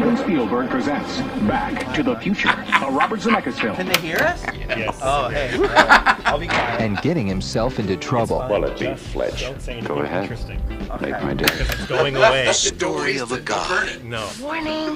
Steven Spielberg presents Back to the Future, a Robert Zemeckis film. Can they hear us? Yes. Oh, hey. I'll be quiet. And getting himself into trouble. Quality, Fletch. Don't say anything Go ahead. interesting. Make my day. Because it's going away. Story of a guy. No. Morning.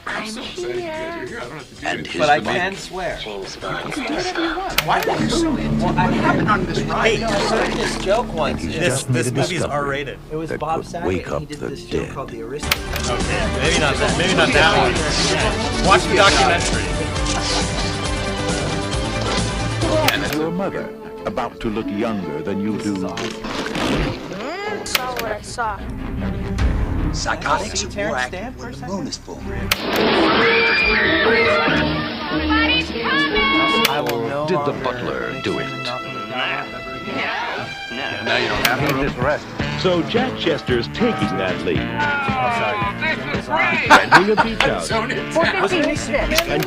I'm here. And his But I demand. can swear. James Bond. Why are you so in? Well, I haven't on this ride. Hey, I heard this joke once. This made a movie's discovery R-rated. It was that Bob could Saget, wake and he up did the this joke dead. called The Aristocrat. Okay, maybe not that one. Yeah. Watch the documentary. Your mother, about to look younger than you do. Saw what I saw. Psychotics See are Terrence more Stamp active for a when the second? moon is full. I will no Did the longer butler do it? Now you don't have to. This rest. So Jack Chester's taking that lead. Oh, Renting a beach house. And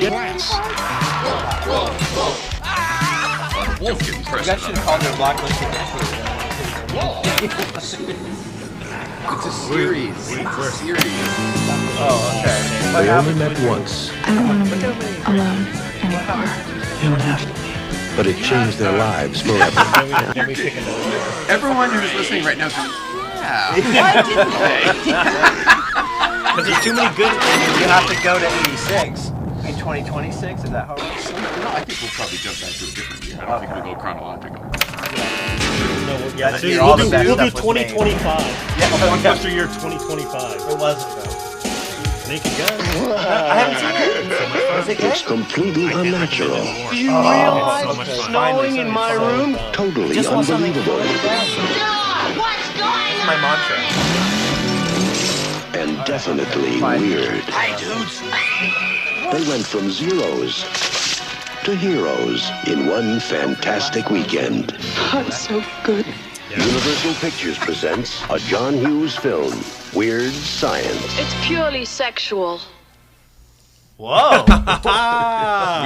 get sorry. You guys should have called it a Blockbuster. It's a series. It's a series. Oh, okay. They only met once, I don't want to be alone anymore. you don't have to. But it changed their lives forever. Can we pick another? Everyone who's listening right now is going, yeah. Why didn't they? Because there's too many good things. You have to go to 86 in 2026. Is that how it works? No, I think we'll probably jump back to a different year. I don't think we'll go chronological. Yeah, So all the we'll best do stuff was made. 2025. Yeah, Blockbuster year 2025. It wasn't though. Naked Gun. I haven't seen it. Was it good? It's completely unnatural. Do you realize so much fun. snowing in my room? Totally Just want something to unbelievable. put it down. What's going That's my mantra. And definitely weird. Hey, dudes. They went from zeros to heroes in one fantastic weekend. I'm so good. Universal Pictures presents a John Hughes film, Weird Science. It's purely sexual. Whoa.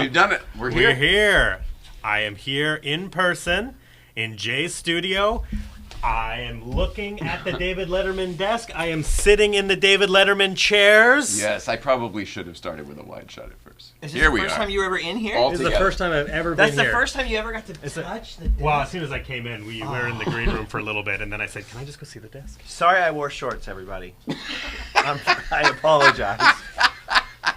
We've done it. We're We're here. here. I am here in person in Jay's studio. I am looking at the David Letterman desk. I am sitting in the David Letterman chairs. Yes, I probably should have started with a wide shot at first. Is this Here the we first are. time you were ever in here? All This is the together. first time I've ever That's been the here. first time you ever got to touch the desk. Well, as soon as I came in, we were in the green room for a little bit, and then I said, "Can I just go see the desk?" Sorry I wore shorts, everybody. I apologize.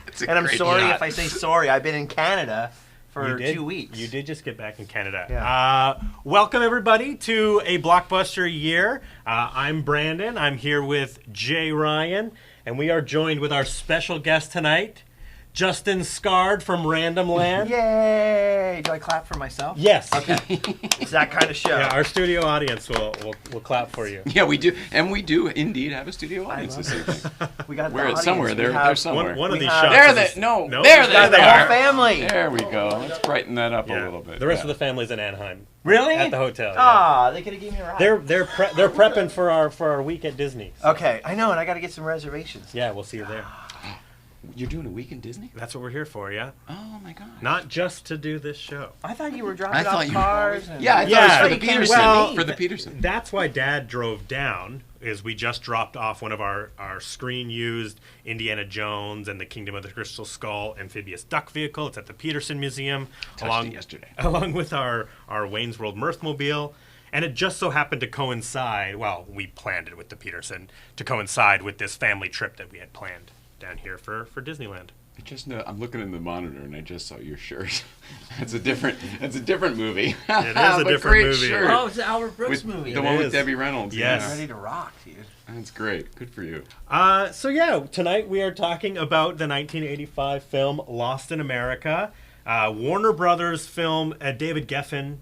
It's a And I'm great sorry shot. if I say sorry. I've been in Canada for 2 weeks. You did just get back in Canada. Yeah. Welcome, everybody, to a Blockbuster year. I'm Brandon. I'm here with Jay Ryan, and we are joined with our special guest tonight, Justin Scard from Random Land. Yay! Do I clap for myself? Yes. Okay. It's that kind of show. Yeah, our studio audience will clap for you. Yeah, we do. And we do indeed have a studio audience this evening. We got the We're audience. somewhere. We They're have- somewhere. One of We these have- shots. There is- they no. No, There We got they the are. whole family. There we go. Let's brighten that up Yeah. a little bit. The rest of the family's in Anaheim. Really? At the hotel. Yeah. Ah, they could have given me a ride. They're prepping for our week at Disney. Okay, I know, and I got to get some reservations. Yeah, we'll see you there. You're doing a week in Disney? That's what we're here for, yeah. Oh my god. Not just to do this show. I thought you were dropping I thought off you cars. And... Yeah, I thought Yeah, it was for you the came Peterson. well, for the Peterson. That's why Dad drove down. Is we just dropped off one of our screen used Indiana Jones and the Kingdom of the Crystal Skull amphibious duck vehicle. It's at the Peterson Museum, Touched it yesterday. along with our Wayne's World Mirthmobile. And it just so happened to coincide. Well, we planned it with the Peterson to coincide with this family trip that we had planned down here for Disneyland. I just know I'm looking in the monitor and I just saw your shirt. That's a different movie. It is a different great movie. Shirt. Oh, it's the Albert Brooks With movie. the It one is. with Debbie Reynolds. Yes. Yeah. Ready to rock, dude. That's great. Good for you. So yeah, tonight we are talking about the 1985 film Lost in America, Warner Brothers film, a David Geffen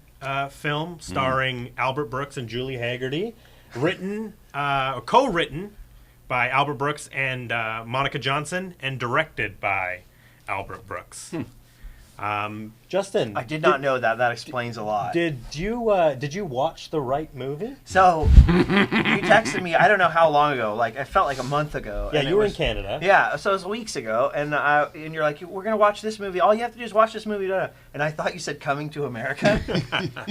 film starring Albert Brooks and Julie Haggerty, co-written by Albert Brooks and Monica Johnson, and directed by Albert Brooks. Justin, I did not know that. That explains a lot. Did you watch the right movie? So you texted me. I don't know how long ago. Like, it felt like a month ago. Yeah, and you were in Canada. Yeah, so it was weeks ago, and you're like, we're gonna watch this movie. All you have to do is watch this movie. And I thought you said Coming to America.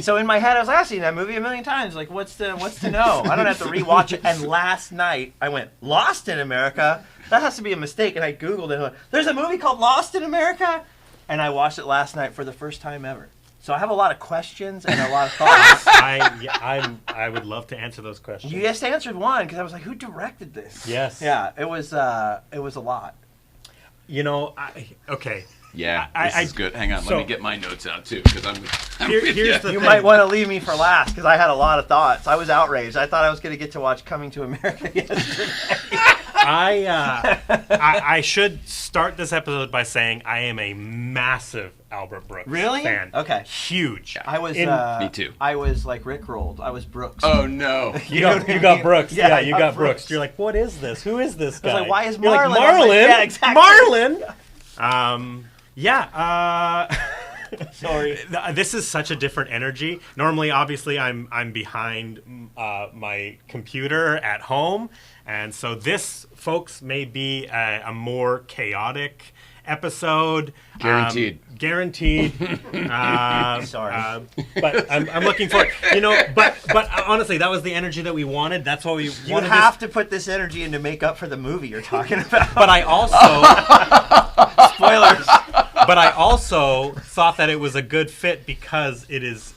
So in my head, I was like, I've seen that movie a million times. Like, what's to know? I don't have to rewatch it. And last night, I went Lost in America. That has to be a mistake. And I Googled it. There's a movie called Lost in America. And I watched it last night for the first time ever. So I have a lot of questions and a lot of thoughts. I would love to answer those questions. You just answered one because I was like, who directed this? Yes. Yeah, it was a lot. You know, okay. Yeah, this is good. Hang on, so- let me get my notes out too, because I'm with Here's ya. the You thing. might want to leave me for last because I had a lot of thoughts. I was outraged. I thought I was going to get to watch Coming to America yesterday. I should start this episode by saying I am a massive Albert Brooks fan. Okay. Huge. I was. Me too. I was like Rickrolled. I was Brooks. Oh no. You got Brooks. Yeah, Yeah, I you got got Brooks. Brooks. You're like, what is this? Who is this guy? I was like, why is You're like, Marlon? I was like, Marlon? yeah, exactly. Marlon? Yeah. Sorry. This is such a different energy. Normally, obviously, I'm behind my computer at home, and so this, folks, may be a more chaotic episode. Guaranteed. Guaranteed. Sorry. But I'm looking for it. You know, but honestly, that was the energy that we wanted. That's what we You wanted. have to put this energy in to make up for the movie you're talking about. But I also. Spoilers. But I also thought that it was a good fit because it's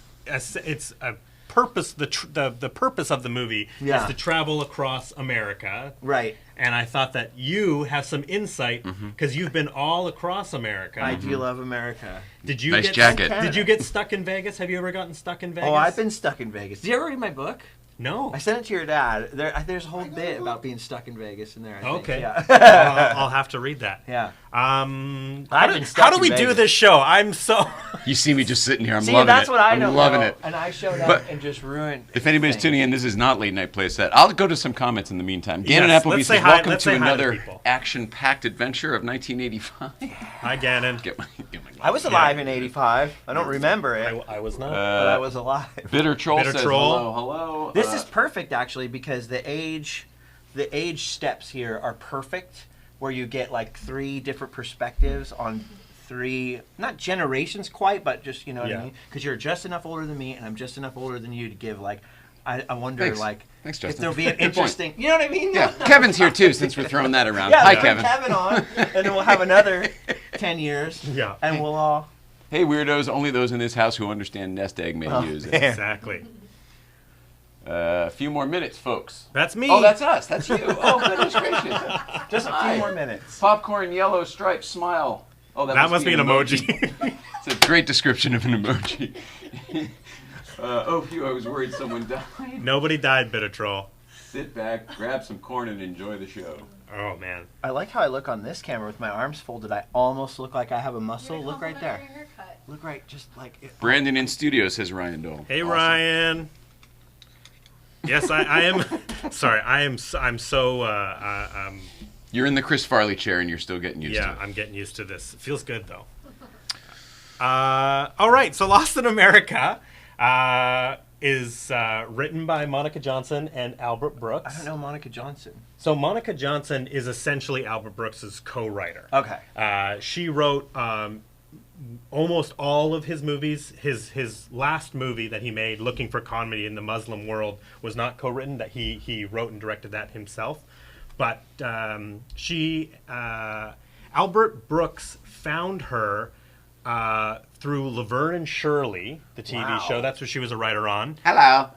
a purpose. The purpose of the movie is to travel across America, Right. and I thought that you have some insight because you've been all across America. I do love America. Did you Nice get jacket. Did you get stuck in Vegas? Have you ever gotten stuck in Vegas? Oh, I've been stuck in Vegas. Did you ever read my book? No. I sent it to your dad. There's a whole bit about being stuck in Vegas in there. I think. Okay. Yeah. I'll have to read that. Yeah. How been do stuck we in do Vegas. this show? I'm so. You see me just sitting here. I'm See, loving that's it. what I I'm don't loving know. it. And I showed up But and just ruined. If anybody's things. tuning in, this is not Late Night Playset. I'll go to some comments in the meantime. Gannon Yes, Appleby let's say says, hi- welcome let's to say hi to another people." action-packed adventure of 1985. Hi, Gannon. Get my I was alive in '85. I don't remember it, I was not. but I was alive. Bitter Troll Bitter says, Troll. hello. This is perfect actually because the age steps here are perfect, where you get like 3 different perspectives on 3, not generations quite, but just what Yeah. I mean. Because you're just enough older than me, and I'm just enough older than you to give like. I wonder Thanks. like Thanks, if Justin. there'll be an Good point. interesting. You know what I mean? Yeah, Kevin's here too, since we're throwing that around. Yeah, Hi, bring Kevin. Kevin on, and then we'll have another 10 years. Yeah. And we'll all. Hey, weirdos, only those in this house who understand nest egg may use it. Exactly. A few more minutes, folks. That's me. Oh, that's us. That's you. Oh, goodness gracious. Just a Hi. few more minutes. Popcorn, yellow, striped smile. Oh, That must be an emoji. It's a great description of an emoji. Phew, I was worried someone died. Nobody died, Bitter Troll. Sit back, grab some corn, and enjoy the show. Oh, man. I like how I look on this camera with my arms folded. I almost look like I have a muscle. Look right there. Look right, just like it. Brandon in studio, says Ryan Dole. Hey, Ryan. Yes, I am. Sorry, I'm so. You're in the Chris Farley chair, and you're still getting used to Yeah, it. I'm getting used to this. It feels good though. All right, so Lost in America is written by Monica Johnson and Albert Brooks. I don't know Monica Johnson. So Monica Johnson is essentially Albert Brooks' co-writer. Okay. She wrote almost all of his movies. His last movie that he made, Looking for Comedy in the Muslim World, was not co-written. That he wrote and directed that himself. But Albert Brooks found her through Laverne and Shirley, the TV show. That's what she was a writer on. Hello.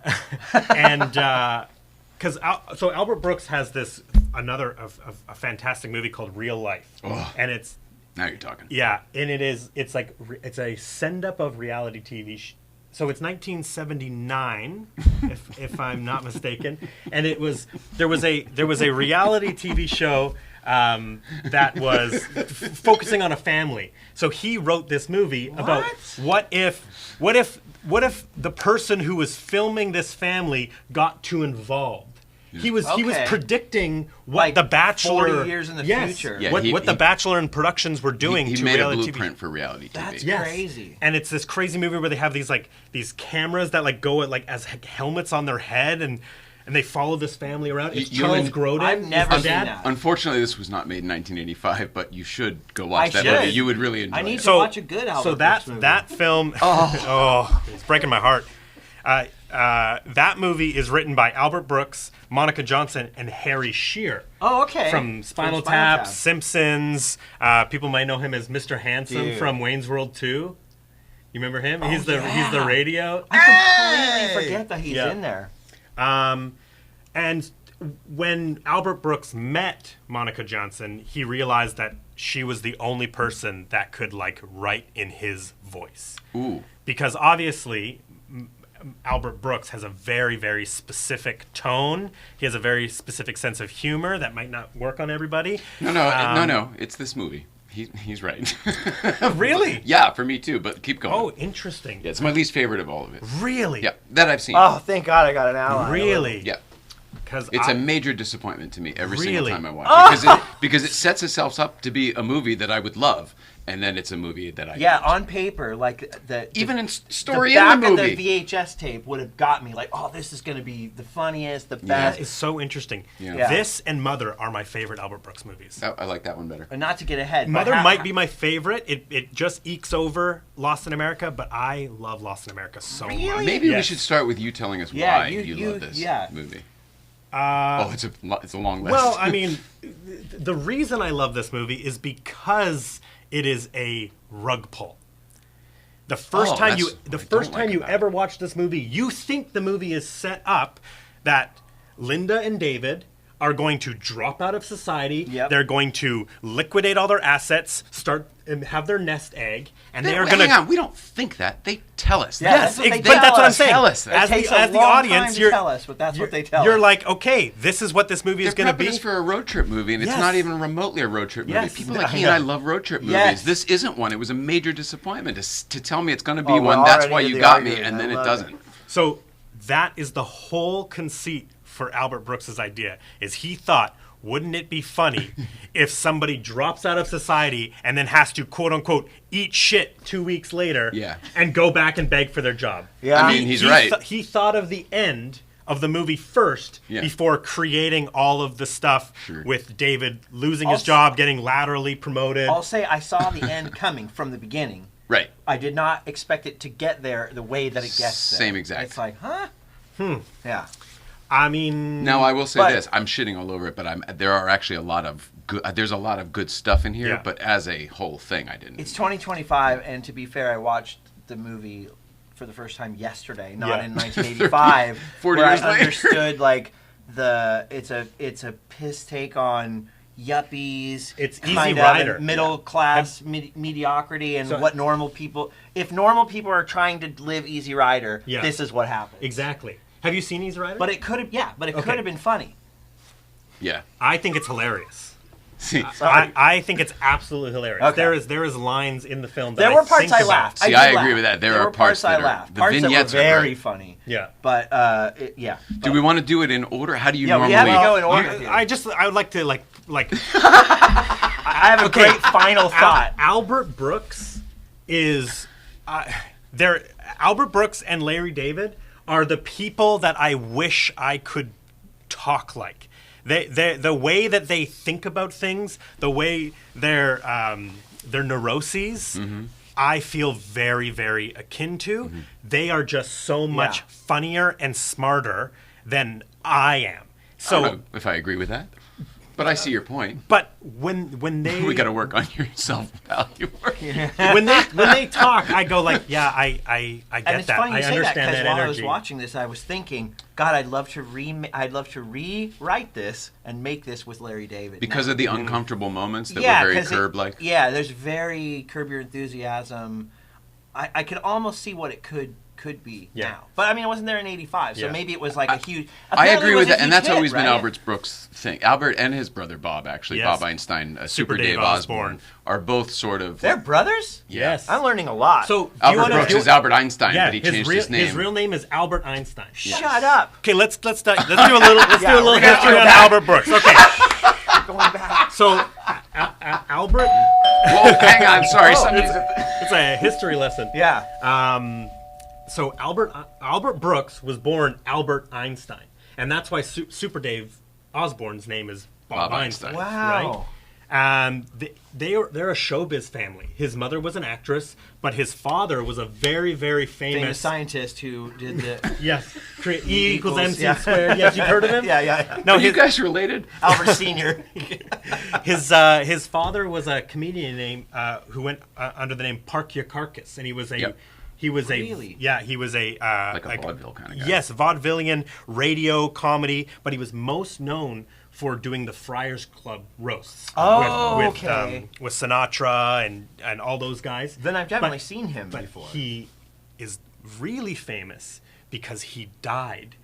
And so Albert Brooks has a fantastic movie called Real Life, and it's. Now you're talking. Yeah, and it's a send up of reality TV. So it's 1979, if I'm not mistaken, and there was a reality TV show that was focusing on a family. So he wrote this movie about what if the person who was filming this family got too involved. He was Okay. predicting what Like the Bachelor 40 years in the future. Yeah, what the Bachelor and productions were doing He to made a reality blueprint TV. for reality TV. That's Yes. crazy. And it's this crazy movie where they have these cameras that like go at, like as helmets on their head and they follow this family around. It's You Charles and- Grodin. I've is never the seen dad. that. Unfortunately, this was not made in 1985, but you should go watch I that should. movie. You would really enjoy I need it. to watch a good Albert So that Brooks movie. that film, it's breaking my heart. That movie is written by Albert Brooks, Monica Johnson, and Harry Shearer. Oh, okay. From Spinal Tap, Simpsons. People might know him as Mr. Handsome Dude. from Wayne's World 2. You remember him? He's the yeah. radio. I completely forget that he's Yeah. in there. And when Albert Brooks met Monica Johnson, he realized that she was the only person that could like write in his voice. Ooh. Because obviously Albert Brooks has a very, very specific tone. He has a very specific sense of humor that might not work on everybody. No. It's this movie. He's right. Really? Yeah, for me too. But keep going. Oh, interesting. Yeah, it's my least favorite of all of it. Really? Yeah, that I've seen. Oh, thank God I got an ally. Really? Yeah. Because It's a major disappointment to me every single Really? time I watch it because it sets itself up to be a movie that I would love, and then it's a movie that I Yeah, hate. on paper, like even in the story back in the of movie. the VHS tape would have got me like, oh, this is going to be the funniest, the that best. is so interesting. Yeah. This and Mother are my favorite Albert Brooks movies. I like that one better. And not to get ahead. but Mother how- might be my favorite. It just ekes over Lost in America, but I love Lost in America so much. Really? Maybe we Yes. should start with you telling us Yeah, why you- you love this yeah. movie. It's a long list. Well, I mean, the reason I love this movie is because it is a rug pull. The first time that's the what I first don't like time you about ever watch this movie, you think the movie is set up that Linda and David are going to drop out of society. Yep. They're going to liquidate all their assets, start and have their nest egg, and they are Hang going to. on, we don't think that. They tell us that. Yeah, Yes, that's what they but that's tell what I'm us. saying. Tell us that. As It takes the, a as the long audience, time to you're tell us, but that's what they tell You're us. like, okay, this is what this movie is They're going to prepping be. us for a road trip movie, and it's Yes. not even remotely a road trip movie. Yes, People like I you and I know. love road trip movies. Yes. This isn't one. It was a major disappointment to tell me it's going to be Oh, we're one. That's already why in you the got me, argument. and then I it love doesn't. So that is the whole conceit for Albert Brooks's idea. Is he thought, wouldn't it be funny if somebody drops out of society and then has to quote unquote eat shit 2 weeks later, Yeah. and go back and beg for their job? Yeah. I mean, he's right. He thought of the end of the movie first Yeah. before creating all of the stuff Sure. with David losing his Also- job, getting laterally promoted. I'll say I saw the end coming from the beginning. Right. I did not expect it to get there the way that it gets there. Same exact. It's like, huh? Yeah. I mean, Now I will say But- this: I'm shitting all over it, but there are actually a lot of good. There's a lot of good stuff in here, Yeah. but as a whole thing, I didn't. It's 2025, and to be fair, I watched the movie for the first time yesterday, not Yeah. in 1985, 40 where years I later. understood like it's a piss take on yuppies. It's Easy kind of, Rider. and middle class mediocrity, and So- what normal people. If normal people are trying to live Easy Rider, Yeah. this is what happens. exactly. Have you seen Easy Rider? But it could have, Okay. could have been funny. Yeah. I think it's hilarious. See, I think it's absolutely hilarious. Okay. There is lines in the film that There I were parts think I about. laughed. See, did I agree laugh. with that. There were are parts I that are- laughed. the Parts that were vignettes are very great. funny. Yeah. But yeah. do we want to do it in order? How do you Yeah, we normally? have to go in order. here. I would like to like I have a Okay. great final thought. Albert Brooks is there. Albert Brooks and Larry David are the people that I wish I could talk like. The way that they think about things, the way their neuroses, I feel very, very akin to. They are just so much Yeah. funnier and smarter than I am. I don't So, know if I agree with that, but I see your point. but when they We got to work on your self-value. when they talk, I go like, yeah, I And get it's that. funny you I say that understand because that while I was energy. watching this, I was thinking, God, I'd love to rewrite this and make this with Larry David Because now. of the uncomfortable moments that Yeah, were very 'cause it- Curb-like. Yeah, there's very Curb Your Enthusiasm. I could almost see what it could could be Yeah. now. But I mean, it wasn't there in '85, so Yeah. maybe it was like a huge. I apparently agree it was with a that, and huge that's hit, always been right? Albert Brooks' thing. Albert and his brother Bob, actually, Yes. Bob Einstein, Super Dave Osborne, are both sort of. They're brothers. Yes. I'm learning a lot. So do you Albert wanna- Brooks do you- is Albert Einstein, Yeah, but he changed his name. His real name is Albert Einstein. shut up. Okay, let's do a little do a little we're gonna history go on back. Albert Brooks. Okay, Going back. so Albert, Whoa, hang on, sorry. somebody's it's a history lesson. Yeah. So Albert Brooks was born Albert Einstein, and that's why Super Dave Osborne's name is Bob Einstein. Wow. Right? They're a showbiz family. His mother was an actress, but his father was a very, very Famous famous scientist who did the yes, E equals MC yeah. squared. Yes, you've heard of him. yeah. No, Are you his, guys related? Albert Senior. his father was a comedian named who went under the name Park Yakarkis, and he was a Yep. he was Really? he was a Like a vaudeville kind of guy. Yes, vaudevillian radio comedy, but he was most known for doing the Friars Club roasts. Oh, with, okay. With Sinatra and all those guys. Then I've definitely But- seen him But before. he is really famous because he died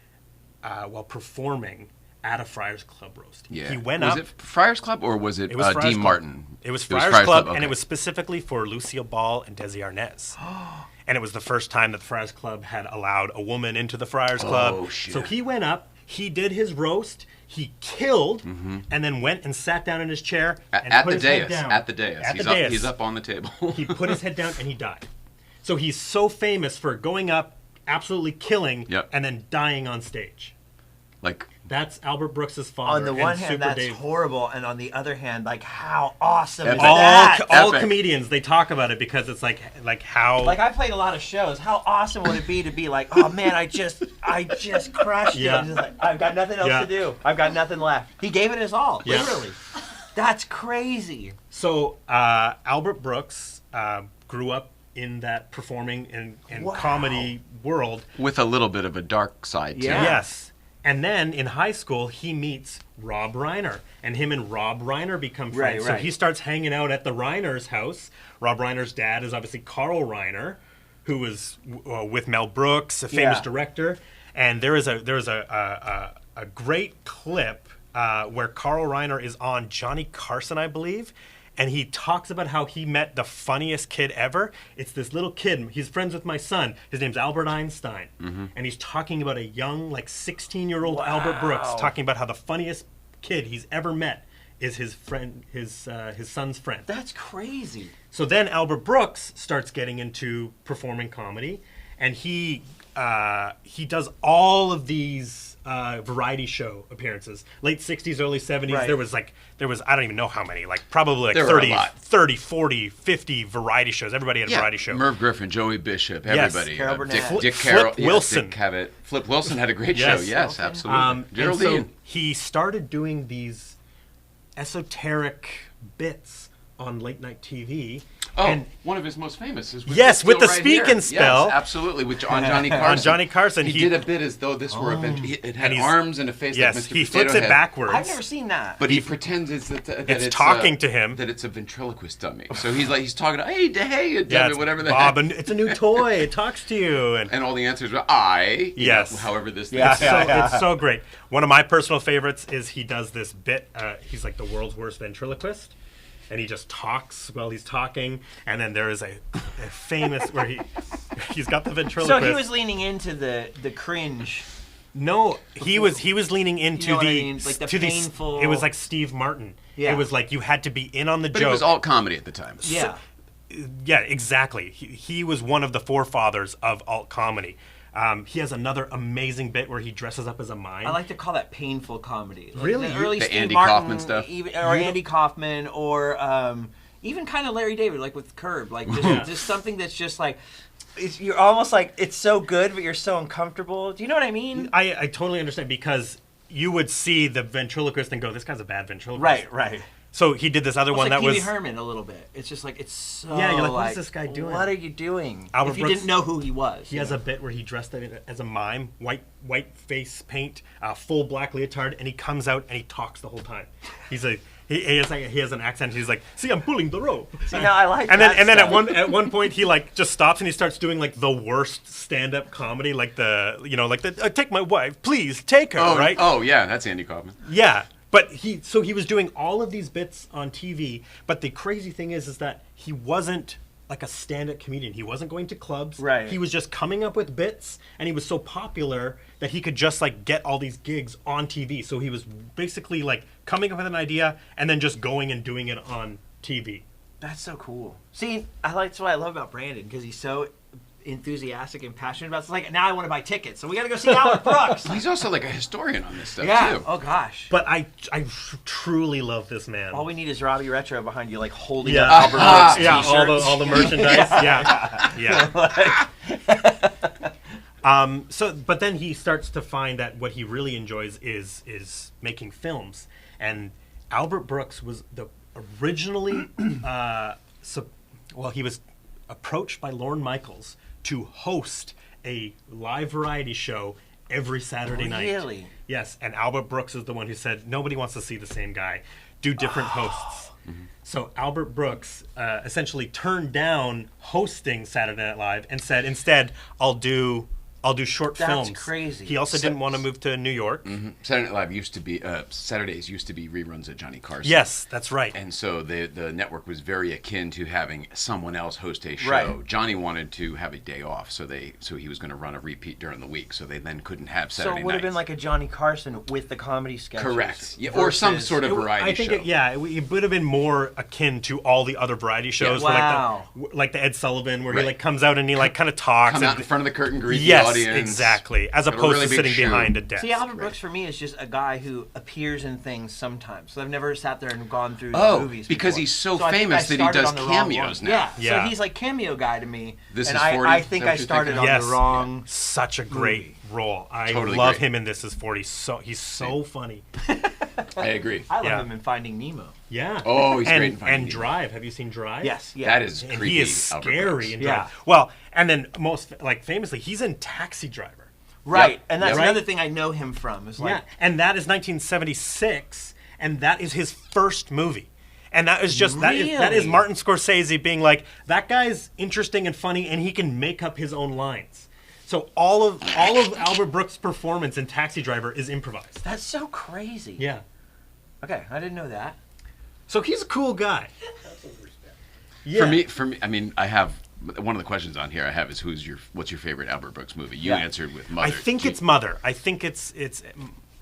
while performing at a Friars Club roast. Yeah. He went was up. it Friars Club or was it, It was Friars Dean Club. Martin? It was Friars Club, and okay. it was specifically for Lucille Ball and Desi Arnaz. And it was the first time that the Friars Club had allowed a woman into the Friars Club. Oh, shit. So he went up, he did his roast, he killed, and then went and sat down in his chair and at put the his head dais. down. At the dais. At the he's, up, dais. he's up on the table. He put his head down and he died. So he's so famous for going up, absolutely killing, Yep. and then dying on stage. Like, That's Albert Brooks's father. On the and one hand, Super that's Dave. horrible, and on the other hand, like how awesome is Epic. that? all Epic. comedians, they talk about it because it's like how Like I played a lot of shows. How awesome would it be to be like, oh man, I just crushed Yeah. it. Just like, I've got nothing else Yeah. to do. I've got nothing left. He gave it his all, Yeah. literally. That's crazy. So Albert Brooks grew up in that performing and Wow. comedy world. with a little bit of a dark side, too. Yeah. Yes. And then in high school, he meets Rob Reiner, and him and Rob Reiner become friends. Right. So he starts hanging out at the Reiner's house. Rob Reiner's dad is obviously Carl Reiner, who was with Mel Brooks, a famous Yeah. director. And there is a great clip where Carl Reiner is on Johnny Carson, I believe, and he talks about how he met the funniest kid ever. It's this little kid. He's friends with my son. His name's Albert Einstein. And he's talking about a young, like 16-year-old Albert Brooks, talking about how the funniest kid he's ever met is his friend, his son's friend. That's crazy. So then Albert Brooks starts getting into performing comedy, and he does all of these variety show appearances. Late 60s, early 70s, Right. there was I don't even know how many, like probably like There were a 30, lot. 30, 40, 50 variety shows. Everybody had a variety show. Merv Griffin, Joey Bishop, Yes. everybody. Carol Dick, Burnett. Dick Flip Carroll, Wilson. Dick Cavett. Flip Wilson had a great Yes. show. Yes, Okay. absolutely. And so Geraldine. he started doing these esoteric bits on late night TV. Oh, and one of his most famous is with Yes, this with still the right speak here. and spell. Yes, absolutely, on Johnny Carson. On Johnny Carson, he he- did a bit as though this were it had And he's- arms and a face yes, like Mr. he Potato flips it Head. backwards. I've never seen that. But he pretends that it's talking to him. that it's a ventriloquist dummy. So he's talking to hey Yeah, dummy, it's whatever the Bob, heck. and it's a new toy. It talks to you. And And all the answers were I. you Yes. know, however this Yeah, thing. yeah. it's so great. One of my personal favorites is he does this bit. He's like the world's worst ventriloquist, and he just talks while he's talking. And then there is a famous where he's got the So ventriloquist. he was leaning into the cringe. No, he was leaning into You know what I the mean? Like the to painful- it was like Steve Martin. Yeah. It was like you had to be in on the But joke. it was alt comedy at the time. Yeah. Yeah, exactly. He was one of the forefathers of alt comedy. He has another amazing bit where he dresses up as a mime. I like to call that painful comedy. Like Really? The early The Steve Andy Martin, Kaufman stuff? or Andy Kaufman, or even kind of Larry David, like with Curb. Like just something that's just like, you're almost like, it's so good, but you're so uncomfortable. Do you know what I mean? I totally understand, because you would see the ventriloquist and go, this guy's a bad ventriloquist. Right. So he did this other one It's that like Pee Wee was... Herman a little bit. It's just like, it's so Yeah, you're like, what is this guy doing? What are you doing? Albert if you Brooks- didn't know who he was. He has a bit where he dressed as a mime, white face paint, full black leotard, and he comes out and he talks the whole time. He's He has an accent. He's like, "See, I'm pulling the rope." See, now I like And that then stuff. at one point he like just stops and he starts doing like the worst stand-up comedy, like take my wife, please take her, right? Oh yeah, that's Andy Kaufman. Yeah, but he was doing all of these bits on TV. But the crazy thing is that he wasn't like a stand-up comedian. He wasn't going to clubs. Right. He was just coming up with bits, and he was so popular that he could just like get all these gigs on TV. So he was basically like coming up with an idea and then just going and doing it on TV. That's so cool. See, that's what I love about Brandon, because he's so enthusiastic and passionate about it. It's like, now I want to buy tickets, so we got to go see Albert Brooks. He's also like a historian on this stuff too. Oh gosh. But I truly love this man. All we need is Robbie Retro behind you, like holding Yeah. up Albert Brooks Yeah, t-shirts. all the merchandise. Yeah. But then he starts to find that what he really enjoys is making films. And Albert Brooks was originally, he was approached by Lorne Michaels to host a live variety show every Saturday night. Really? Yes, and Albert Brooks is the one who said, nobody wants to see the same guy. Do different hosts. So Albert Brooks essentially turned down hosting Saturday Night Live and said, instead, I'll do short films. That's crazy. He also didn't want to move to New York. Mm-hmm. Saturday Night Live used to be Saturdays used to be reruns of Johnny Carson. Yes, that's right. And so the network was very akin to having someone else host a show. Right. Johnny wanted to have a day off, so he was going to run a repeat during the week. So they then couldn't have Saturday So it would have been nights. like a Johnny Carson with the comedy sketches. Correct. Yeah, or some sort of variety I think show. it would have been more akin to all the other variety shows, Wow. like the Ed Sullivan, where he Right. like comes out and he like kind of talks. Come and, out in front of the curtain, greet the yes, audience. exactly. As Have a opposed really to big sitting shoe. behind a desk. See, Albert Brooks for me is just a guy who appears in things sometimes. So I've never sat there and gone through the movies because before. he's so I think famous I that he started does on the wrong cameos one. now. Yeah, so he's like cameo guy to me. This and is 40? I think Is that I what you're started thinking? on the wrong. Such a great role. I Totally love great. him in This Is 40. He's so funny. I agree. I love Yeah. him in Finding Nemo. Yeah. Oh, he's and, great in Finding And Nemo. Drive. Have you seen Drive? Yes, yeah. That is And creepy. he is Albert scary Brooks. in Yeah. Drive. Well, and then most famously, he's in Taxi Driver. Right, Yep. and that's Yep. another thing I know him from. Is like, Yeah, and that is 1976, and that is his first movie. And that is just that is Really? Martin Scorsese being like, that guy's interesting and funny, and he can make up his own lines. So all of Albert Brooks' performance in Taxi Driver is improvised. that's so crazy. Yeah. Okay, I didn't know that. So he's a cool guy. Yeah. For me, I mean, I have one of the questions on here. I have is what's your favorite Albert Brooks movie? You Yeah. answered with Mother. I think it's Mother. I think it's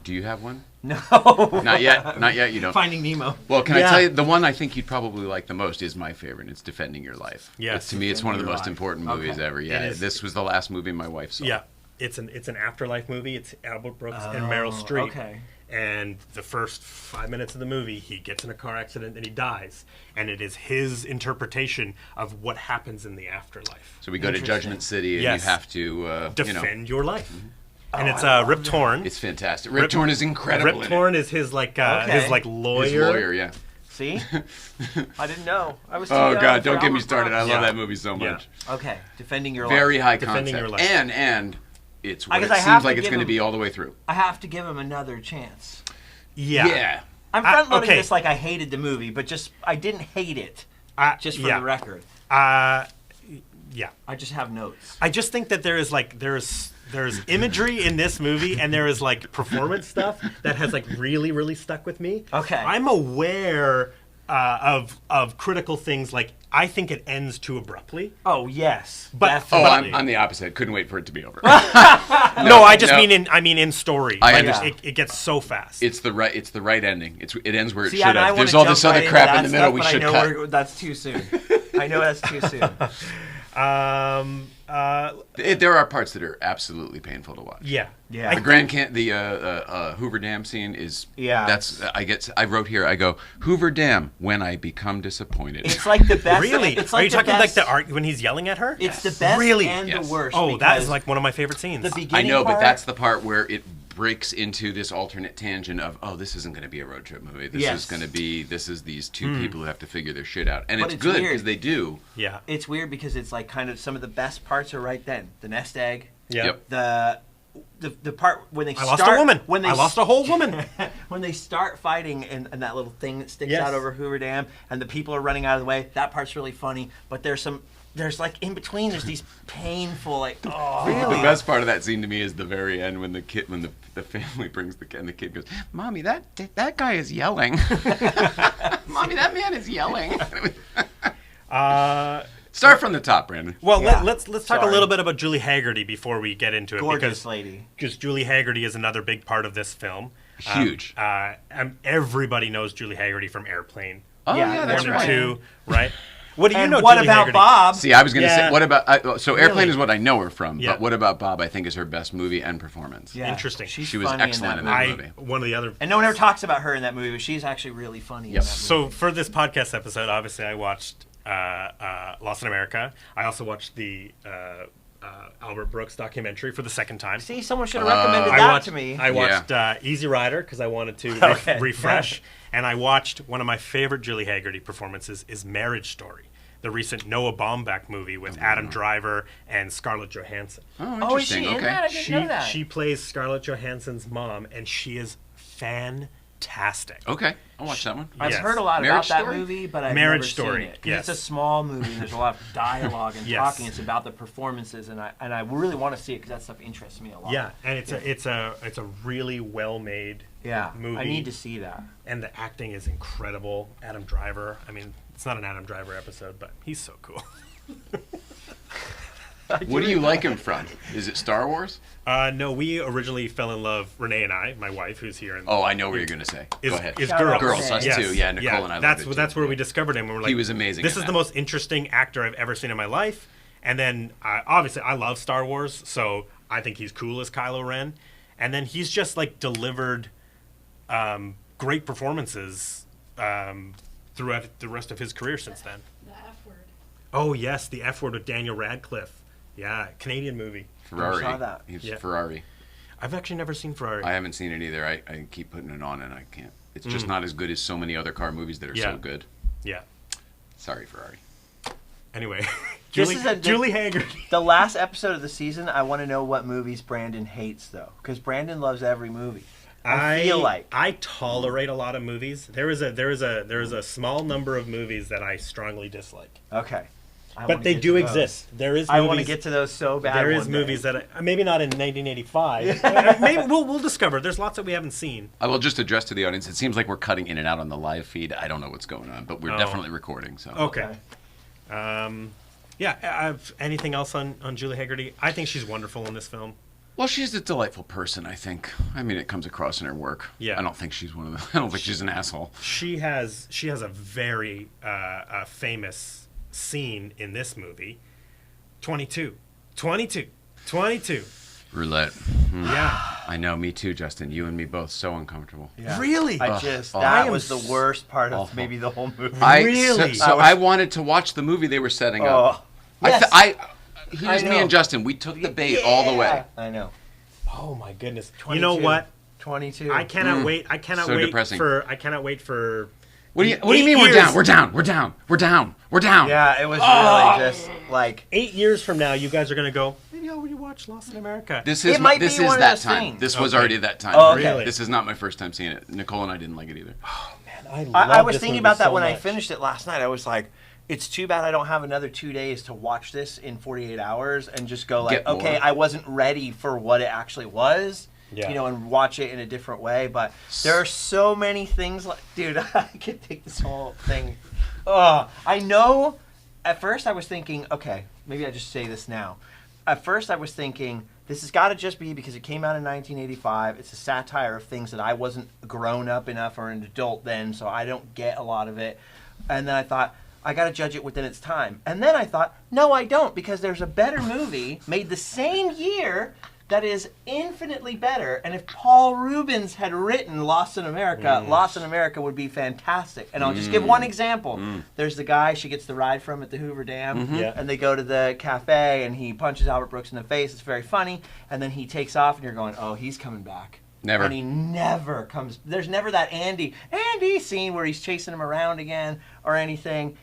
Do you have one? No. Not yet. Not yet. You don't. Finding Nemo. Well, can I Yeah. tell you the one I think you'd probably like the most is my favorite. It's Defending Your Life. Yes. To me, it's one of the Defending Your most Life. important movies Okay. ever. Yeah. It is. This was the last movie my wife saw. Yeah, it's an afterlife movie. It's Albert Brooks and Meryl Streep. okay. And the first 5 minutes of the movie, he gets in a car accident and he dies. And it is his interpretation of what happens in the afterlife. So we go to Judgment City, and Yes. you have to Defend your life. And it's I love Rip Torn. It's fantastic. Rip Torn is incredible. Rip in Torn is his like Okay. his like it. lawyer. His lawyer, yeah. See? I didn't know. I was too Oh young God, for don't get me Albert started. I Brooks. love Yeah. that movie so Yeah. much. Okay, Defending Your Very Life. high Defending concept, Your Life. and it's what I it guess I seems have to like it's give going to him- be all the way through. I have to give him another chance. Yeah. I'm front loading okay. this like I hated the movie, but I didn't hate it. Just for yeah. the record. Yeah. I just have notes. I just think that there's imagery in this movie, and there is like performance stuff that has like really stuck with me. Okay. I'm aware of critical things, like I think it ends too abruptly. Oh yes, But- Oh, definitely. I'm the opposite. Couldn't wait for it to be over. No, I just no. mean in story. I Like, understand. it gets so fast. It's the right ending. It ends where it See, should and I have. wanna There's all jump this other right into crap that in the middle stuff, we but should I know cut. that's too soon. I know that's too soon. There are parts that are absolutely painful to watch. yeah. Yeah. The Hoover Dam scene is. Yeah. That's I wrote here. I go Hoover Dam when I become disappointed. It's like the best. Really? It's Are like you talking the like best, the art when he's yelling at her? It's the best Really? and Yes. the worst. Oh, that is because like one of my favorite scenes. the I beginning. know, but part- that's the part where it breaks into this alternate tangent of, oh, this isn't going to be a road trip movie. This Yes. is going to be, this is these two people who have to figure their shit out. And But it's it's good weird. because they do. Yeah. It's weird because it's like kind of some of the best parts are right then. The nest egg. Yeah. Yep. The the part when they I lost a woman. I lost a whole woman. When they start fighting and that little thing that sticks Yes. out over Hoover Dam and the people are running out of the way, that part's really funny. But there's like in between, there's these painful like, oh, The best part of that scene to me is the very end when the family brings the kid and the kid goes, "Mommy, that guy is yelling." Mommy, that man is yelling. Start from the top, Brandon. Well, Yeah. let's talk a little bit about Julie Haggerty before we get into it. Gorgeous lady. Because Julie Haggerty is another big part of this film. Huge. Everybody knows Julie Haggerty from Airplane. Oh, yeah, that's 1 right. and 2, right? What do you And know what Julie about Haggerty? Bob? See, I was going to Yeah. say, what about... so Airplane Really? is what I know her from, Yeah. but what about Bob, I think, is her best movie and performance. Yeah. Interesting. She was funny excellent in movie. that movie. One of the other... And no one ever talks about her in that movie, but she's actually really funny in that movie. So for this podcast episode, obviously I watched Lost in America. I also watched the Albert Brooks documentary for the second time. See, someone should have recommended I that watched, to me. I watched Easy Rider because I wanted to Okay. refresh. And I watched one of my favorite Julie Haggerty performances is Marriage Story, the recent Noah Baumbach movie with Adam Driver and Scarlett Johansson. Oh, is she interesting. in that? I Okay. didn't know that. She plays Scarlett Johansson's mom, and she is fantastic. Okay, I'll watch that one. I've Yes. heard a lot Marriage about that Story? movie, but I've Marriage never Story, seen it. 'Cause yes. It's a small movie, and there's a lot of dialogue and Yes. talking. It's about the performances, and I really want to see it because that stuff interests me a lot. Yeah, and it's a really well made Yeah. movie. I need to see that. And the acting is incredible. Adam Driver. I mean, it's not an Adam Driver episode, but he's so cool. What do you like him from? Is it Star Wars? No, we originally fell in love. Renee and I, my wife, who's here, Oh, I know what you're going to say. is, Go ahead. is Shout Girls. out Girls, us Yes. too. Yeah, Nicole and I That's loved it that's too. where we discovered him. And we're like, He was amazing This in is the that. most interesting actor I've ever seen in my life. And then, obviously, I love Star Wars, so I think he's cool as Kylo Ren. And then he's just like delivered great performances throughout the rest of his career since then. The F word. Oh yes, the F Word with Daniel Radcliffe. Yeah, Canadian movie. Ferrari. I saw that. He's Yeah. Ferrari. I've actually never seen Ferrari. I haven't seen it either. I keep putting it on and I can't. It's just not as good as so many other car movies that are Yeah. so good. Yeah. Sorry, Ferrari. Anyway, This Julie, is a- Julie Haggerty. The last episode of the season, I want to know what movies Brandon hates, though, because Brandon loves every movie. I feel like I tolerate a lot of movies. There is a small number of movies that I strongly dislike, okay, I but wanna they get do to those. exist. There is. I movies, want to get to those so bad. There is one day. movies that maybe not in 1985. Maybe we'll discover. There's lots that we haven't seen. I will just address to the audience. It seems like we're cutting in and out on the live feed. I don't know what's going on, but we're Oh. definitely recording. So Okay. Yeah. Anything else on Julie Haggerty? I think she's wonderful in this film. Well, she's a delightful person, I think. I mean, it comes across in her work. Yeah. I don't think she's one of the. I don't think she's an asshole. She has a very famous scene in this movie. 22. Roulette. Yeah. I know. Me too, Justin. You and me both. So uncomfortable. Yeah. Really? I Ugh, just awful. that I am was the worst part of awful. maybe the whole movie. Really? So I wanted to watch the movie they were setting up. Oh, yes. Here's I me know. and Justin. We took the bait all the way. I know. Oh my goodness. 22. You know what? 22. I cannot wait. I cannot So wait depressing. I cannot wait for. What do you mean 8 we're years. down? We're down. We're down. We're down. We're down. Yeah, it was Oh. really just like 8 years from now, you guys are gonna go. Maybe I'll rewatch Lost in America. This It is might this be is one of that those time. things. This was Okay. already that time. Oh, okay. Really? This is not my first time seeing it. Nicole and I didn't like it either. I I was love this thinking movie about that so when I much. finished it last night. I was like, it's too bad I don't have another 2 days to watch this in 48 hours and just go like, Get more. okay, I wasn't ready for what it actually was. Yeah. You know, and watch it in a different way. But there are so many things like, dude, I could take this whole thing. I know. At first, I was thinking, okay, maybe I just say this now. At first, I was thinking, this has got to just be because it came out in 1985. It's a satire of things that I wasn't grown up enough or an adult then, so I don't get a lot of it. And then I thought, I got to judge it within its time. And then I thought, no, I don't, because there's a better movie made the same year that is infinitely better. And if Paul Rubens had written Lost in America, Lost in America would be fantastic. And I'll just give one example. There's the guy she gets the ride from at the Hoover Dam, Yeah. and they go to the cafe, and he punches Albert Brooks in the face. It's very funny. And then he takes off, and you're going, oh, he's coming back. Never. And he never comes. There's never that Andy scene where he's chasing him around again or anything.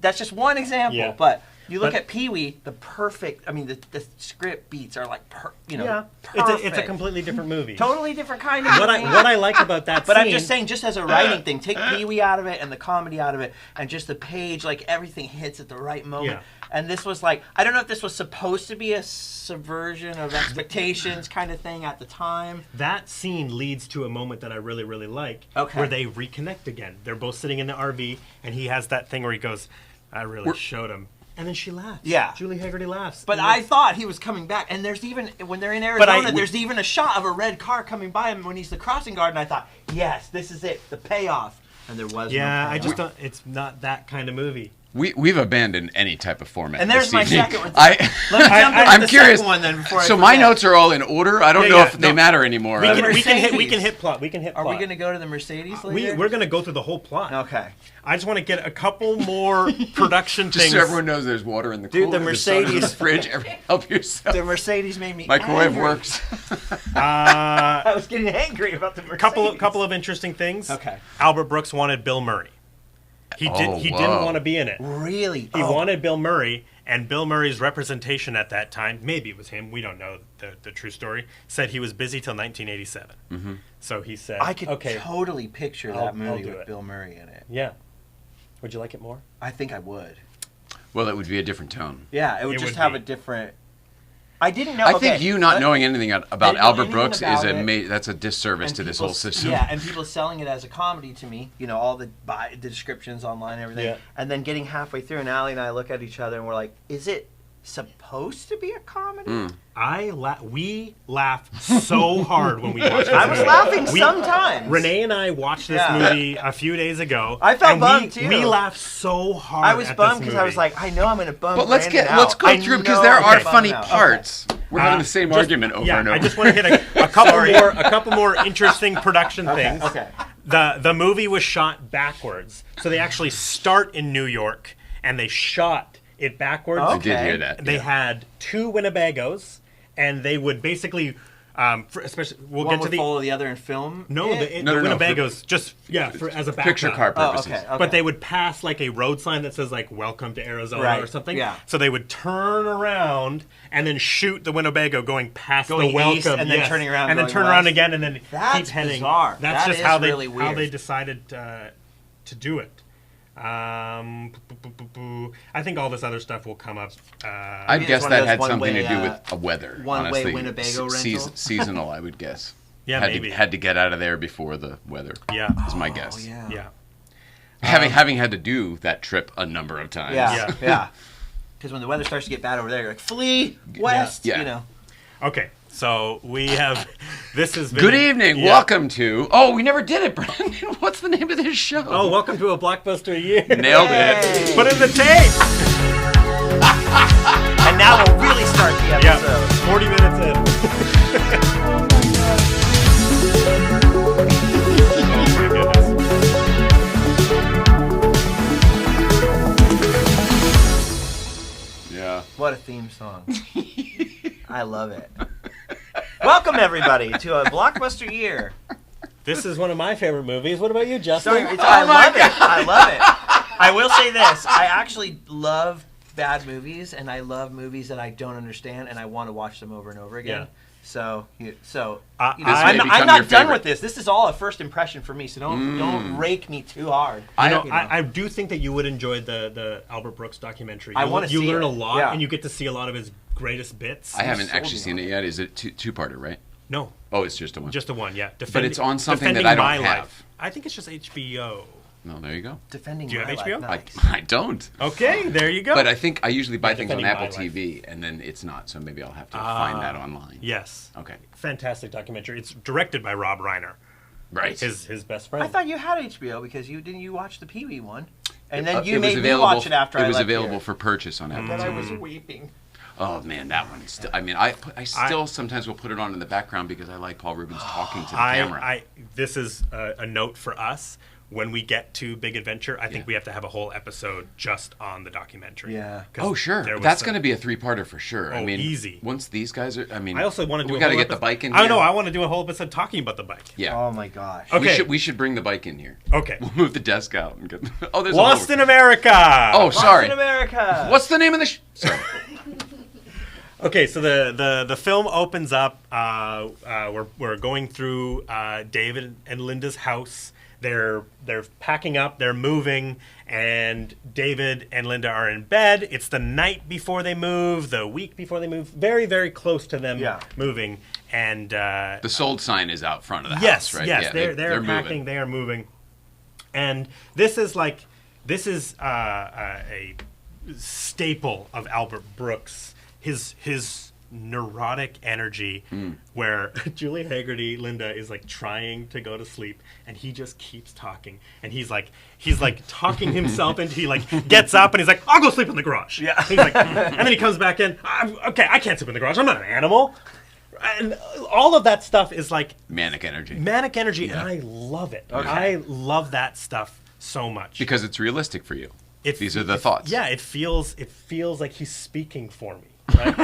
That's just one example. Yeah. But You look at Pee-wee, the perfect. I mean, the script beats are like, Yeah, perfect. it's a completely different movie. Totally different kind of. What I like about that But scene, I'm just saying, just as a writing thing, take Pee-wee out of it and the comedy out of it, and just the page, like everything hits at the right moment. Yeah. And this was like, I don't know if this was supposed to be a subversion of expectations kind of thing at the time. that scene leads to a moment that I really, really like, Okay. where they reconnect again. They're both sitting in the RV, and he has that thing where he goes, "I really showed him," and then she laughs. Yeah. Julie Haggerty laughs. But And I thought he was coming back, and there's even when they're in Arizona, there's even a shot of a red car coming by him when he's the crossing guard, and I thought, yes, this is it, the payoff. And there was no I payoff. just don't. It's not that kind of movie. We've abandoned any type of format. And there's this my evening. second one. I, Let me jump into I'm the curious. second one then before I So my forget. notes are all in order. I don't know if they matter anymore. We can Mercedes. hit plot. We can hit Are plot. we going to go to the Mercedes later? We're going to go through the whole plot. Okay. I just want to get a couple more production Just things. so everyone knows there's water in the Dude, cooler. the there's soda in the Mercedes- fridge. Help yourself. The Mercedes made me Microwave angry. works. I was getting angry about the Mercedes. couple of interesting things. Okay. Albert Brooks wanted Bill Murray. He Oh, didn't whoa. want to be in it. Really? He wanted Bill Murray, and Bill Murray's representation at that time, maybe it was him, we don't know the true story, said he was busy till 1987. Mm-hmm. So he said, I could okay, totally picture I'll that movie do with it. Bill Murray in it. yeah. Would you like it more? I think I would. Well, it would be a different tone. Yeah, it would It just would have be. a different... I didn't know... I okay, think you not let- knowing anything about didn't know Albert anything Brooks about is it. that's a disservice and to this people whole system. Yeah, and people selling it as a comedy to me, all the descriptions online and everything. Yeah. And then getting halfway through, and Allie and I look at each other and we're like, is it supposed to be a comedy? We laughed so hard when we watched this I was movie. laughing sometimes. Renee and I watched this Yeah. movie a few days ago. I felt and bummed, too. We laughed so hard. I was at bummed this because I was movie. like, I know I'm going to bum But let's Brandon out. let's go I through because know there I'm are gonna bum funny him out. parts. We're having the same just- argument over yeah, and over. I just want to hit a couple more interesting production things. Okay. The movie was shot backwards, so they actually start in New York and they shot it backwards. I did hear that. They yeah. had 2 Winnebagos, and they would basically, especially we'll One get to would the follow the other in film? no, it? the No, Winnebagos just as a background. Picture car Oh, purposes. okay. But they would pass like a road sign that says like "Welcome to Arizona" Right, or something. yeah. So they would turn around and then shoot the Winnebago going past Going the welcome, east and then turning around, and then going turn around west. again, and then That's keep heading. bizarre. That's That just is how they really weird. decided to do it. I think all this other stuff will come up. I Maybe it's guess one of that those had one-way, something to do with weather. one-way honestly. Winnebago rental? Seasonal, I would guess. Yeah, had maybe. had to get out of there before the weather. Yeah. is my guess. yeah. Yeah. Having had to do that trip a number of times. Yeah, yeah. Because when the weather starts to get bad over there, you're like, flee west, Yeah. Okay. So we have. This has been. Good evening. Yeah. Welcome to. Oh, we never did it, Brandon. What's the name of this show? Oh, welcome to a Blockbuster year. Nailed it. Hey. Put in the tape. And now we'll really start the Yeah. episode. 40 minutes in. Oh my goodness. Yeah. What a theme song. I love it. Welcome, everybody, to a Blockbuster year. This is one of my favorite movies. What about you, Justin? I love it. I love it. I will say this. I actually love bad movies, and I love movies that I don't understand, and I want to watch them over and over again. Yeah. So This I'm may become not your done favorite. with this. This is all a first impression for me, so don't rake me too hard. I do think that you would enjoy the Albert Brooks documentary. I wanna You see learn it. a lot, Yeah. and you get to see a lot of his greatest bits. I haven't sold actually me seen on it yet. Is it two-parter, right? No, Oh, it's just a one. just a one. Yeah, But it's on something that Defending I don't My have. Life. I think it's just HBO. No, there you go. Defending Do you my have life. HBO? Nice. I don't. Okay, there you go. But I think I usually buy things on Defending Apple My Life. TV, and then it's not. So maybe I'll have to find that online. Yes. Okay. Fantastic documentary. It's directed by Rob Reiner, Right. his best friend. I thought you had HBO because you watched the Pee Wee one, and then It you was made me available- watch it after It I was left available here. for purchase on Apple But I was TV. weeping. Oh man, that one. Still, I mean, I still sometimes will put it on in the background because I like Paul Rubens talking to the camera. This is a note for us. when we get to Big Adventure, I think we have to have a whole episode just on the documentary. Yeah. 'Cause Oh, sure. there was That's some- going to be a 3-parter for sure. I Oh, mean, easy. Once these guys are, I mean, I also want to do. we a got to whole get the bike in. I here. know. I want to do a whole episode talking about the bike. Yeah. Oh my gosh. Okay. We should bring the bike in here. Okay. We'll move the desk out and get. Oh, there's Lost a in America. Oh, Lost sorry. in America. What's the name of the? Sorry. Okay, so the film opens up. We're going through David and Linda's house. They're packing up. They're moving, and David and Linda are in bed. It's the night before they move, the week before they move, very very close to them moving. And The sold sign is out front of the yes, house, right? yes, Yeah, they're packing. moving. They are moving, and this is a staple of Albert Brooks. His neurotic energy, where Julie Haggerty, Linda, is like trying to go to sleep, and he just keeps talking, and he's like talking himself into. He like gets up and he's like, "I'll go sleep in the garage." Yeah. He's like, and then he comes back in. Okay, I can't sleep in the garage. I'm not an animal. And all of that stuff is like Manic energy. and I love it. Okay. I love that stuff so much Because it's realistic for you. It- These are the it- thoughts. Yeah, it feels like he's speaking for me. Right?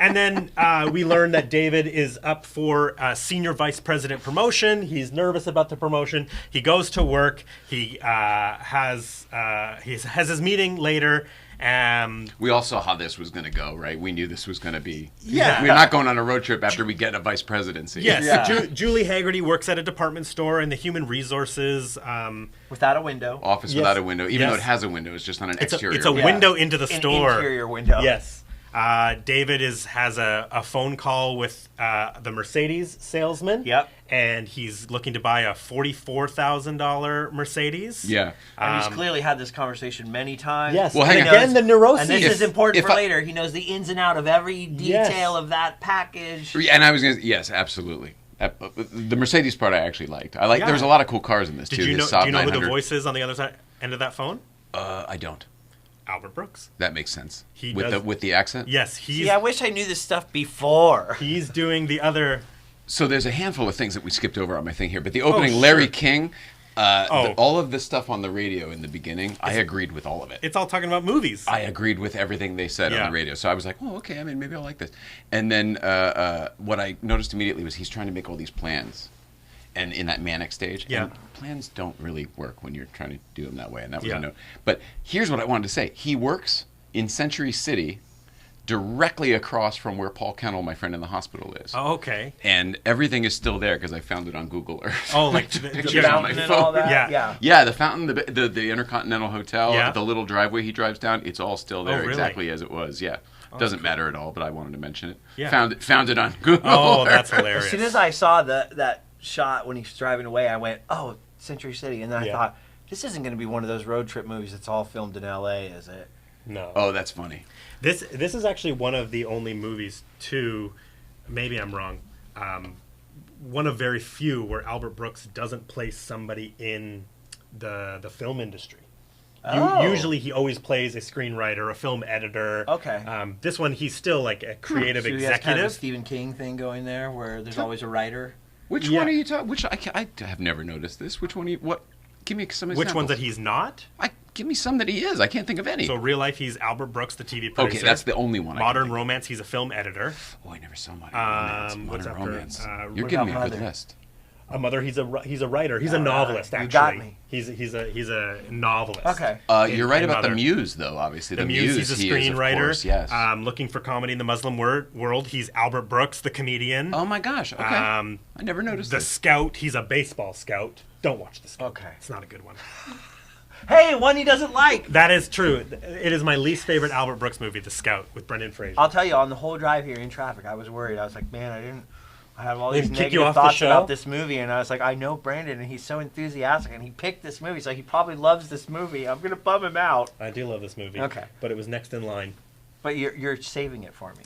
And then we learn that David is up for senior vice president promotion. He's nervous about the promotion. He goes to work. He has his meeting later. We all saw how this was going to go, right? We knew this was going to be. Yeah. We're not going on a road trip after we get a vice presidency. Yes, Yeah. Julie Haggerty works at a department store in the human resources. Without a window. Office Yes. without a window, even though Yes. it has a window, it's just on an It's exterior. a window. window into the An store. interior window. Yes. David has a phone call with the Mercedes salesman. Yep. And he's looking to buy a $44,000 Mercedes. Yeah. And he's clearly had this conversation many times. Yes. Well, and hang on. again, the neuroses. And this is important if for I- later. He knows the ins and out of every detail of that package. And I was going to, yes, absolutely. The Mercedes part I actually liked. Yeah. There was a lot of cool cars in this, Did too. you know? His Do Saab you know who the 900. voice is on the other side end of that phone? I don't. Albert Brooks. That makes sense. He with does- with the accent? Yes, he's See, I wish I knew this stuff before. he's doing the other. So there's a handful of things that we skipped over on my thing here, but the opening, sure. Larry King, Oh. all of the stuff on the radio in the beginning, I agreed with all of it. It's all talking about movies. I agreed with everything they said on Yeah. the radio. So I was like, oh, okay, I mean, maybe I'll like this. And then what I noticed immediately was he's trying to make all these plans. And in that manic stage, Yeah. and plans don't really work when you're trying to do them that way. And that was Yeah. a note. But here's what I wanted to say. He works in Century City directly across from where Paul Kennel, my friend in the hospital, is. Oh, okay. And everything is still there because I found it on Google Earth. Oh, like Pictures on my Fountain and phone. all that. Yeah. Yeah. Yeah, the fountain, the Intercontinental Hotel, Yeah. the little driveway he drives down, it's all still there really? exactly as it was. Yeah. Doesn't matter at all, but I wanted to mention it. Yeah. Found it on Google. Oh, that's Earth. hilarious. As soon as I saw that shot when he's driving away, I went, "Oh, Century City," and then I Yeah. thought, "This isn't going to be one of those road trip movies that's all filmed in L.A., is it?" No. Oh, that's funny. This is actually one of the only movies, too, maybe I'm wrong, one of very few where Albert Brooks doesn't place somebody in the film industry. Oh. Usually he always plays a screenwriter, a film editor. Okay. This one, he's still like a creative So he has executive. kind of a Stephen King thing going there, where there's always a writer. Which Yeah. one are you talking? I have never noticed this. Which one? What? Give me some examples. Which ones that he's not? Give me some that he is. I can't think of any. So real life, he's Albert Brooks, the TV producer. okay, that's the only one. I can Modern think romance, he's a film editor. of. Oh, I never saw Modern Romance. what's Modern after, Romance. what You're giving me a about good Mother? list. A mother, he's a writer. He's a novelist, you actually. got me. He's a novelist. Okay. You're right in about Mother. the Muse, though. Obviously, The Muse, he's a he is, of screenwriter. course, yes. Looking for comedy in the Muslim world, he's Albert Brooks, the comedian. Oh my gosh. Okay. I never noticed The this. Scout, he's a baseball scout. Don't watch The Scout. Okay. It's not a good one. Hey, one he doesn't like. That is true. It is my least favorite Albert Brooks movie, The Scout, with Brendan Fraser. I'll tell you, on the whole drive here in traffic, I was worried. I was like, man, I have all these Didn't kick you negative off the thoughts show? about this movie, and I was like, I know Brandon, and he's so enthusiastic, and he picked this movie, so he probably loves this movie. I'm gonna bum him out. I do love this movie. Okay. But it was next in line. But you're saving it for me.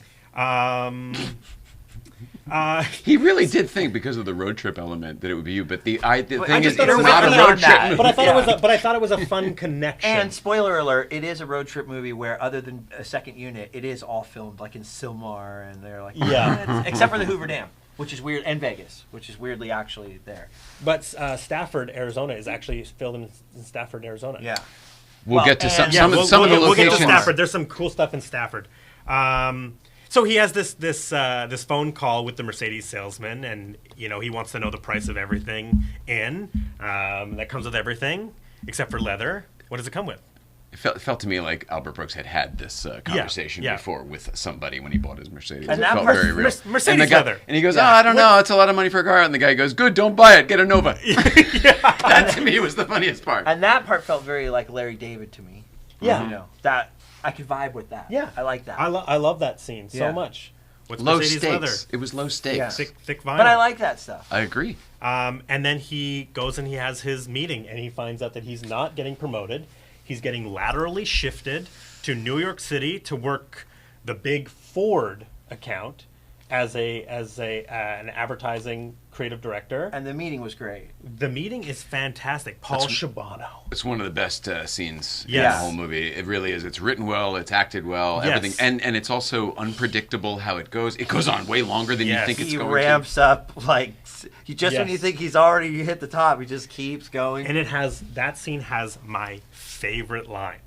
He really did think because of the road trip element that it would be you, but the I thing just is, thought it's it was not a beyond road trip that. movie. But I thought Yeah. it was a fun connection. And spoiler alert, it is a road trip movie where, other than a second unit, it is all filmed like in Silmar, and they're like, Yeah. except for the Hoover Dam, which is weird, and Vegas, which is weirdly actually there. But Stafford, Arizona is actually filmed in Stafford, Arizona. Yeah. We'll get to some of the we'll locations. get to Stafford. There's some cool stuff in Stafford. So he has this phone call with the Mercedes salesman, and he wants to know the price of everything that comes with everything except for leather. What does it come with? It felt to me like Albert Brooks had this conversation before with somebody when he bought his Mercedes. And it that felt part- very real. Mercedes and leather. And he goes, I don't know, it's a lot of money for a car. And the guy goes, good, don't buy it, get a Nova. That to me was the funniest part. And that part felt very like Larry David to me. Yeah. That I could vibe with that. Yeah. I like that. I love that scene so much. What's Low Mercedes stakes. leather? It was low stakes. Yeah. Thick vinyl. But I like that stuff. I agree. And then he goes and he has his meeting, and he finds out that he's not getting promoted. He's getting laterally shifted to New York City to work the big Ford account as an advertising creative director. And the meeting was great. The meeting is fantastic. Paul Shabano. It's one of the best scenes in the Yes. whole movie. It really is. It's written well. It's acted well. Yes. Everything, and it's also unpredictable how it goes. It goes on way longer than you Yes. think it's He going ramps up like when you Yes. think he's already hit the top, he just keeps going. And that scene has my favorite line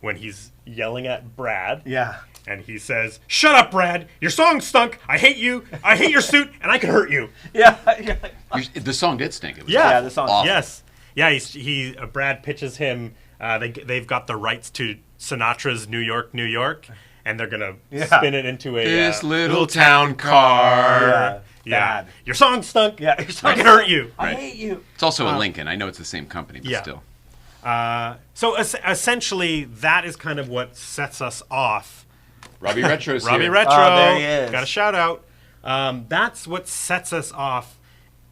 when he's yelling at Brad. Yeah. And he says, "Shut up, Brad! Your song stunk. I hate you. I hate your suit, and I can hurt you." Yeah. You're like, The song did stink. It was Yeah, the song. awful. Yes, yeah. Brad pitches him. They've got the rights to Sinatra's New York, New York, and they're gonna spin it into a This little town car. Yeah. Bad. Your song stunk. Yeah. I can hurt you. I Right. hate you. It's also a Lincoln. I know it's the same company, but Yeah. still. So essentially, that is kind of what sets us off. Robbie Retro's Robbie here. Retro. Oh, there he is. Got a shout out. That's what sets us off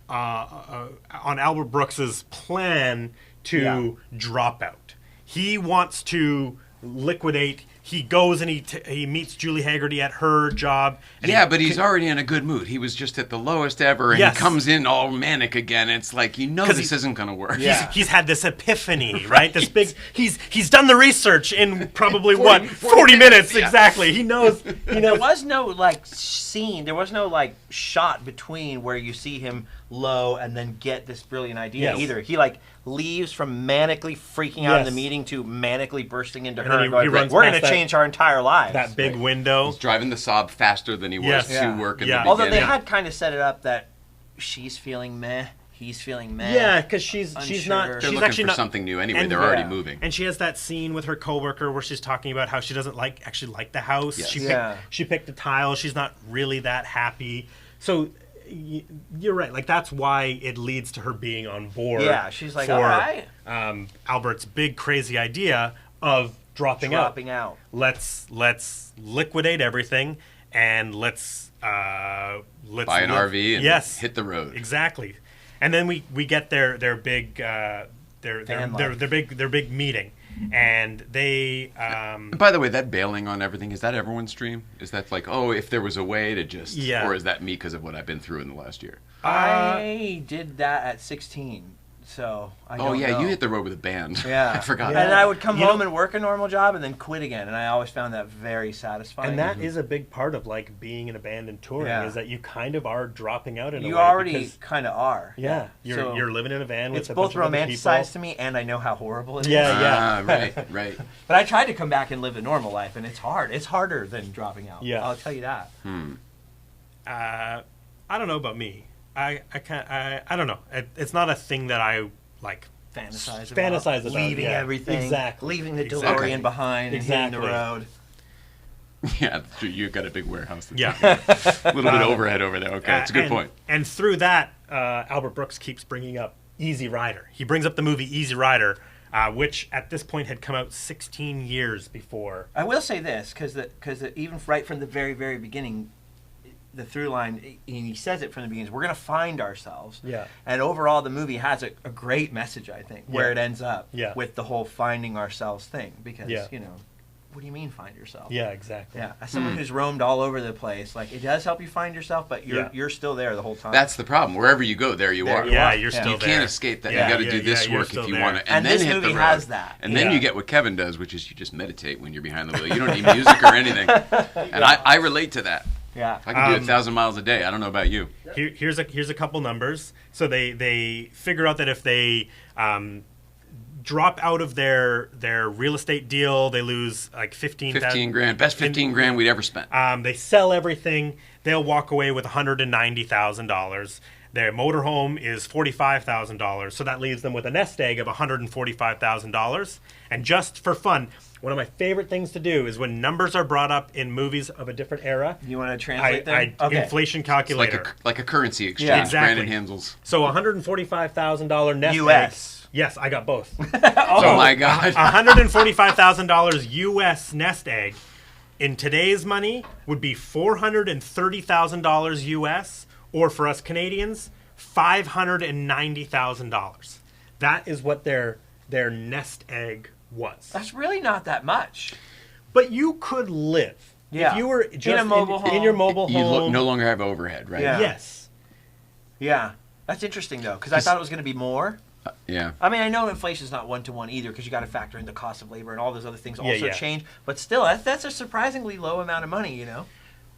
on Albert Brooks's plan to drop out. He wants to liquidate. He goes and he meets Julie Haggerty at her job. And Yeah, but he's already in a good mood. He was just at the lowest ever, and Yes. he comes in all manic again. And it's like, this isn't going to work. Yeah. He's had this epiphany, right? This big. He's done the research in probably 40 minutes yeah. exactly. He knows. There was no like scene. There was no like shot between where you see him low and then get this brilliant idea Yes. either. He like leaves from manically freaking out in the Yes. meeting to manically bursting into And her. then and going, he runs we're past going to that- change our entire lives. That big window. He's driving the Saab faster than he was Yes. to Yeah. work in Yeah. the Although beginning. they had kind of set it up that she's feeling meh, he's feeling meh. Yeah, because she's Unsure. not. They're They're She's looking actually for not something new anyway. and- They're already Yeah. moving. And she has that scene with her coworker where she's talking about how she doesn't actually like the house. Yes. She picked a tile. She's not really that happy. So you're right. Like that's why it leads to her being on board. Yeah, she's like, for, all right. Albert's big crazy idea of dropping out. Let's liquidate everything and let's Buy an RV and hit the road. Exactly. And then we get their big their big meeting, and they By the way, that bailing on everything, is that everyone's dream? Is that like, if there was a way to just, or is that me because of what I've been through in the last year? I did that at 16, so I don't know. You hit the road with a band. Yeah. I forgot. And I would come home and work a normal job and then quit again, and I always found that very satisfying. and that is a big part of like being in a band and touring is that you kind of are dropping out in a way. You already because, kind of are. you're living in a van with It's a both bunch of other people. romanticized to me, and I know how horrible it is. Yeah. Right. But I tried to come back and live a normal life, and it's hard. It's harder than dropping out. Yeah. I'll tell you that. I don't know about me. I can't. I don't know. It's not a thing that I like. Fantasize about leaving everything, Exactly. leaving the Exactly. DeLorean behind and hitting the road. Yeah, that's true. You've got a big warehouse. Yeah. A little bit overhead over there. Okay, it's a good point. And through that, Albert Brooks keeps bringing up Easy Rider. He brings up the movie Easy Rider, which at this point had come out 16 years before. I will say this, because even right from the very, very beginning, the through line, and he says it from the beginning, is we're going to find ourselves. Yeah. And overall, the movie has a great message, I think, where it ends up with the whole finding ourselves thing. Because, what do you mean find yourself? Yeah, exactly. Yeah, as someone who's roamed all over the place, like it does help you find yourself, but you're still there the whole time. That's the problem. Wherever you go, there you are. Yeah, you're still You there. can't escape that. Yeah, You got to do this you're work still if you there. want to, And then this hit movie the road. has that. And then you get what Kevin does, which is you just meditate when you're behind the wheel. You don't need music or anything. And I relate to that. Yeah. I can do 1,000 miles a day. I don't know about you. Here's a couple numbers. So they figure out that if they drop out of their real estate deal, they lose like 15 grand. Best 15 grand we'd ever spent. They sell everything. They'll walk away with $190,000. Their motorhome is $45,000. So that leaves them with a nest egg of $145,000. And just for fun, one of my favorite things to do is when numbers are brought up in movies of a different era. You want to translate them? Inflation calculator. Like a currency exchange. Yeah. Exactly. Brandon Hansel's. So $145,000 nest US. egg. Yes, I got both. Oh my God. $145,000 US nest egg in today's money would be $430,000 US, or for us Canadians, $590,000. That is what their nest egg was. That's really not that much. But you could live. Yeah. If you were just in a mobile home. in your mobile You home. no longer have overhead, right? Yeah. Yes. Yeah. That's interesting, though, because I thought it was going to be more. Yeah. I mean, I know inflation's not one-to-one either, because you got to factor in the cost of labor and all those other things also yeah. change. But still, that's a surprisingly low amount of money, you know?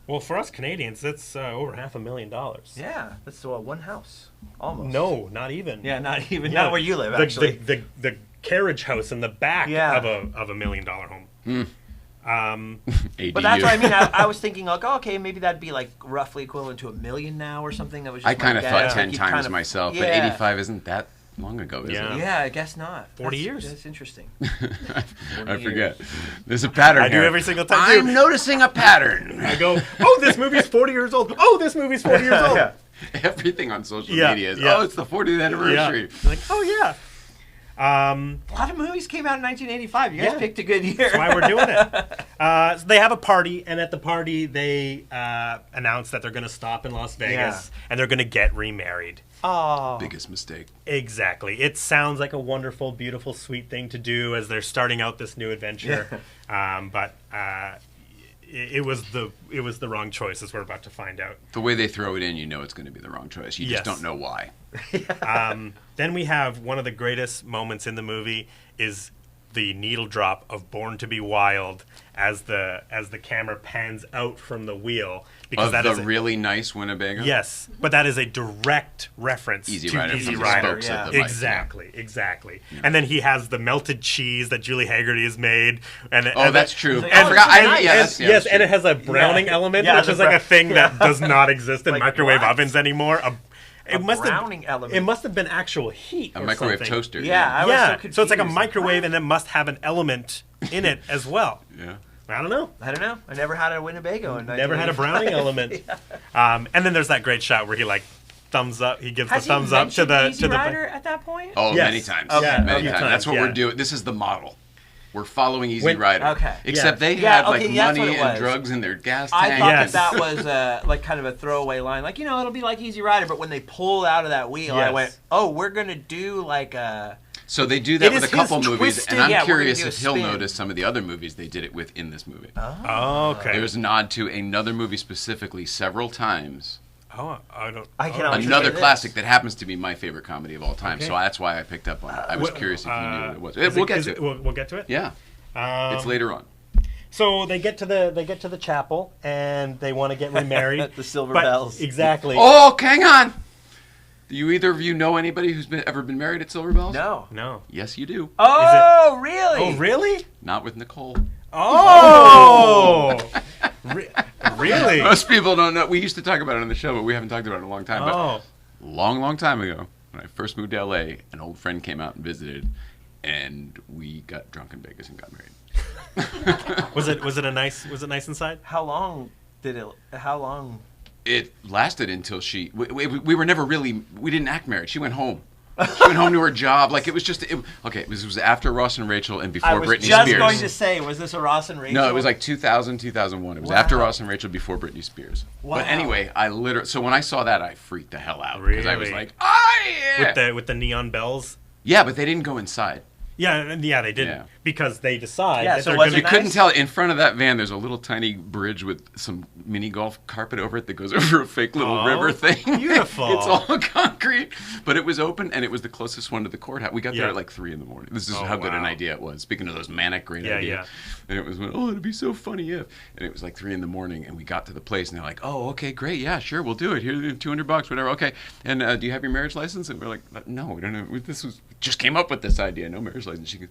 Well, for us Canadians, that's over $500,000. Yeah. That's one house. Almost. No, not even. Yeah, not even. Yeah. Not where you live, The- actually. The carriage house in the back Yeah. of a $1 million home. ADU. But that's what I mean. I was thinking, like, oh, okay, maybe that'd be like roughly equivalent to $1 million now or something. That was just I kind of my thought guess. 10 Like, you'd times kind of- myself, but yeah. 85 isn't that long ago, is Yeah. it? Yeah, I guess not. 40 years. That's interesting. I forget. There's a pattern I do here. every single time, I'm too. noticing a pattern. I go, oh, this movie's 40 years old. Oh, this movie's 40 years old. Yeah. Everything on social Yeah, media is, yeah. oh, it's the 40th Yeah. anniversary. Like, oh, yeah. A lot of movies came out in 1985. You guys Yeah. picked a good year. That's why we're doing it. So they have a party, and at the party, they announce that they're going to stop in Las Vegas, and they're going to get remarried. Oh. Biggest mistake. Exactly. It sounds like a wonderful, beautiful, sweet thing to do as they're starting out this new adventure. But it was the wrong choice, as we're about to find out. The way they throw it in, you know it's going to be the wrong choice. You just Yes. don't know why. Then we have one of the greatest moments in the movie is the needle drop of Born to Be Wild as the camera pans out from the wheel, because Of that the is really nice Winnebago? yes, but that is a direct reference Easy to Rider Easy from the Rider. spokes of the bike, Exactly. And then he has the melted cheese that Julie Haggerty has made. Oh, that's true. like, I oh, forgot. it's nice. Yes, Yes, and it has a browning element, Yeah, which the is like a brown- thing that does not exist in Like, microwave what? ovens anymore. It must browning have, element. It must have been actual heat. a or microwave something. toaster. Yeah, I was so confused. So it's like a microwave, and it must have an element in it as well. Yeah. I don't know. I don't know. I never had a Winnebago. In Never had a 1985. browning element. And then there's that great shot where he like thumbs up. He gives Has the thumbs up to the Easy Rider at that point? Oh, Yes. many times. Okay. Yeah, many a few times. times, That's what yeah. we're doing. This is the model. We're following Easy Rider. Okay. Except they Yeah, had okay, like that's what money it and was. drugs in their gas I tank. thought Yes. that was like kind of a throwaway line. Like, you know, it'll be like Easy Rider, but when they pulled out of that wheel, I Yes. went, oh, we're going to do like a... So they do that It with a is couple his movies, twisted- and I'm yeah, we're gonna curious do a if he'll spin. notice some of the other movies they did it with in this movie. Oh, okay. There's a nod to another movie specifically several times. Oh, I don't. I cannot remember Another this. classic that happens to be my favorite comedy of all time. Okay. So that's why I picked up on it. I was curious if you knew what it was. Is We'll it- get is to it- it. We'll get to it. Yeah, it's later on. So they get to the chapel and they want to get remarried. The silver but- bells. Exactly. Oh, hang on. Do you either of you know anybody who's ever been married at Silver Bells? No. No. Yes, you do. Oh, really? Oh, really? Not with Nicole. Oh. Really? Most people don't know. We used to talk about it on the show, but we haven't talked about it in a long time. Oh. But long time ago, when I first moved to LA, an old friend came out and visited, and we got drunk in Vegas and got married. Was it nice inside? How long did it... How long... It lasted until we were never really, we didn't act married. She went home. She went home to her job. Like, it was just, it was after Ross and Rachel and before I was Britney just Spears. going to say, was this a Ross and Rachel? No, it was like 2000, 2001. It was Wow. after Ross and Rachel, before Britney Spears. Wow. But anyway, so when I saw that, I freaked the hell out. Because I was Really? like, oh yeah! With the neon bells? Yeah, but they didn't go inside. Yeah, they didn't. Yeah. because they decide Yeah, that so they're was going it to You couldn't tell. In front of that van, there's a little tiny bridge with some mini golf carpet over it that goes over a fake little river thing. Beautiful. It's all concrete, but it was open, and it was the closest one to the courthouse. We got there Yeah. at like 3 a.m. This is Oh, how good an wow. idea it was. Speaking of those manic great Yeah, ideas. yeah. And it was, it'd be so funny if. And it was like 3 a.m, and we got to the place, and they're like, oh, okay, great, yeah, sure, we'll do it. Here's $200, whatever, okay. And do you have your marriage license? And we're like, no, we don't know. Just came up with this idea, no marriage license. She goes,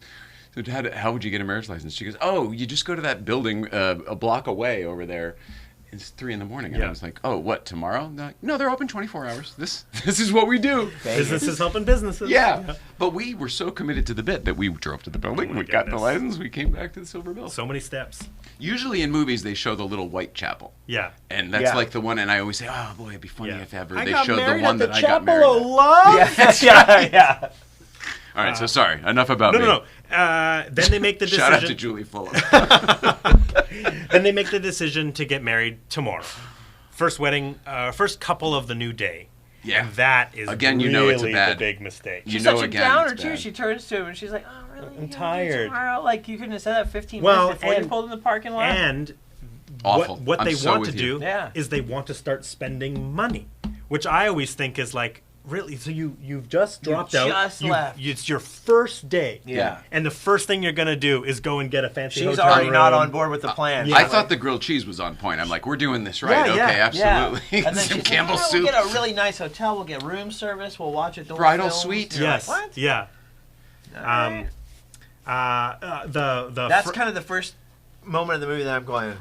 so how would you get a marriage license? She goes, oh, you just go to that building a block away over there. It's 3 a.m. And Yeah. I was like, oh, what, tomorrow? And they're like, no, they're open 24 hours. This is what we do. Businesses helping businesses. Yeah. But we were so committed to the bit that we drove to the building, Oh my we got the goodness. license, we came back to the Silver Mill. So many steps. Usually in movies, they show the little white chapel. Yeah. And that's Yeah. like the one, and I always say, oh, boy, it'd be funny Yeah. if ever I they got showed the married one at that I got married Chapel at. of Love. yeah. All right, so sorry. Enough about No, me. no. Then they make the decision. Shout out to Julie Fuller. Then they make the decision to get married tomorrow. First wedding, first couple of the new day. Yeah. And that is Again, you really know it's a the bad- big mistake. You She's know such a again, downer it's too. bad. She turns to him and she's like, "Oh, really? I'm You gonna do tired." tomorrow? Like you couldn't have said that 15 Well, minutes before you and- pulled in the parking lot." And Awful. what I'm they so want to with you. do Yeah. is they want to start spending money, which I always think is like, really? So you've just dropped out. just left. It's your first day. Yeah. And the first thing you're gonna do is go and get a fancy She's hotel already not room. on board with the plan. yeah. I thought the grilled cheese was on point. I'm like, we're doing this right. Yeah, okay, yeah, absolutely. Yeah. And then Some she's Campbell's like, soup. We'll get a really nice hotel. We'll get room service. We'll watch adult Bridal films. suite. You're Yes. like, what? Yeah. Alright. That's kind of the first moment of the movie that I'm going,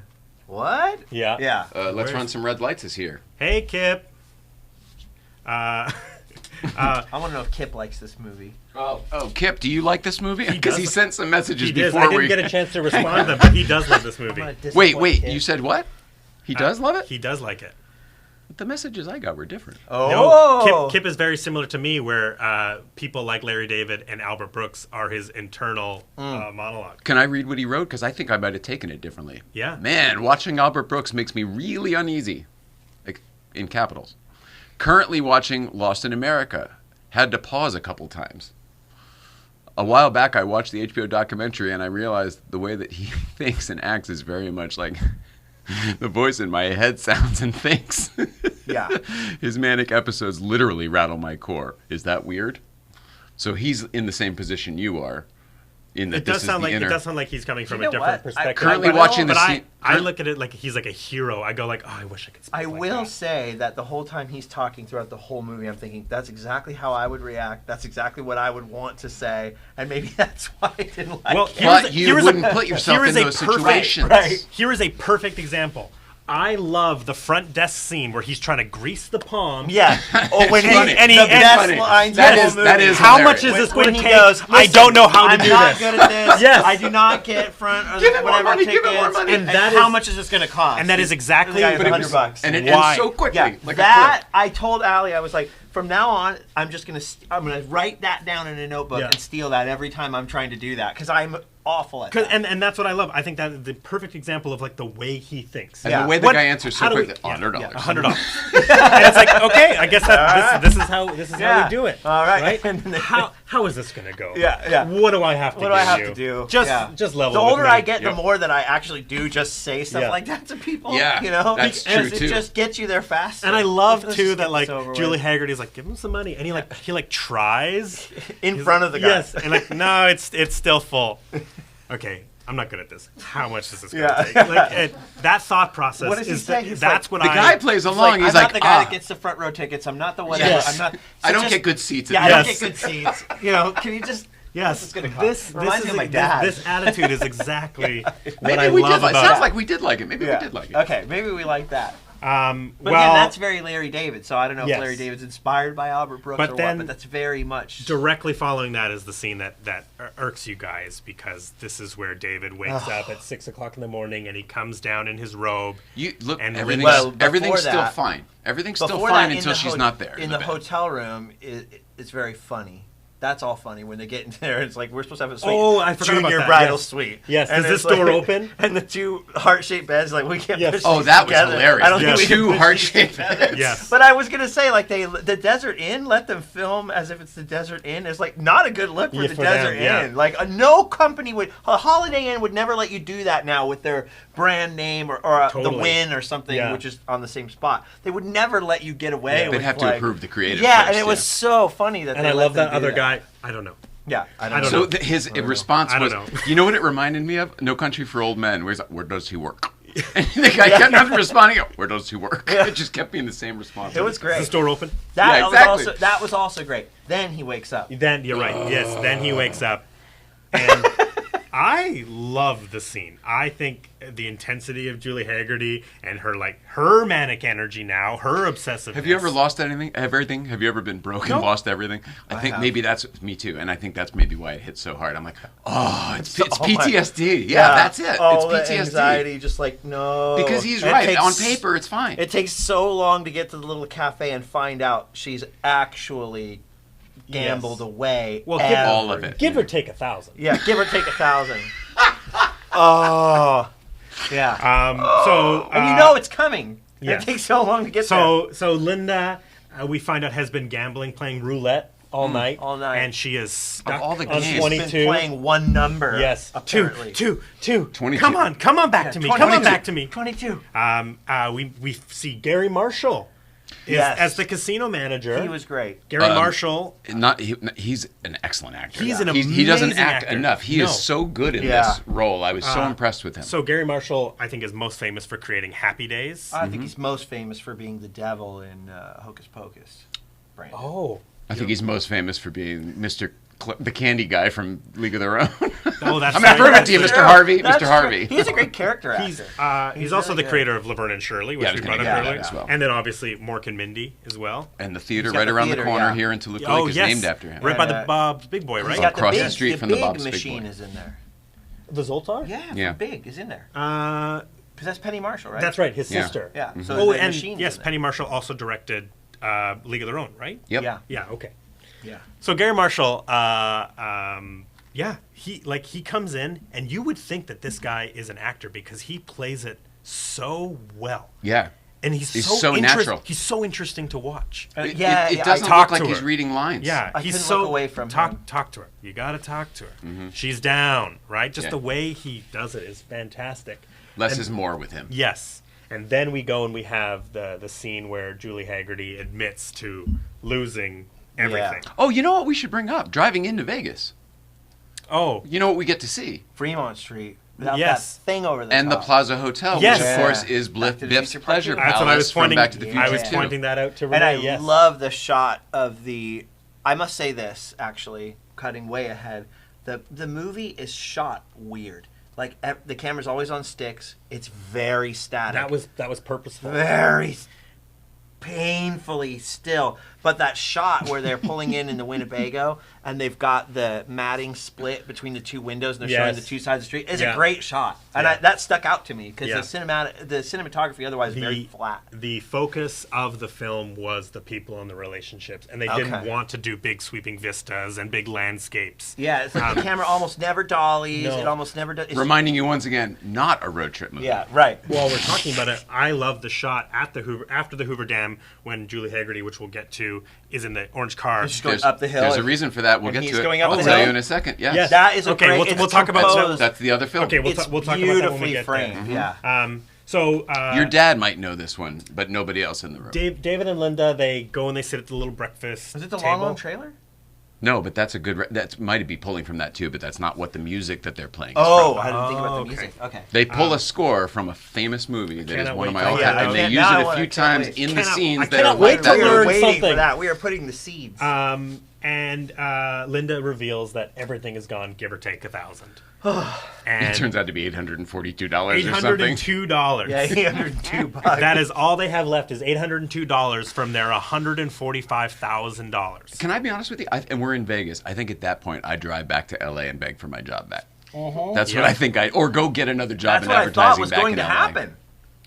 what? Yeah. Yeah. Let's run some red lights is here. Hey, Kip. I want to know if Kip likes this movie. Oh, Kip, do you like this movie? Because he does. sent some messages He does. before I didn't we. get a chance to respond to them, but he does love this I'm movie. gonna disappoint Wait, Kip. you said what? He does love it? He does like it. The messages I got were different. Oh. No, Kip is very similar to me, where people like Larry David and Albert Brooks are his internal monologue. Can I read what he wrote? Because I think I might have taken it differently. Yeah. Man, watching Albert Brooks makes me really uneasy. Like, in capitals. Currently watching Lost in America. Had to pause a couple times. A while back, I watched the HBO documentary, and I realized the way that he thinks and acts is very much like the voice in my head sounds and thinks. Yeah. His manic episodes literally rattle my core. Is that weird? So he's in the same position you are. In that It does this sound is the like inner... it does sound like he's coming from You a know different what? perspective. Currently But- watching the but scene- I look at it like he's like a hero. I go like, oh, I wish I could. Speak I like will that. say that the whole time he's talking throughout the whole movie, I'm thinking, that's exactly how I would react. That's exactly what I would want to say. And maybe that's why I didn't like Well, it. But you wouldn't put yourself in those situations. Right. Here is a perfect example. I love the front desk scene where he's trying to grease the palm. Yeah. Oh, when he, funny. and he The the best best lines That in is- the that movie. is How hilarious. much is this When going to he take? goes, I "Listen, don't know how to I'm do not this. good at this. Yes. I do not get front or Give him more whatever money, tickets. give him more money. And that how is- much is this going to cost? And that is exactly. The guy but it has was- $100. And it Why? ends so quickly. Yeah, Like that I told Allie, I was like, from now on, I'm gonna write that down in a notebook Yeah. and steal that every time I'm trying to do that because I'm awful at that. And that's what I love. I think that is the perfect example of like the way he thinks. And Yeah. the way the What- guy answers so how do we- quick. yeah, $100. $100. And it's like, okay, I guess that this is how Yeah. we do it. All right. Right? And then- How is this gonna go? Yeah, yeah. What do I have to do? What do I have to do? Just Yeah. level. The with older me. I get, the Yep. more that I actually do just say stuff Yeah. like that to people. Yeah, you know, that's Because true, it too. just gets you there faster. And I love Let's too just that get like this over Julie with. Haggerty's like, give him some money, and he tries in front of the guy. Yes, and like, no, it's still full. Okay, I'm not good at this. How much is this going to Yeah. take? Like that thought process. What does he is say? He's that's like- what The I. guy plays He's along. like, He's I'm like, not the guy that gets the front row tickets. I'm not the whatever. Yes. I'm not. I so don't just- get good seats. Yeah, At I the don't Yes. get good seats. You know, can you just? Yes, It's gonna cost. this Reminds is me of my dad. This attitude is exactly what Maybe I we love did like. about. Sounds like we did like it. Maybe we did like it. Okay, maybe we like that. But well, again, that's very Larry David. So I don't know Yes. if Larry David's inspired by Albert Brooks But or then- what. But that's very much. directly following that is the scene that irks you guys because this is where David wakes up at 6 o'clock in the morning and he comes down in his robe. You look. And Everything's, well, before everything's still that- fine. Everything's still Before fine that, in until the she's ho- not there. In the bed. hotel room, it's very funny That's all funny when they get in there. It's like we're supposed to have a suite. Oh, I forgot about junior that, bridal yes. suite. Yes, And does this it's door open? And the two heart-shaped beds, like we can't. Yes. push Oh, these that was together. hilarious. I don't Yes. think we Two can push heart-shaped these together. Yes. But I was gonna say, like the Desert Inn, let them film as if it's the Desert Inn. It's like not a good look for Yeah, the for Desert them, yeah. Inn. Like no company would, a Holiday Inn would never let you do that now with their brand name or the Totally. Wynn or something, Yeah. which is on the same spot. They would never let you get away. Yeah. with They'd have to like- approve the creative Yeah, first, and it was yeah. so funny that. And they I let love them that do other guy. I don't know. Yeah, I I don't don't know. know. So his response I don't was, know. you know what it reminded me of? No Country for Old Men. Where he's like, where does he work? And the guy kept not responding. Where does he work? Yeah. It just kept being the same response. It was Is great. this door open? That Yeah, was exactly. also that was also great. Then he wakes up. Then you're right. Yes. Then he wakes up, and I love the scene. I think the intensity of Julie Haggerty and her manic energy now, her obsessiveness. Have you ever lost everything? Have you ever been broken, No. lost everything? I think have. maybe that's me too, and I think that's maybe why it hit so hard. I'm like, oh, it's Oh my- PTSD. Yeah, that's it. Oh, It's the PTSD. anxiety, just like no. Because he's And it right. takes- On paper, it's fine. It takes so long to get to the little cafe and find out she's actually gambled Yes. away. Well, give all of it. Give or take 1,000. Yeah, give or take 1,000. Oh, yeah. So And you know it's coming. yes. It takes so long to get So Linda, we find out has been gambling, playing roulette all night. All night. And she is stuck all the on games. there. She's 22. been playing one number. Yes. apparently. Two. 22. Come on back to me. Come on back to me. 22. We see Gary Marshall Yes. as the casino manager. He was great. Gary Marshall. He's an excellent actor. He's an He doesn't amazing act actor. enough. He No. is so good in Yeah. this role. I was so impressed with him. So Gary Marshall, I think, is most famous for creating Happy Days. I think he's most famous for being the devil in Hocus Pocus. Brandon. Oh. I think he's most famous for being the candy guy from League of Their Own. Oh, that's I'm going to prove it to you, That's Mr. true. Harvey. That's Mr. true. Harvey. He's a great character He's actor. he's also really the good. creator of Laverne and Shirley, which Yeah, I we was brought gonna up get to earlier, that as well. and then obviously Mork and Mindy as well. And the theater He's got right the around theater, the corner yeah. here in Toluca Oh, Lake is yes, named after him. right by And, the Bob's Big Boy, He's right? got the across the big, street from the the big Bob's Big machine Boy. is in there. The Zoltar? Yeah, Yeah. big is in there. Uh, Because that's Penny Marshall, right? that's right, his Yeah. sister. Yeah. So Oh, the and machine's yes, in there. Penny Marshall also directed League of Their Own, right? Yep. Yeah. Yeah. Okay. Yeah. So Gary Marshall, he comes in, and you would think that this guy is an actor because he plays it so well, Yeah. and he's He's so so natural. He's so interesting to watch. It yeah, doesn't talk look like to he's her. reading lines. Yeah, I he's couldn't so look away from talk him. talk to her. You got to talk to her. She's down, right? Just Yeah. the way he does it is fantastic. Less And- is more with him. Yes. And then we go and we have the scene where Julie Haggerty admits to losing everything. Oh, you know what we should bring up? Driving into Vegas. Oh, You know what we get to see? Fremont Street. Without Yes. that thing over the And the top. Plaza Hotel, Yes. which of course is Back to the Biff's Future Pleasure Park. that's what I was Palace from pointing. Back to the Future I was 2. pointing that out to Renee. And I yes. love the shot of the. I must say this, actually, cutting way ahead. The movie is shot weird. Like the camera's always on sticks. It's very static. that was purposeful. Very painfully still. But that shot where they're pulling in the Winnebago and they've got the matting split between the two windows and they're showing Yes. the two sides of the street is Yeah. a great shot. And Yeah. that stuck out to me because Yeah. the cinematography otherwise is very flat. The focus of the film was the people and the relationships, and they didn't Okay. want to do big sweeping vistas and big landscapes. Yeah, it's like the camera almost never dollies. No. It almost never does. Reminding you once again, not a road trip movie. Yeah, right. While we're talking about it, I love the shot at the after the Hoover Dam when Julie Haggerty, which we'll get to, is in the orange car. She's going up the hill. There's a reason for that. We'll and get he's to it. going up I'll the tell hill. you in a second. Yes. Yes. That is a Okay, great. we'll it's talk about composed. That's the other film. Okay, we'll It's talk about that when we beautifully get framed. there. Yeah. So Your dad might know this one, but nobody else in the room. David and Linda, they go and they sit at the little breakfast Was it the table. long trailer? No, but that's a good. That might be pulling from that too, but that's not what the music that they're playing. Is Oh, from. I didn't think about the okay. music. Okay. They pull a score from a famous movie that is cannot one of wait my to- all yeah, time, and they can't- use now I it a wanna- few can't times wait. in the Cannot- scenes I that cannot are wait like to that. We were learn waiting something. for that. We are putting the seeds. And Linda reveals that everything is gone, give or take 1,000. It And turns out to be $842 or something. $802. yeah, $802. That is all they have left is $802 from their $145,000. Can I be honest with you? And we're in Vegas. I think at that point I drive back to LA and beg for my job back. That's what Yeah. I think. Or go get another job That's in what I advertising thought was back going in to LA. happen.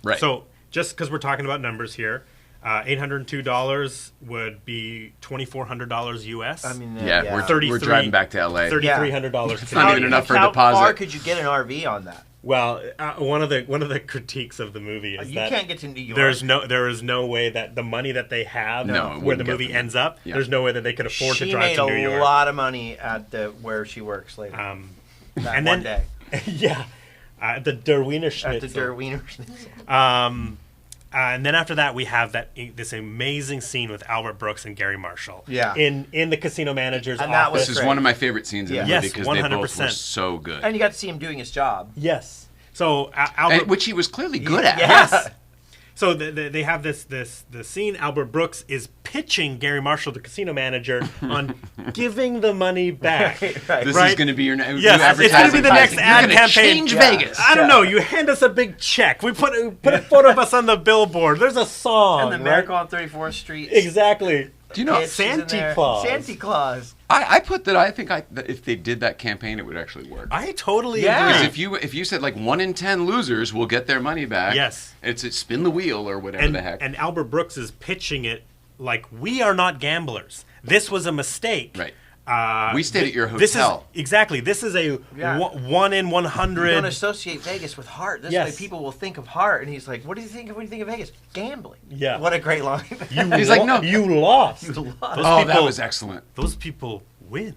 Right. So just because we're talking about numbers here, $802 would be $2,400 US. I mean, Yeah, we're 33 driving back to LA. $3,300. It's not even enough for a How deposit. far could you get an RV on that? Well, one of the critiques of the movie is You that can't get to New York. there is no way that the money that they have No, it where the wouldn't get movie them. ends up, Yeah. there's no way that they could afford to She drive made to New York. a lot of money at where she works later. That and one then day. yeah, the Der Wiener At Schnitzel. the Der Wiener. And then after that, we have this amazing scene with Albert Brooks and Gary Marshall. Yeah. In the casino manager's And that was office. This is great. one of my favorite scenes in the Yes, movie because they both 100%. were so good. And you got to see him doing his job. Yes. So Albert, Which he was clearly good at. Yeah. yes. So they have the scene. Albert Brooks is pitching Gary Marshall, the casino manager, on giving the money back. Right. This Right. is going to be your Yes, it's going to be the next ad You're gonna campaign. change Yeah. Vegas. I don't know. You hand us a big check. We put a photo of us on the billboard. There's a song. And the right? Miracle on 34th Street. Exactly. Do you know? Kids is in Santa there. Claus. Santa Claus. I put that. I think that if they did that campaign, it would actually work. I totally Yeah. agree. Because if you said like 1 in 10 losers will get their money back, Yes. it's spin the wheel or whatever and, the heck. and Albert Brooks is pitching it like, we are not gamblers. This was a mistake. Right. We stayed at your hotel. This is a Yeah. 1 in You 100. don't associate Vegas with heart. This Yes. way people will think of heart. And he's like, what do you think of when you think of Vegas? Gambling. Yeah. What a great line. He's like, no. You lost. You lost. Oh, that people- was excellent. Those people win.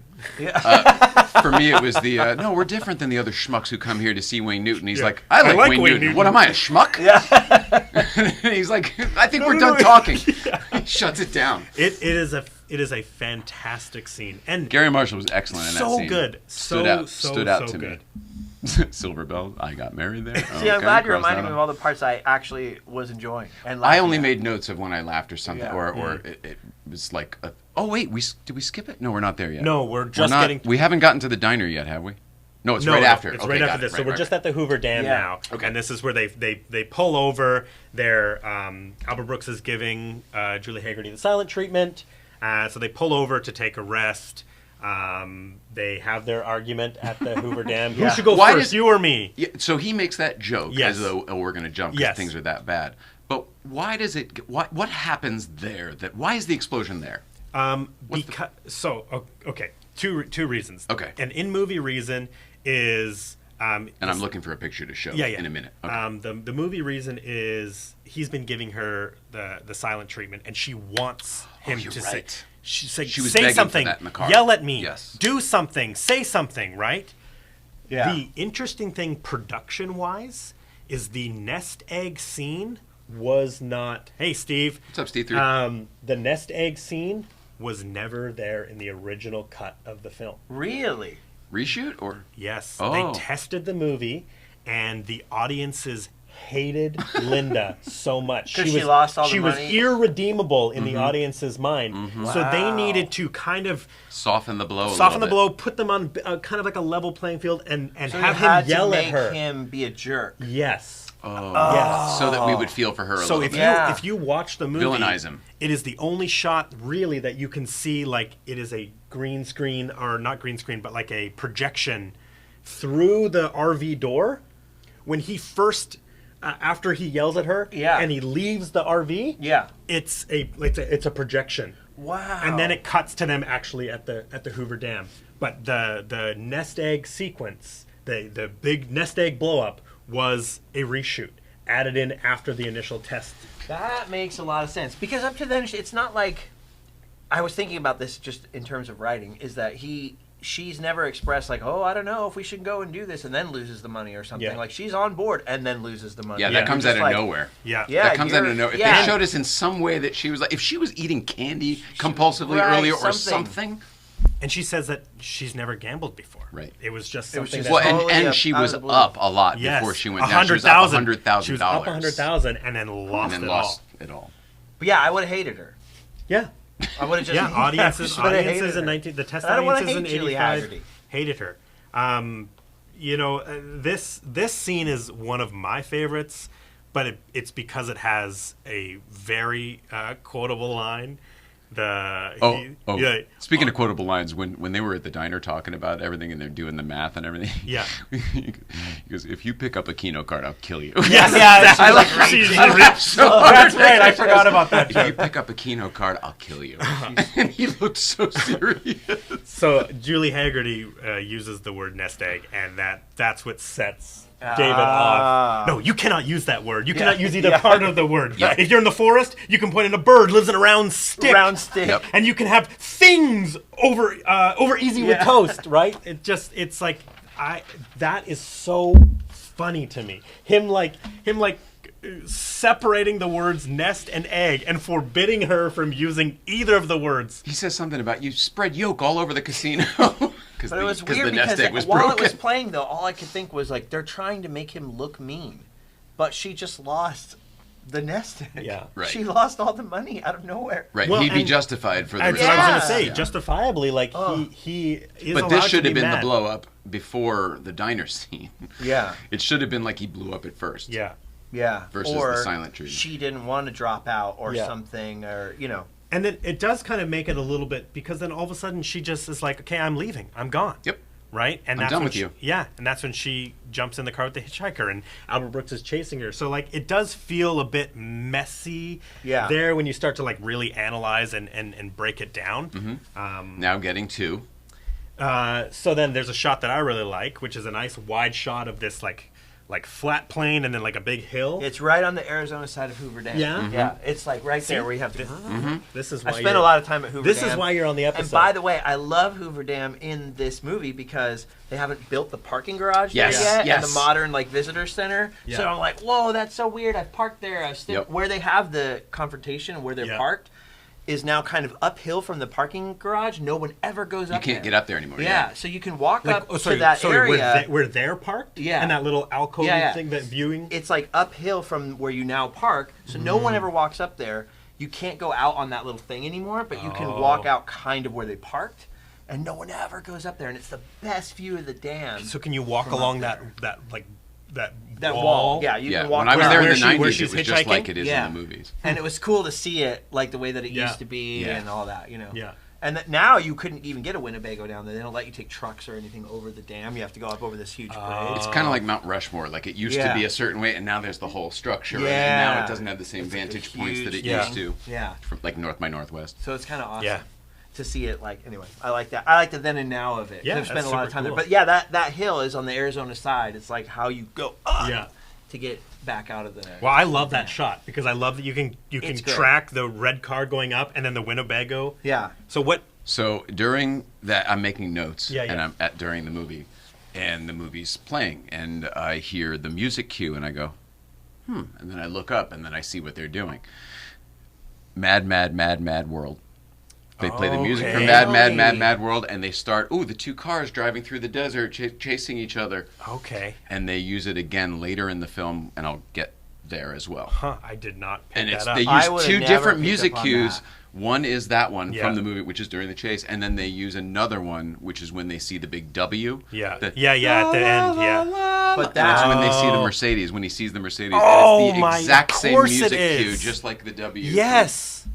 For me, it was the no. We're different than the other schmucks who come here to see Wayne Newton. He's Yeah. like, I like Wayne Newton. Newton. What am I, a schmuck? Yeah. He's like, I think we're done talking. He shuts it down. It is a fantastic scene, and Gary Marshall was excellent in that so scene. good. Stood out to good. me. Silver Bell, I got married there. See, I'm glad you reminded me of all the parts I actually was enjoying. And I only laughing made notes of when I laughed or something, Yeah. or it was like, oh wait, did we skip it? No, we're not there yet. No, we're just getting. We haven't gotten to the diner yet, have we? No, it's No, right no, after. It's Okay, right got after it. this. So Right, we're right, just right. at the Hoover Dam Yeah. now, and this is where they pull over. Albert Brooks is giving Julie Haggerty the silent treatment, so they pull over to take a rest. They have their argument at the Hoover Dam. Who should go Why first, does- you or me? Yeah, so he makes that joke Yes. as though we're going to jump because Yes. things are that bad. But why does it? What happens there? Why is the explosion there? Okay, two reasons. Okay. An in-movie reason is. And I'm looking for a picture to show in a minute. Okay. The movie reason is he's been giving her the silent treatment, and she wants him you're to right. say. She's like, She was say begging for something, that in the car. yell at me, Yes. do something, say something, right? Yeah. The interesting thing, production-wise, is the nest egg scene was not. Hey, Steve. What's up, Steve? The nest egg scene was never there in the original cut of the film. Really? Reshoot or? Yes, Oh. they tested the movie, and the audiences hated Linda so much. 'Cause she lost all the She money? was irredeemable in the Mm-hmm. audience's mind. So they needed to kind of Soften the blow. soften a the little blow, put them on kind of like a level playing field, and So have you had him yell to at make her. him be a jerk. Yes. bit. Oh. Yes. So that we would feel for her a So little if bit. Yeah. if you watch the movie, Villainize him. it is the only shot really that you can see like it is a green screen, or not green screen, but like a projection through the RV door when he first after he yells at her Yeah. and he leaves the RV. Yeah. It's a projection. Wow. And then it cuts to them actually at the Hoover Dam. But the nest egg sequence, the big nest egg blow up was a reshoot added in after the initial test. That makes a lot of sense. Because up to then, it's not like... I was thinking about this just in terms of writing, is that she's never expressed like, oh, I don't know if we should go and do this, and then loses the money or something. Yeah. Like, she's on board and then loses the money. Yeah, And that you're comes just out of like, nowhere. Yeah. Yeah, That comes out you're- of nowhere. If yeah. they showed us in some way that she was like, if she was eating candy compulsively Right, earlier or something. something. And she says that she's never gambled before. Right. It was just It was something just- that... Well, Totally and up- she out was of the blue. up a lot Yes, before she went down. She was up $100,000. She was up $100,000 and then lost and then it lost all. it all. But yeah, I would have hated her. Yeah. I would have just... Yeah, audiences I would've hated audiences in her. 19 the test I don't wanna audiences in hate Julie 85 Haggerty. hated her. This scene is one of my favorites, but it's because it has a very quotable line. Speaking of quotable lines, when they were at the diner talking about everything and they're doing the math and everything, Yeah. He goes, if you pick up a Keno card, I'll kill you. Yeah, I like She's I laughed so hard. That's right. I forgot about that If you joke. pick up a Keno card, I'll kill you. And he looked so serious. So Julie Haggerty uses the word nest egg, and that's what sets David off. No, you cannot use that word. You cannot use either part of the word. Yeah. If you're in the forest, you can point at a bird lives in a round stick. Round stick. Yep. And you can have things over easy with toast, right? It's like that is so funny to me. Him separating the words nest and egg and forbidding her from using either of the words. He says something about you spread yolk all over the casino. But it was weird the nest because egg was while broken. it was playing, though, all I could think was like they're trying to make him look mean, but she just lost the nest egg. Yeah. Right. She lost all the money out of nowhere. Right, Well, he'd be and- justified for the That's what I was response. gonna say. Yeah. Justifiably, like he is. But allowed this to should have be been the mad. blow up before the diner scene. Yeah. It should have been like he blew up at first. Yeah. Yeah. Versus or the silent treatment. she didn't want to drop out or Yeah. something, or And then it does kind of make it a little bit, because then all of a sudden she just is like, okay, I'm leaving. I'm gone. Yep. Right? And I'm that's done when with she- you. Yeah. And that's when she jumps in the car with the hitchhiker and Albert Brooks is chasing her. So, like, it does feel a bit messy there when you start to, like, really analyze and break it down. Now getting to. So then there's a shot that I really like, which is a nice wide shot of this, like flat plane and then, like, a big hill. it's right on the Arizona side of Hoover Dam. Yeah? Mhm. Yeah. It's like right there where you have to. This is I why spent a you're- lot of time at Hoover This Dam. is why you're on the episode. And by the way, I love Hoover Dam in this movie because they haven't built the parking garage Yes, there yet, and yes. the modern visitor center. Yeah. So I'm like, whoa, that's so weird. I've parked there. Yep. Where they have the confrontation and where they're Yeah. parked is now kind of uphill from the parking garage. No one ever goes You up can't there. get up there anymore. Yeah, so you can walk Like, up to that where area. where they're parked? Yeah. And that little alcove Yeah. thing, that viewing? It's like uphill from where you now park, so no one ever walks up there. You can't go out on that little thing anymore, but you can walk out kind of where they parked, and no one ever goes up there, and it's the best view of the dam. So can you walk From along up that wall? Yeah, you Yeah, can walk when I was around. there in Where the she- where 90s, she's it was just hitchhiking? like it is Yeah. in the movies. And it was cool to see it like the way that it Yeah. used to be Yeah. and all that, Yeah. And now you couldn't even get a Winnebago down there. They don't let you take trucks or anything over the dam. You have to go up over this huge bridge. It's kind of like Mount Rushmore. Like it used to Yeah. be a certain way, and now there's the whole structure. Yeah. And now it doesn't have the same It's like a vantage points that it huge used to. Yeah. From, like North by Northwest. So it's kind of awesome. Yeah. To see it anyway, I like that. I like the then and now of it. 'Cause Yeah, I've spent that's a lot of super time cool. there. But yeah, that hill is on the Arizona side. It's like how you go up Yeah. to get back out of the. Well, I love that shot because I love that you can It's great. track the red car going up and then the Winnebago. Yeah. So what? So during that, I'm making notes, Yeah, yeah. and I'm during the movie, and the movie's playing, and I hear the music cue, and I go, and then I look up, and then I see what they're doing. Mad, Mad, Mad, Mad World. They play the music for Okay. Mad, Mad, Mad, Mad World, and they start, the two cars driving through the desert, chasing each other, Okay. and they use it again later in the film, and I'll get there as well. Huh? I did not pick And that up. they I use would've two never different picked music up on cues. that. One is that one Yeah. from the movie, which is during the chase, and then they use another one, which is when they see the big W. Yeah. The Yeah, at the end, yeah. But that's when they see the Oh. Mercedes. When he sees the Mercedes, Oh, and it's the my- exact of same course it music cue, is. just like the W. Yes.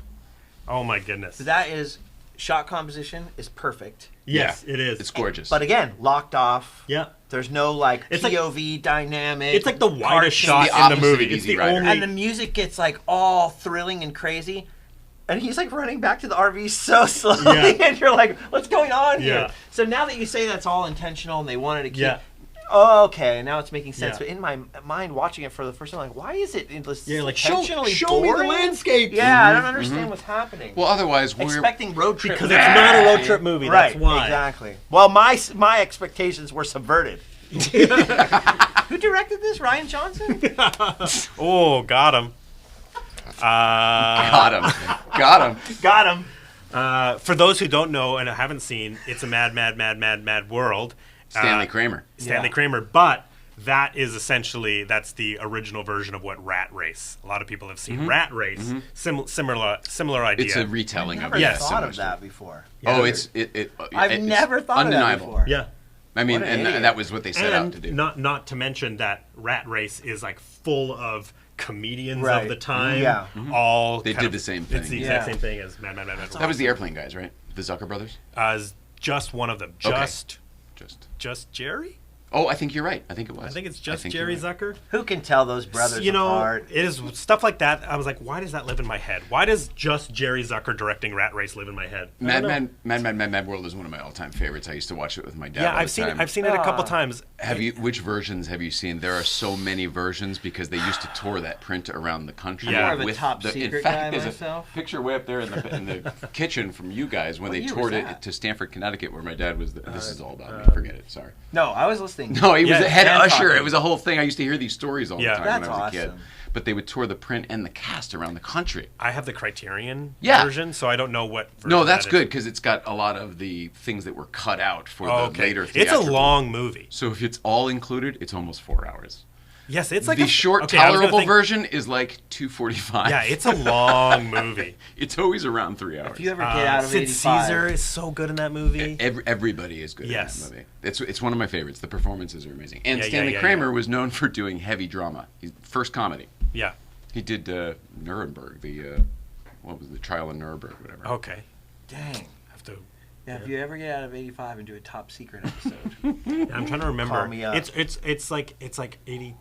Oh my goodness. So that is shot composition is perfect. Yes, it is. It's gorgeous. But again, locked off. Yeah. There's no It's like- POV dynamic. It's like the widest shot the in the opposite movie. of It's Easy the Rider. only. and the music gets like all thrilling and crazy. And he's like running back to the RV so slowly, Yeah. and you're like, "What's going on here?" Yeah. So now that you say that's all intentional, and they wanted to keep, Yeah. oh, okay, now it's making sense. Yeah. But in my mind, watching it for the first time, like, why is it like, intentionally show me the boring? landscape. Yeah, I don't understand what's happening. well, otherwise, we're Expecting road trip Because it's not a road trip movie. right? That's why. Exactly. Well, my expectations were subverted. Who directed this? Ryan Johnson? Oh, got him. got him, got him. Got him. For those who don't know and haven't seen, it's a mad, mad, mad, mad, mad world. Stanley Kramer. Stanley Yeah. Kramer, but that is essentially that's the original version of what Rat Race. A lot of people have seen Rat Race. Similar idea. It's a retelling Never of Yeah, a thought similar of story. that before. Oh, it's I've never thought undeniable. of that before. yeah. I mean, What an and idiot. that was what they set out to And do. not to mention that Rat Race is like full of comedians Right. of the time. Yeah. All They kind did of- the same It's thing. the exact Yeah. same thing as Mad, Mad, Mad, Mad. That was the airplane guys, right? The Zucker brothers. As just one of them. Okay. Just Just. Jerry? Oh, I think you're right. I think it was. I think it's just think Jerry you're right. Zucker. Who can tell those brothers apart? It is stuff like that. I was like, why does that live in my head? Why does just Jerry Zucker directing Rat Race live in my head? Mad World is one of my all-time favorites. I used to watch it with my dad. Yeah, all I've the seen it. time. I've seen it a couple times. Which versions have you seen? There are so many versions because they used to tour that print around the country. Yeah. I'm more of a top secret in fact, guy there's myself. a picture way up there in the kitchen from you guys when What they year toured was it that? to Stamford, Connecticut, where my dad was. This is all about me. Forget it. Sorry. No, I was listening. No, he was the head Dan usher. talking. It was a whole thing. I used to hear these stories all the Yeah. time That's when I was a kid. awesome. But they would tour the print and the cast around the country. I have the Criterion Yeah. version, so I don't know what version No, that's that good is. because it's got a lot of the things that were cut out for Oh, the okay. later It's a theatrical. long movie. So if it's all included, it's almost 4 hours. Yes, it's like The a short, okay, I was gonna tolerable think- version is like 2:45. Yeah, it's a long movie. It's always around 3 hours. If you ever get out of Sid 85, Caesar is so good in that movie. Everybody is good Yes. in that movie. It's one of my favorites. The performances are amazing. And Yeah, Stanley yeah, Kramer yeah. was known for doing heavy drama. He's first comedy. Yeah. He did Nuremberg, what was the trial in Nuremberg, whatever. Okay. dang. Have to. Yeah, if you ever get out of 85 and do a top secret episode, I'm trying to remember. Call me up. It's like 80.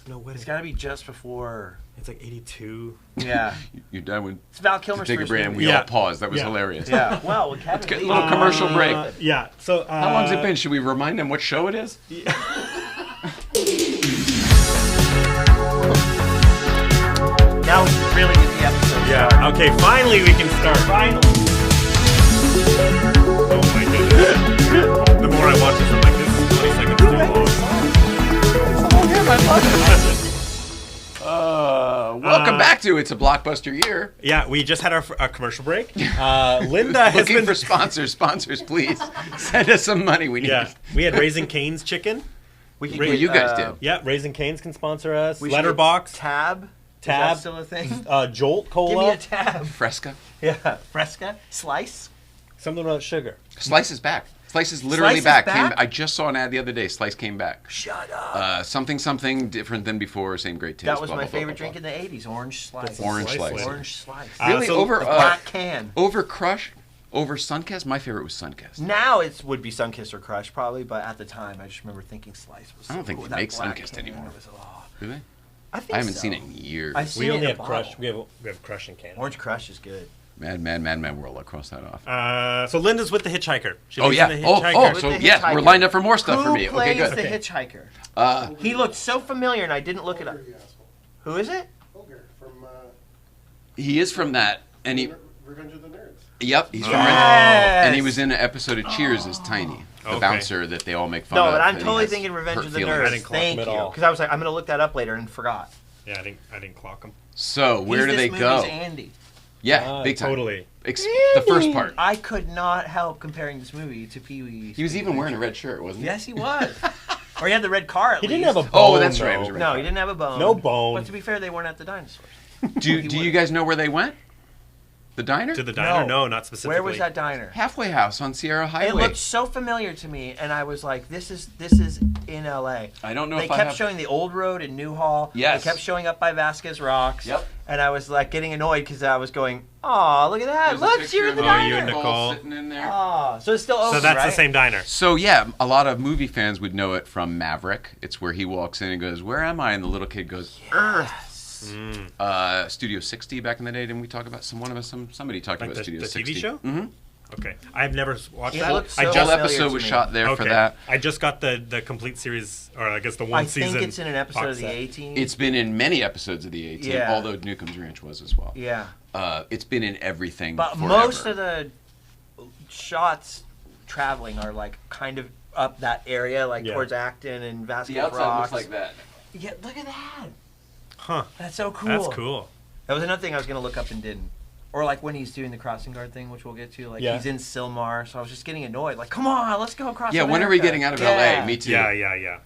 No, what it's is got it? to be just before. It's like 82. Yeah, Your dad went it's Val to Kilmer's take a first break and movie. we Yeah. all paused. That was Yeah. hilarious. Yeah, well, with Kevin Get a Lee. little commercial break. Yeah. So How long's it been? Should we remind them what show it is? Now we can really get the episode. Yeah. started. Okay. Finally, we can start. Finally. Oh my goodness. The more I watch this, I'm like, this is 20 seconds too long. Welcome back to It's a Blockbuster Year. Yeah, we just had our commercial break. Linda has Looking been. for sponsors. Sponsors, please. Send us some money. We need Yeah, we had Raising Cane's chicken. We can Well, get, you guys did. Yeah, Raising Cane's can sponsor us. we should get Letterbox, Tab. Tab. Is that still a thing? Jolt Give Cola. me a tab. Fresca. Yeah. Fresca. Slice. Something about sugar. Slice is back. Slice is literally Slice is back. back? I just saw an ad the other day. Slice came back. Shut up. Something different than before. Same great taste. That was blah, my blah, blah, favorite blah, drink in the 80s. Orange Slice. Orange Slice. Slice. Orange Slice. Really so over the black can. over Crush, over Sunkist. My favorite was Sunkist. Now it would be Sunkist or Crush probably, but at the time I just remember thinking Slice was so I don't think cool. they That make black Sunkist can, anymore. it was, oh, Do they? I think I haven't so. seen it in years. I've seen We it only in a have Crush. bottle. We have Crush in Canada. Orange Crush is good. Mad World. I'll cross that off. So Linda's with the Hitchhiker. She Oh lives yeah. in the Oh, Hitchhiker. With so the yes, Hitchhiker. we're lined up for more stuff Who for me. Okay, plays good. the Okay. Hitchhiker? He looked so familiar and I didn't look it up. Who is it? He is from that, and he. Revenge of the Nerds. Yep, he's from Yes. and he was in an episode of Cheers as Tiny, the Okay. bouncer that they all make fun No, of. but I'm and he totally has thinking Revenge hurt of the feelings. I Nerds. didn't clock Thank him you. at all. Because I was like, I'm going to look that up later and forgot. Yeah, I didn't clock him. So where He's do they this go? movie's Andy. Yeah, big time. Totally. The first part. I could not help comparing this movie to Pee-wee's. He was even wearing a red shirt, wasn't he? Yes, he was. Or he had the red car at He least. didn't have a bone. Oh, that's right, it though. was a red- No, he didn't have a bone. No bone. But to be fair, they weren't at the dinosaurs. Do you guys know where they went? The diner? To the diner? No. No, not specifically. Where was that diner? Halfway House on Sierra It Highway. looked so familiar to me, and I was like, "This is in L.A." I don't know They if I kept have. showing the old road in Newhall. Yes. They kept showing up by Vasquez Rocks. Yep. And I was like getting annoyed because I was going, "Oh, look at that! There's a Look, picture you're in the of Oh, you diner." and Nicole. sitting in there. Oh, so it's still open, So that's right? the same diner. So yeah, a lot of movie fans would know it from Maverick. It's where he walks in and goes, "Where am I?" And the little kid goes, "Earth." Studio 60 back in the day. Didn't we talk about somebody talked Like about the Studio TV 60? show? Mm-hmm. Okay. I've never watched It that. looks so I Whole just familiar episode to was me. shot there for that. I just got the complete series, or I guess the one I season. think it's in an episode box of the set. 18. It's been in many episodes of the 18, Yeah. although Newcomb's Ranch was as well. Yeah. It's been in everything. But forever. most of the shots traveling are like kind of up that area, like Yeah. towards Acton and Vasquez the outside Rocks. looks like that. Yeah, look at that. Huh. That's so cool. That's cool. That was another thing I was gonna look up and didn't. Or like when he's doing the crossing guard thing, which we'll get to. Like Yeah. he's in Silmar, so I was just getting annoyed. Like, come on, let's go across. Yeah, when are we America. getting out of Yeah. LA? Me too. Yeah.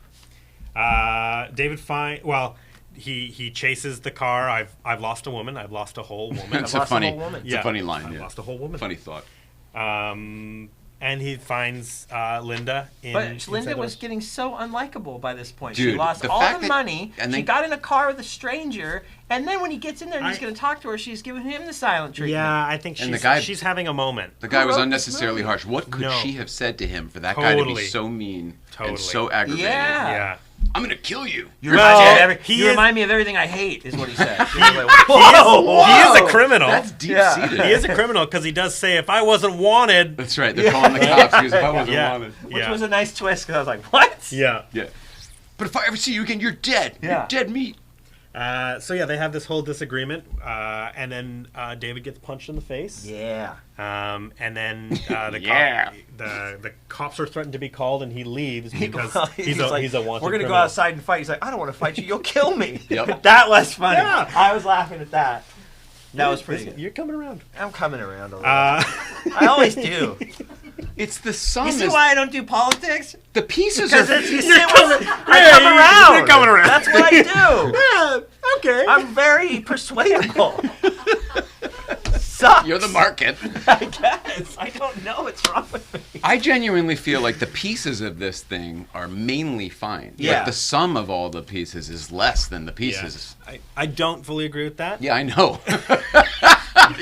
David Fine. Well, he chases the car. I've lost a woman. I've lost a whole woman. It's I've a lost a funny, whole woman. it's a funny line. I've Yeah. lost a whole woman. Funny thought. And and he finds Linda But Linda inside was getting so unlikable by this point. Dude, she lost the all fact the that- money. and She then- got in a car with a stranger, and then when he gets in there and he's going to talk to her, she's giving him the silent treatment. Yeah, I think And the she's, guy- she's having a moment. The guy was wrote this unnecessarily movie? harsh. What could No. she have said to him for that guy to be Totally. so mean Totally. and so aggravated? Yeah. Yeah. I'm gonna kill you. You remind, me, of Well, he you is- remind me of everything I hate, is what he said. He He is a criminal. That's deep-seated. He is a criminal because he does say, if I wasn't wanted. That's right. They're calling the cops because if I wasn't Yeah. wanted. Which was a nice twist, because I was like, what? Yeah. Yeah. But if I ever see you again, you're dead. Yeah. You're dead meat. So yeah, they have this whole disagreement, and then David gets punched in the face. Yeah. And then Yeah. the cops are threatened to be called, and he leaves because Well, he's a wanted we're going to go criminal. outside and fight. He's like, I don't want to fight you. You'll kill me. Yep. That was funny. Yeah. I was laughing at that. That was pretty good. You're coming around. I'm coming around a little. Uh, I always do. It's the sum. You see is- why I don't do politics? the pieces Because are. it's you sit with I come around. You're coming around. That's what I do. yeah, okay. I'm very persuadable. Sucks. You're the market. I guess. I don't know what's wrong with me. I genuinely feel like the pieces of this thing are mainly fine. Yeah. But the sum of all the pieces is less than the pieces. I don't fully agree with that. Yeah, I know.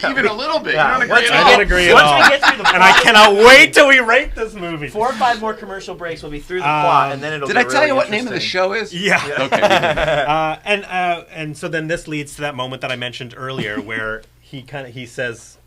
Even a little bit. Yeah. You don't Once agree we at I all. don't agree at Once all. we get through the plot, And I cannot wait till we rate this movie. 4 or 5 more commercial breaks, we'll be through the plot, and then it'll Did get I tell really you what name of the interesting. show is? Yeah. Okay. And so then this leads to that moment that I mentioned earlier, where he says,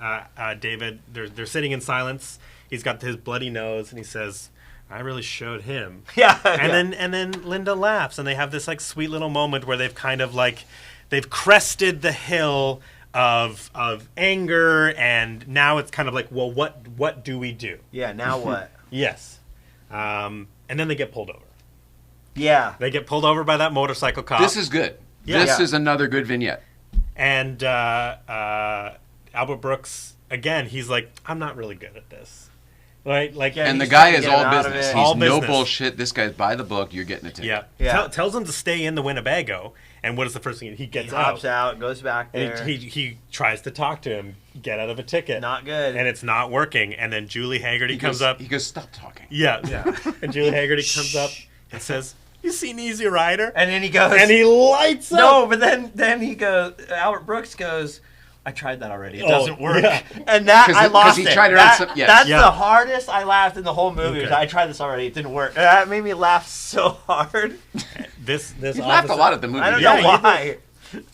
David, they're sitting in silence. He's got his bloody nose, and he says, I really showed him. Yeah. And then Linda laughs, and they have this like sweet little moment where they've kind of like they've crested the hill of anger, and now it's kind of like, well, what do we do? Yeah, now what? Yes. And then they get pulled over. Yeah. They get pulled over by that motorcycle cop. This is good. Yeah. This Yeah. is another good vignette. And Albert Brooks, again, he's like, I'm not really good at this. Right? Like, Yeah, and the he's guy trying to is get him all out of business. it. He's All no business. bullshit. This guy's by the book. You're getting a ticket. yeah. Yeah. Tells him to stay in the Winnebago. And what is the first thing? He gets He hops out, goes back there. And he tries to talk to him, get out of a ticket. Not good. And it's not working. And then Julie Haggerty He comes goes, up. He goes, stop talking. Yeah. And Julie Haggerty comes up and says, you seen Easy Rider? And then he goes. And he lights up. No, but then he goes. Albert Brooks goes. I tried that already. It Oh, doesn't work. yeah. And that 'Cause I it- 'cause lost he it. tried it on That- some- yes. That's Yeah. the hardest I laughed in the whole movie. Was Okay. I tried this already. It didn't work. That made me laugh so hard. This He laughed a lot at the movie. I don't Yeah, know he why.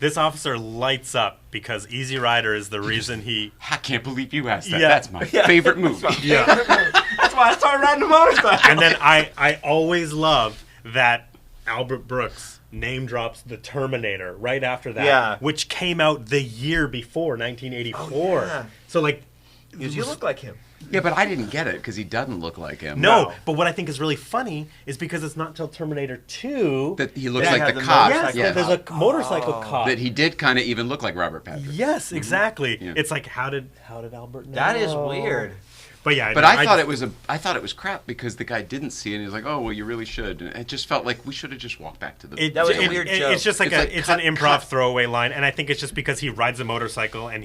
This officer lights up because Easy Rider is the reason he. I can't believe you asked that. Yeah. That's my favorite movie. Yeah. That's why I started riding the motorcycle. And then I always love that Albert Brooks name drops the Terminator right after that, Yeah. which came out the year before, 1984. Oh, yeah. So like, Because you look like him. Yeah, but I didn't get it because he doesn't look like him. no. But what I think is really funny is because it's not until Terminator 2 That he looks That like had the the cop. yes, Yeah. that there's a motorcycle cop. That he did kind of even look like Robert Patrick. Yes, exactly. Yeah. It's like how did Albert know? That is weird. But yeah, But I thought it was crap because the guy didn't see it. And he was like, "Oh, well, you really should." And it just felt like we should have just walked back to the. That was a weird joke. It's just like It's an like improv cut. throwaway line, and I think it's just because he rides a motorcycle and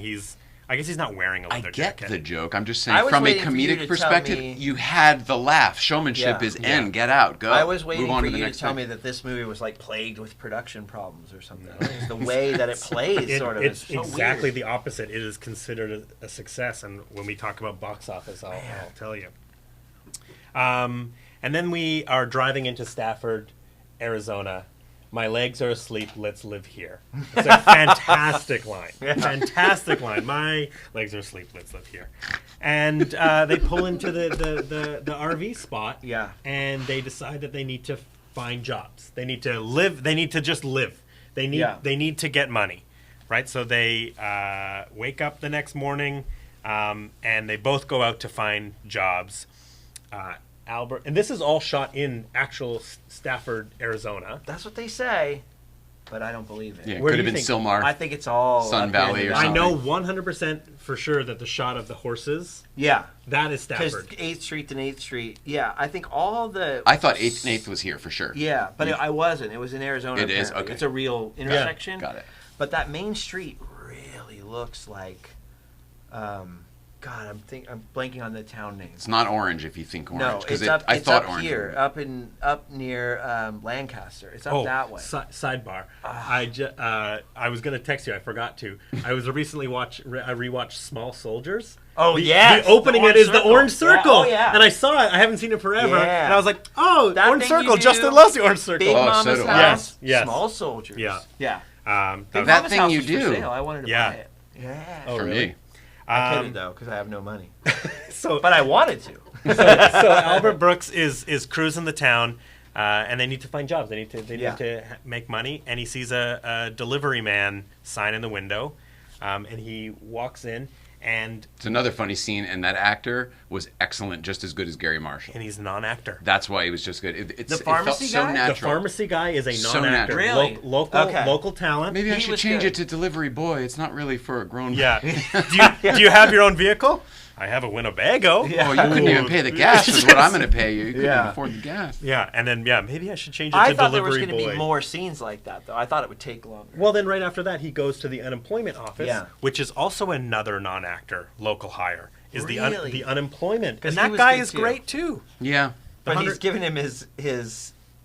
I guess he's not wearing a I leather get jacket. the joke. I'm just I saying, was from a waiting for you to comedic tell perspective, me- you had the laugh. Showmanship Yeah. is end. Get out. Go. I was waiting Move on for to the you to next tell thing. me that this movie was like plagued with production problems or something. It's the way that it plays, sort of. It's so exactly weird. the opposite. It is considered a success, and when we talk about box office, I'll tell you. And then we are driving into Stafford, Arizona. My legs are asleep. Let's live here. It's a fantastic line. Fantastic line. My legs are asleep. Let's live here. And they pull into the RV spot. Yeah. And they decide that they need to find jobs. They need to live. They need to just live. They need to get money, right? So they wake up the next morning, and they both go out to find jobs. Albert, and this is all shot in actual Stafford, Arizona. That's what they say, but I don't believe it. Yeah, it Where could do have you been think- Sylmar. I think it's all Sun up here in Valley the or I valley. something. know 100% for sure that the shot of the horses, Yeah, that is because Stafford. 8th Street and 8th Street. Yeah, I think all the. I thought 8th and 8th was here for sure. Yeah, but I wasn't. It was in Arizona. It is? apparently. Okay. It's a real intersection. Got it. But that main street really looks like God, I'm blanking on the town name. It's not Orange if you think Orange. No, 'cause it's up. I It's thought up Orange. here, up near Lancaster. It's up that way. Sidebar. I was gonna text you. I forgot to. I was recently I rewatched Small Soldiers. Oh, the, yes, The opening the it is Orange the Orange Circle. Circle. Yeah, oh, yeah. And I saw it. I haven't seen it forever. Yeah. And I was like, oh, That Orange thing you Circle. do, Justin loves the Orange Circle. Big Oh, so Mama's do House. I. Yes. Small Soldiers. Yeah. Yeah. That Big That Mama's thing House you was do. For sale. I wanted to Yeah. buy it. Yeah. Oh, For really? me. I couldn't though because I have no money. So But I wanted to. so Albert Brooks is cruising the town, and they need to find jobs. They need to make money, and he sees a delivery man sign in the window, and he walks in, and It's another funny scene, and that actor was excellent, just as good as Gary Marshall. he's a non-actor. That's why he was just good. It felt pharmacy so guy? natural. The pharmacy guy is a So non-actor. natural. Really? Local talent. Maybe I He should was change good. it to Delivery Boy. It's not really for a grown Yeah. Do you have your own vehicle? I have a Winnebago. Yeah. Oh, you couldn't even pay the gas is what I'm going to pay you. You couldn't Yeah. even afford the gas. Yeah, and then maybe I should change it I to thought there was Delivery going to Boy. be more scenes like that though. I thought it would take longer. Well, then right after that, he goes to the unemployment office, Yeah. which is also another non-actor local hire. Is Really? the unemployment, 'Cause and he that was guy good, is too. great too. Yeah. But 100 he's giving him his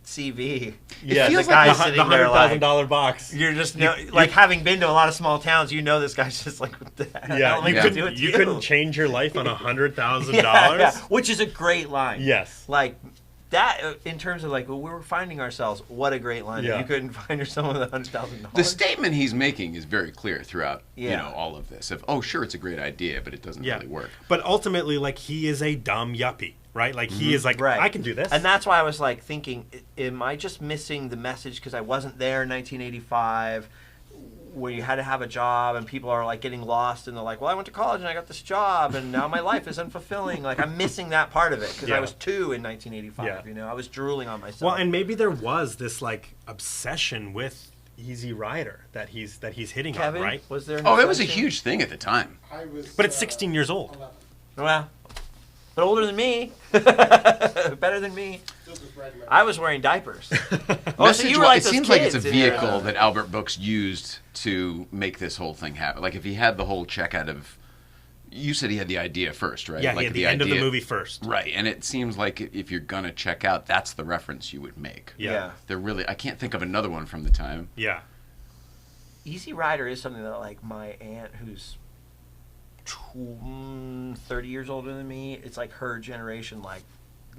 CV. Yeah, feels the like guy the the $100,000 box. You're just like having been to a lot of small towns, you know this guy's just like, what the hell Yeah, am I you gonna couldn't do with you couldn't change your life on $100,000. yeah, which is a great line. Yes. Like that in terms of like well, we were finding ourselves. What a great line! Yeah. You couldn't find yourself with $100,000. The statement he's making is very clear throughout, Yeah. all of this. Of, oh, sure, it's a great idea, but it doesn't really work. But ultimately, like, he is a dumb yuppie, right? Like, he is like, Right. I can do this. And that's why I was like thinking, am I just missing the message because I wasn't there in 1985, where you had to have a job and people are like getting lost and they're like, well, I went to college and I got this job and now my life is unfulfilling. Like I'm missing that part of it because Yeah. I was 2 in 1985. Yeah. I was drooling on myself. Well, and maybe there was this like obsession with Easy Rider that he's hitting Kevin, on, right? was there? an Oh, it was a obsession? huge thing at the time. But it's 16 years old. Well, but older than me, better than me. I was wearing diapers. Oh, so you were like it those seems like it's a kids in your- vehicle that Albert Brooks used to make this whole thing happen. Like if he had the whole check out of, you said he had the idea first, right? Yeah, like he had the end of the movie first. Right, and it seems like if you're gonna check out, that's the reference you would make. Yeah. They're really, I can't think of another one from the time. Yeah. Easy Rider is something that like my aunt who's 30 years older than me, it's like her generation like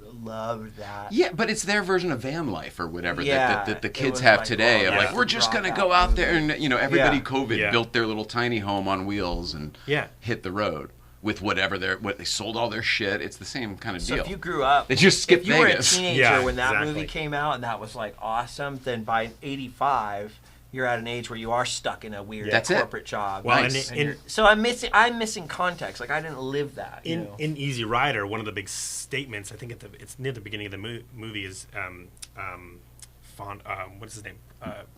loved that. Yeah, but it's their version of van life or whatever Yeah, that the it kids was have like, today. oh, Of yeah. like, we're just Rock gonna out go out there movie. and everybody Yeah. COVID Yeah. built their little tiny home on wheels and Yeah. hit the road with whatever what they sold all their shit. It's the same kind of So deal. if you grew up, They just skipped if you Vegas. were a teenager Yeah, when that exactly. movie came out and that was like awesome, then by 85 you're at an age where you are stuck in a weird That's it. corporate job. Well, Nice. and And so I'm missing context. Like I didn't live that. in Easy Rider, one of the big statements, I think it's near the beginning of the movie, is what is his name?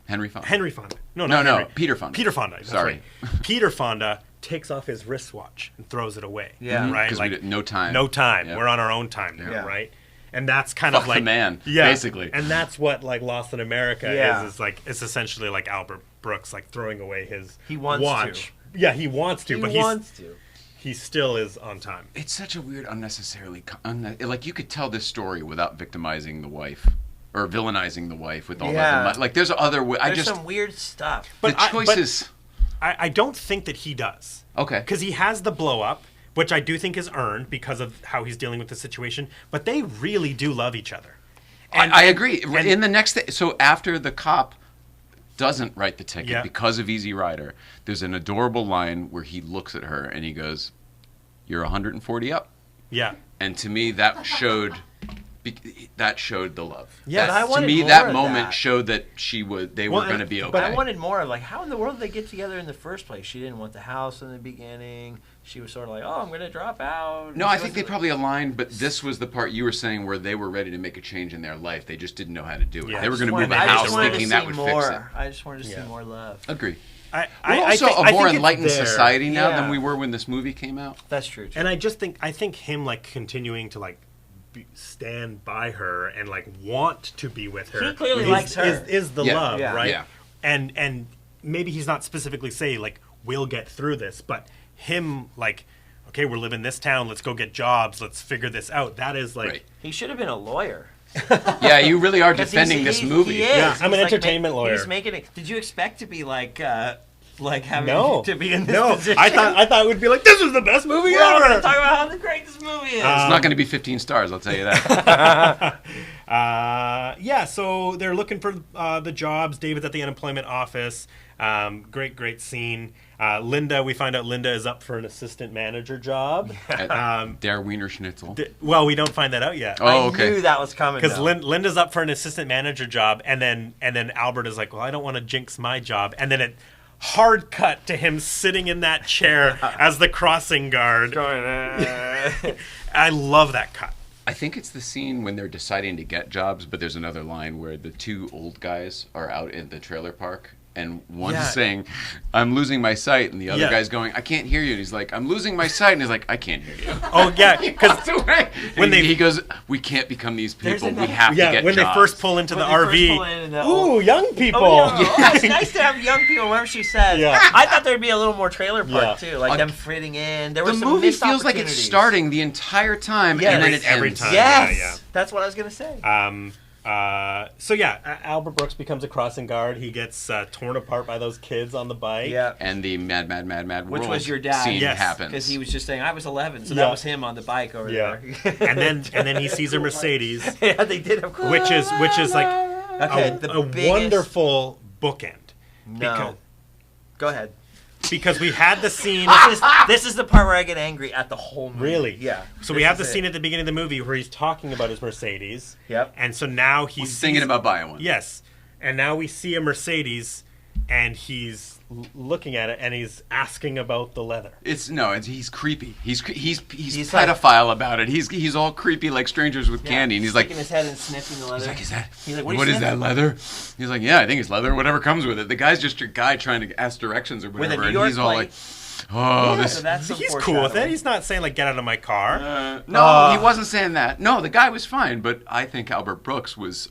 Henry Fonda. Henry Fonda. No, not no, Henry. Peter Fonda. Peter Fonda. That's Sorry. right. Peter Fonda takes off his wristwatch and throws it away. Yeah. Right. 'Cause we did- no time. No time. Yeah. We're on our own time now. Yeah. Right. And that's kind Fuck of like the man, yeah, basically. And that's what like Lost in America Yeah. is. It's like it's essentially like Albert Brooks like throwing away his He wants watch. to. Yeah, he wants to, He but wants to. he still is on time. It's such a weird, unnecessarily like you could tell this story without victimizing the wife or villainizing the wife with all Yeah. that. Like there's other way. There's some weird stuff. But the choices. I don't think that he does. Okay. Because he has the blow up, which I do think is earned because of how he's dealing with the situation. But they really do love each other. I agree. In the next, so after the cop doesn't write the ticket Yeah. because of Easy Rider, there's an adorable line where he looks at her and he goes, "You're 140 up," Yeah. and to me that showed the love. Yeah, That- but I to wanted me more that of moment that. showed that they were Well, going to be okay. But I wanted more of like, how in the world did they get together in the first place? She didn't want the house in the beginning. She was sort of like, oh, I'm going to drop out. No, She I think they wasn't- probably aligned, but this was the part you were saying where they were ready to make a change in their life. They just didn't know how to do it. Yeah. They were going to I move a just house wanted to thinking see that would more. fix it. I just wanted to see Yeah. more love. Agree. I We're also think- a I more think it's enlightened there. society now Yeah. than we were when this movie came out. That's true. Too. And I think him like continuing to like stand by her and like want to be with her. He clearly is, likes her. Is the Yeah. love, Yeah. right? Yeah. And maybe he's not specifically saying like we'll get through this, but him like, okay, we're living in this town. Let's go get jobs. Let's figure this out. That is like, Right. He should have been a lawyer. Yeah, you really are 'Cause defending this movie. He is. Yeah, I'm He's an entertainment lawyer. He's making it. Did you expect to be like having no, to be in this no. position? I thought it would be like, this is the best movie We're all ever. gonna talk about how great this movie is. It's not going to be 15 stars, I'll tell you that. Yeah, so they're looking for the jobs. David's at the unemployment office. Great scene. Linda, we find out Linda is up for an assistant manager job. Der Wiener Schnitzel. Well, we don't find that out yet. Oh, okay. I knew that was coming. Because though. Linda's up for an assistant manager job, and then Albert is like, well, I don't want to jinx my job. And then it hard cut to him sitting in that chair as the crossing guard. I love that cut. I think it's the scene when they're deciding to get jobs, but there's another line where the two old guys are out in the trailer park, and one's saying, I'm losing my sight, and the other guy's going, I can't hear you. And he's like, I'm losing my sight, and he's like, I can't hear you. Oh, yeah, because when he goes, we can't become these people. We have to get when jobs. they first pull into the RV. Ooh, young people. Oh, it's nice to have young people. Whatever she says. Yeah. I thought there'd be a little more trailer park too, like them fitting in. There The was some movie missed feels like it's opportunities. starting the entire time, Yeah, and then it's it every ends. time. Yes, Yeah. that's what I was gonna say. Albert Brooks becomes a crossing guard. He gets torn apart by those kids on the bike. Yeah. And the mad Which world was your dad. scene Yes. happens. Because he was just saying, I was 11, so Yeah. that was him on the bike over there. and then he sees a Mercedes, Yeah, they did. Of course. which is like Okay, a the biggest... wonderful bookend. No. Go ahead. Because we had the scene. This is the part where I get angry at the whole movie. Really? Yeah. So we have the scene at the beginning of the movie where he's talking about his Mercedes. Yep. And so now he's thinking about buying one. Yes. And now we see a Mercedes, and he's looking at it, and he's asking about the leather. He's creepy. He's like- pedophile about it. He's all creepy like strangers with candy, and he's like sticking his head and sniffing the leather. He's like, is that? He's like, what is that leather? He's like, yeah, I think it's leather. Whatever comes with it. The guy's just your guy trying to ask directions or With a whatever, New and York he's all plate. like, oh, this. So that's some He's cool with it. foreshadowing. He's not saying, like, get out of my car. No, he wasn't saying that. No, the guy was fine, but I think Albert Brooks was.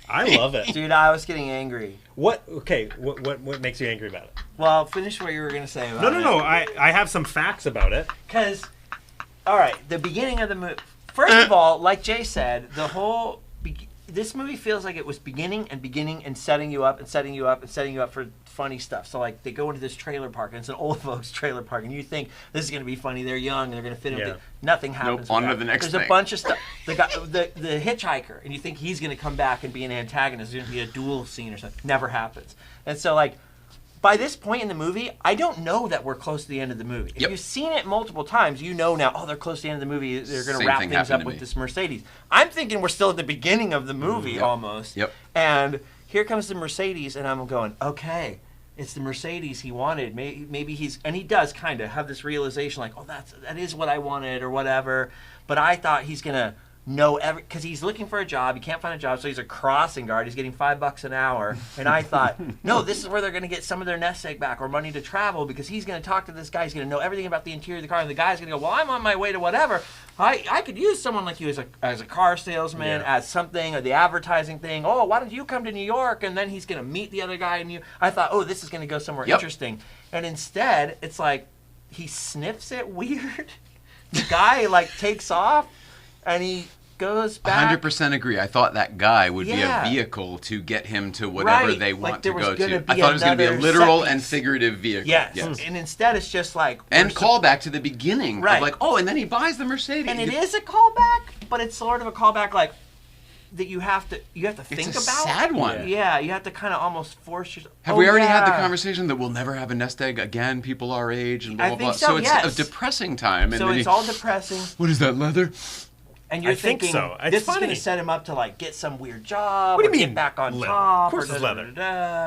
I love it. Dude, I was getting angry. What makes you angry about it? Well, finish what you were going to say about it. No. I have some facts about it. Because, all right, the beginning of the movie. First of all, like Jay said, the whole this movie feels like it was beginning and setting you up and setting you up and setting you up for funny stuff. So like they go into this trailer park and it's an old folks trailer park, and you think this is going to be funny. They're young and they're going to fit in. Yeah. Nothing happens. on with to that. the next There's thing. a bunch of stuff. The guy, the hitchhiker, and you think he's going to come back and be an antagonist. There's going to be a duel scene or something. Never happens. And so like. By this point in the movie, I don't know that we're close to the end of the movie. If Yep. you've seen it multiple times, you know now, they're close to the end of the movie. They're going to Same wrap thing things happened up to with me. this Mercedes. I'm thinking we're still at the beginning of the movie almost. Yep. And here comes the Mercedes, and I'm going, okay, it's the Mercedes he wanted. Maybe he's, and he does kind of have this realization like, oh, that is what I wanted or whatever. But I thought he's going to know because he's looking for a job. He can't find a job, so he's a crossing guard. He's getting $5 an hour. And I thought, no, this is where they're going to get some of their nest egg back or money to travel, because he's going to talk to this guy. He's going to know everything about the interior of the car, and the guy's going to go, well, I'm on my way to whatever. I could use someone like you as a car salesman, as something, or the advertising thing. Oh, why don't you come to New York? And then he's going to meet the other guy. And I thought, oh, this is going to go somewhere interesting. And instead, it's like he sniffs it weird. The guy like takes off, and he goes back. 100% agree. I thought that guy would be a vehicle to get him to whatever they want to go to. I thought it was going to be a literal and figurative vehicle. Yes. And instead it's just like... And callback to the beginning. Right. Of like, oh, and then he buys the Mercedes. And it is a callback, but it's sort of a callback like that you have to think it's a about. sad one. Yeah, you have to kind of almost force yourself. Have we already had the conversation that we'll never have a nest egg again, people our age, and blah, blah, blah. So it's a depressing time. And so then it's all depressing. What is that, leather? And you're think thinking, so. It's this is funny. going to set him up to like get some weird job. What do you or mean, get back on leather? top. Of course or it's leather.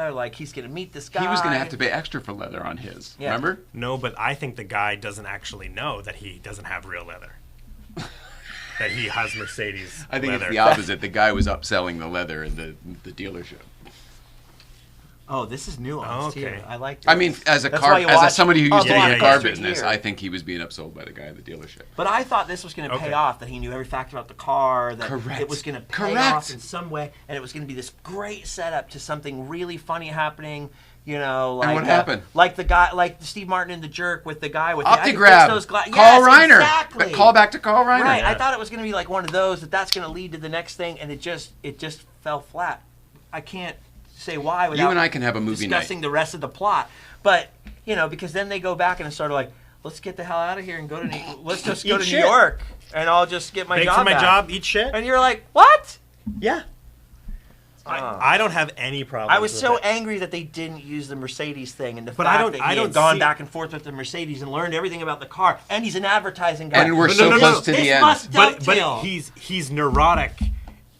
or like he's going to meet this guy. He was going to have to pay extra for leather on his. Yeah. Remember? No, but I think the guy doesn't actually know that he doesn't have real leather. That he has Mercedes I think leather. it's the opposite. The guy was upselling the leather in the dealership. Oh, this is nuanced Okay. too. I like this. I mean, as That's why you watch somebody who used to be in the car Blockbuster business, here. I think he was being upsold by the guy at the dealership. But I thought this was going to pay off, that he knew every fact about the car, that Correct. it was going to pay Correct. off in some way, and it was going to be this great setup to something really funny happening. You know, like And what happened? Like the guy, like Steve Martin in The Jerk with the guy with the Optigrab. those Carl yes, Reiner. Exactly. Call back to Carl Reiner. Right. Yeah. I thought it was going to be like one of those that's going to lead to the next thing, and it just fell flat. I can't say why without You and I can have a movie discussing night. the rest of the plot. But because then they go back and it's sort of like, let's get the hell out of here and go to let's just go Eat to shit. New York, and I'll just get my Beg job for my back. job, eat shit. And you're like, what? Yeah. I don't have any problem. I was so angry that they didn't use the Mercedes thing, and the But fact I don't- that I he don't had gone see- back and forth with the Mercedes and learned everything about the car, and he's an advertising guy. And we're No, so no, no, close no. to This the end. must But dovetail. he's neurotic,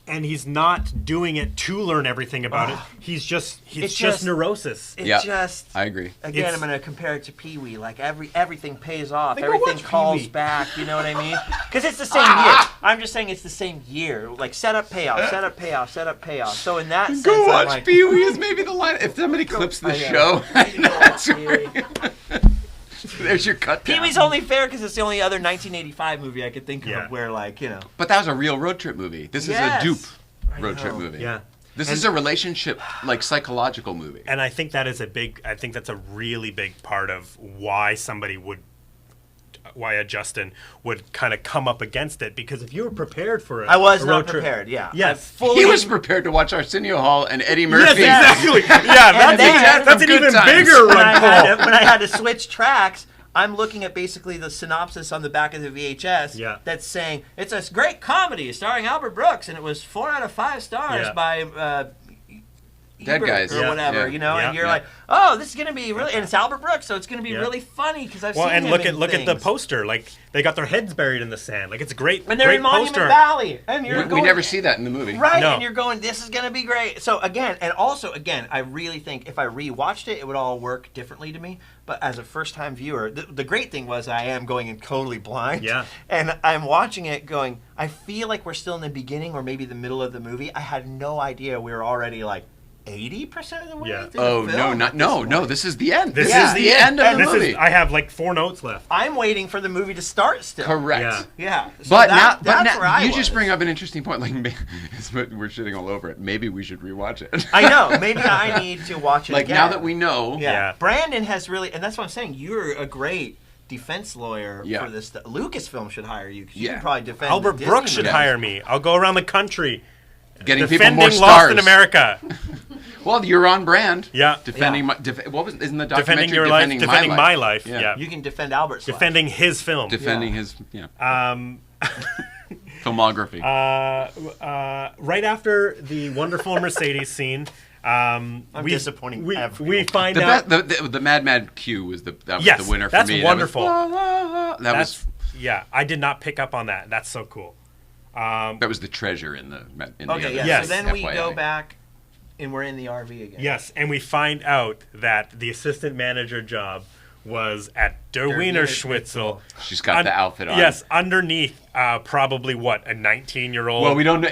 and he's not doing it to learn everything about it. It's just neurosis. It Yeah, just I agree. Again, It's- I'm going to compare it to Pee Wee. Like everything pays off, Then go everything watch calls Pee-wee. back. You know what I mean? Because it's the same year. I'm just saying it's the same year. Like setup, payoff, setup, payoff, setup, payoff. So in that sense, Go I'm watch like, Pee Wee is maybe the line. If somebody clips the I know. show, that's where there's your cut down. Pee Wee's only fair because it's the only other 1985 movie I could think Yeah. of where, like, But that was a real road trip movie. This Yes. is a dupe I road trip know. movie. Yeah. This is a relationship, like psychological movie. And I think that is I think that's a really big part of why a Justin would kind of come up against it, because if you were prepared for it, I was a not road trip- prepared. Yeah. Yes. I fully He was prepared to watch Arsenio Hall and Eddie Yes, Murphy. exactly. Yeah, then- that's an Good even times. bigger when run, Paul. when I had to switch tracks, I'm looking at basically the synopsis on the back of the VHS that's saying it's a great comedy starring Albert Brooks, and it was 4 out of 5 stars Yeah. by Dead Ebert Guys. or Yeah, whatever, yeah. and you're Yeah. like, oh, this is gonna be really, and it's Albert Brooks, so it's gonna be Yeah. really funny because I've Well, seen and him look in at the things. poster. Like they got their heads buried in the sand. Like it's a great, And they're great in Monument poster. Valley, and you're We going, never see that in the movie. right, No. and you're going, this is gonna be great. So again, I really think if I rewatched it, it would all work differently to me. But as a first-time viewer, the great thing was I am going in totally blind. Yeah. And I'm watching it going, I feel like we're still in the beginning or maybe the middle of the movie. I had no idea we were already like 80% of the way Yeah. through Oh the no, film not at no, this no! point. This is the end. This Yeah. is the end of And the This movie. is. I have like 4 notes left. I'm waiting for the movie to start still. Correct. Yeah. Yeah. So But that's now where I you was. just bring up an interesting point. Like we're shitting all over it. Maybe we should rewatch it. I know. Maybe I need to watch it Like again. now that we know. Yeah. Yeah. Brandon has really, and that's what I'm saying. You're a great defense lawyer Yeah. for this stuff. Lucasfilm should hire you because you Yeah. can probably defend. Albert the Disney Brooks should movies. hire me. I'll go around the country Getting people defending more Lost stars. in America. Well, you're on brand. Yeah. Defending Yeah. what was isn't the documentary Defending your life, defending my life. Yeah. You can defend Albert's life. Defending his film. Defending his Um, filmography. right after the wonderful Mercedes scene, I'm disappointing everyone. we find the, out. the Mad Mad Q was the Yes, the winner for that's me. wonderful. That That's was yeah. I did not pick up on that. That's so cool. that was the treasure in the Okay, other- yeah. Yes. So then we FYI. go back, and we're in the RV again. Yes, and we find out that the assistant manager job was at Der Wiener Schnitzel. She's got the outfit on. Yes, underneath probably what, a 19-year-old. Well, we don't know.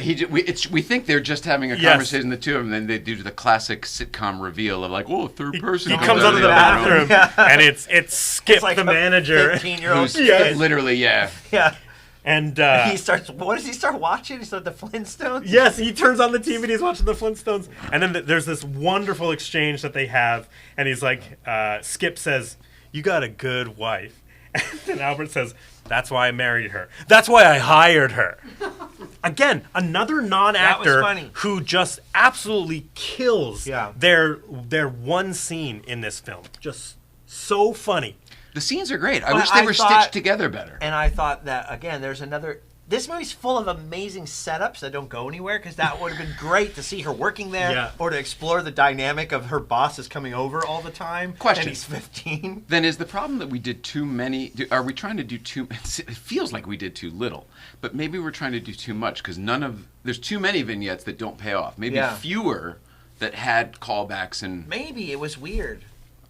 We think they're just having a Yes. conversation, the two of them, and then they do the classic sitcom reveal of like, oh, third person. He comes out of the bathroom, and it's Skip, It's like the a manager. 15-year-old Who's kid. literally, yeah. Yeah. And He starts. What does he start watching? He starts the Flintstones. yes, he turns on the TV and he's watching the Flintstones. And then there's this wonderful exchange that they have. And he's like, Skip says, "You got a good wife." And Albert says, "That's why I married her. That's why I hired her." Again, another non-actor funny. who just absolutely kills Yeah. their one scene in this film. Just so funny. The scenes are great. I But wish they I were thought- stitched together better. And I thought that again. There's another. This movie's full of amazing setups that don't go anywhere because that would have been great to see her working there Yeah. or to explore the dynamic of her boss is coming over all the time. Question. And he's 15. Then is the problem that we did too many? Are we trying to do too? It feels like we did too little, but maybe we're trying to do too much because there's too many vignettes that don't pay off. Maybe Yeah. fewer that had callbacks and. Maybe it was weird.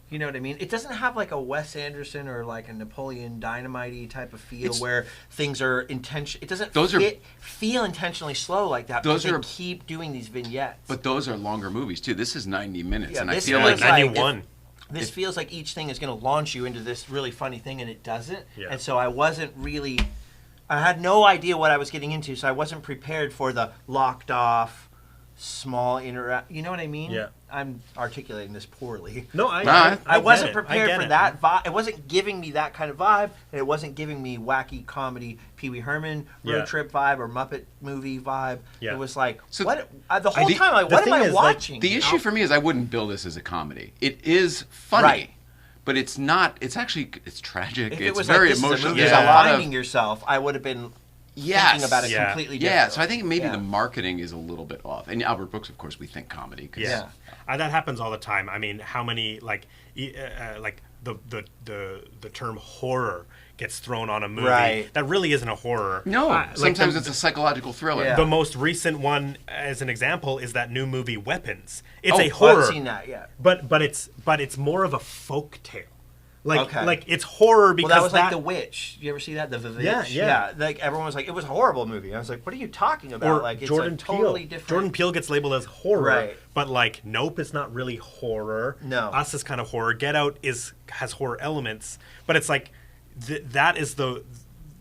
You know what I mean? It doesn't have like a Wes Anderson or like a Napoleon Dynamite-y type of feel where things are intention. It doesn't feel intentionally slow like that. They keep doing these vignettes. But those are longer movies too. This is 90 minutes, and I this feel feels like 91. This feels like each thing is going to launch you into this really funny thing, and it doesn't. Yeah. And so I wasn't really. I had no idea what I was getting into, so I wasn't prepared for the locked off, small interact. You know what I mean? Yeah. I'm articulating this poorly. No, I wasn't get it. prepared I for get that vibe. It wasn't giving me that kind of vibe, and it wasn't giving me wacky comedy, Pee Wee Herman road trip vibe or Muppet movie vibe. Yeah. It was like, So what? The whole time, like, the what am thing I is, like, watching? the issue for me is I wouldn't bill this as a comedy. It is funny. Right. But it's not. It's actually. It's tragic. If it's it was very like, this emotional. is a movie There's a lot finding of yourself, I would have been yes. thinking about it Yeah. completely different. Yeah, so I think maybe Yeah. the marketing is a little bit off. And Albert Brooks, of course, we think comedy. Yeah. That happens all the time. I mean, how many like the term horror gets thrown on a movie Right. that really isn't a horror. No, Like sometimes it's a psychological thriller. Yeah. The most recent one, as an example, is that new movie Weapons. It's Oh, a I horror, haven't seen that yet. but it's more of a folk tale. Okay. Like it's horror because Well, that was like The Witch. You ever see that? The Witch? Yeah. Like everyone was like, it was a horrible movie. I was like, what are you talking about? or Like it's Jordan a totally Peele. different. Jordan Peele gets labeled as horror, Right. but like Nope is not really horror. No. Us is kind of horror. Get Out has horror elements, but it's like that is the.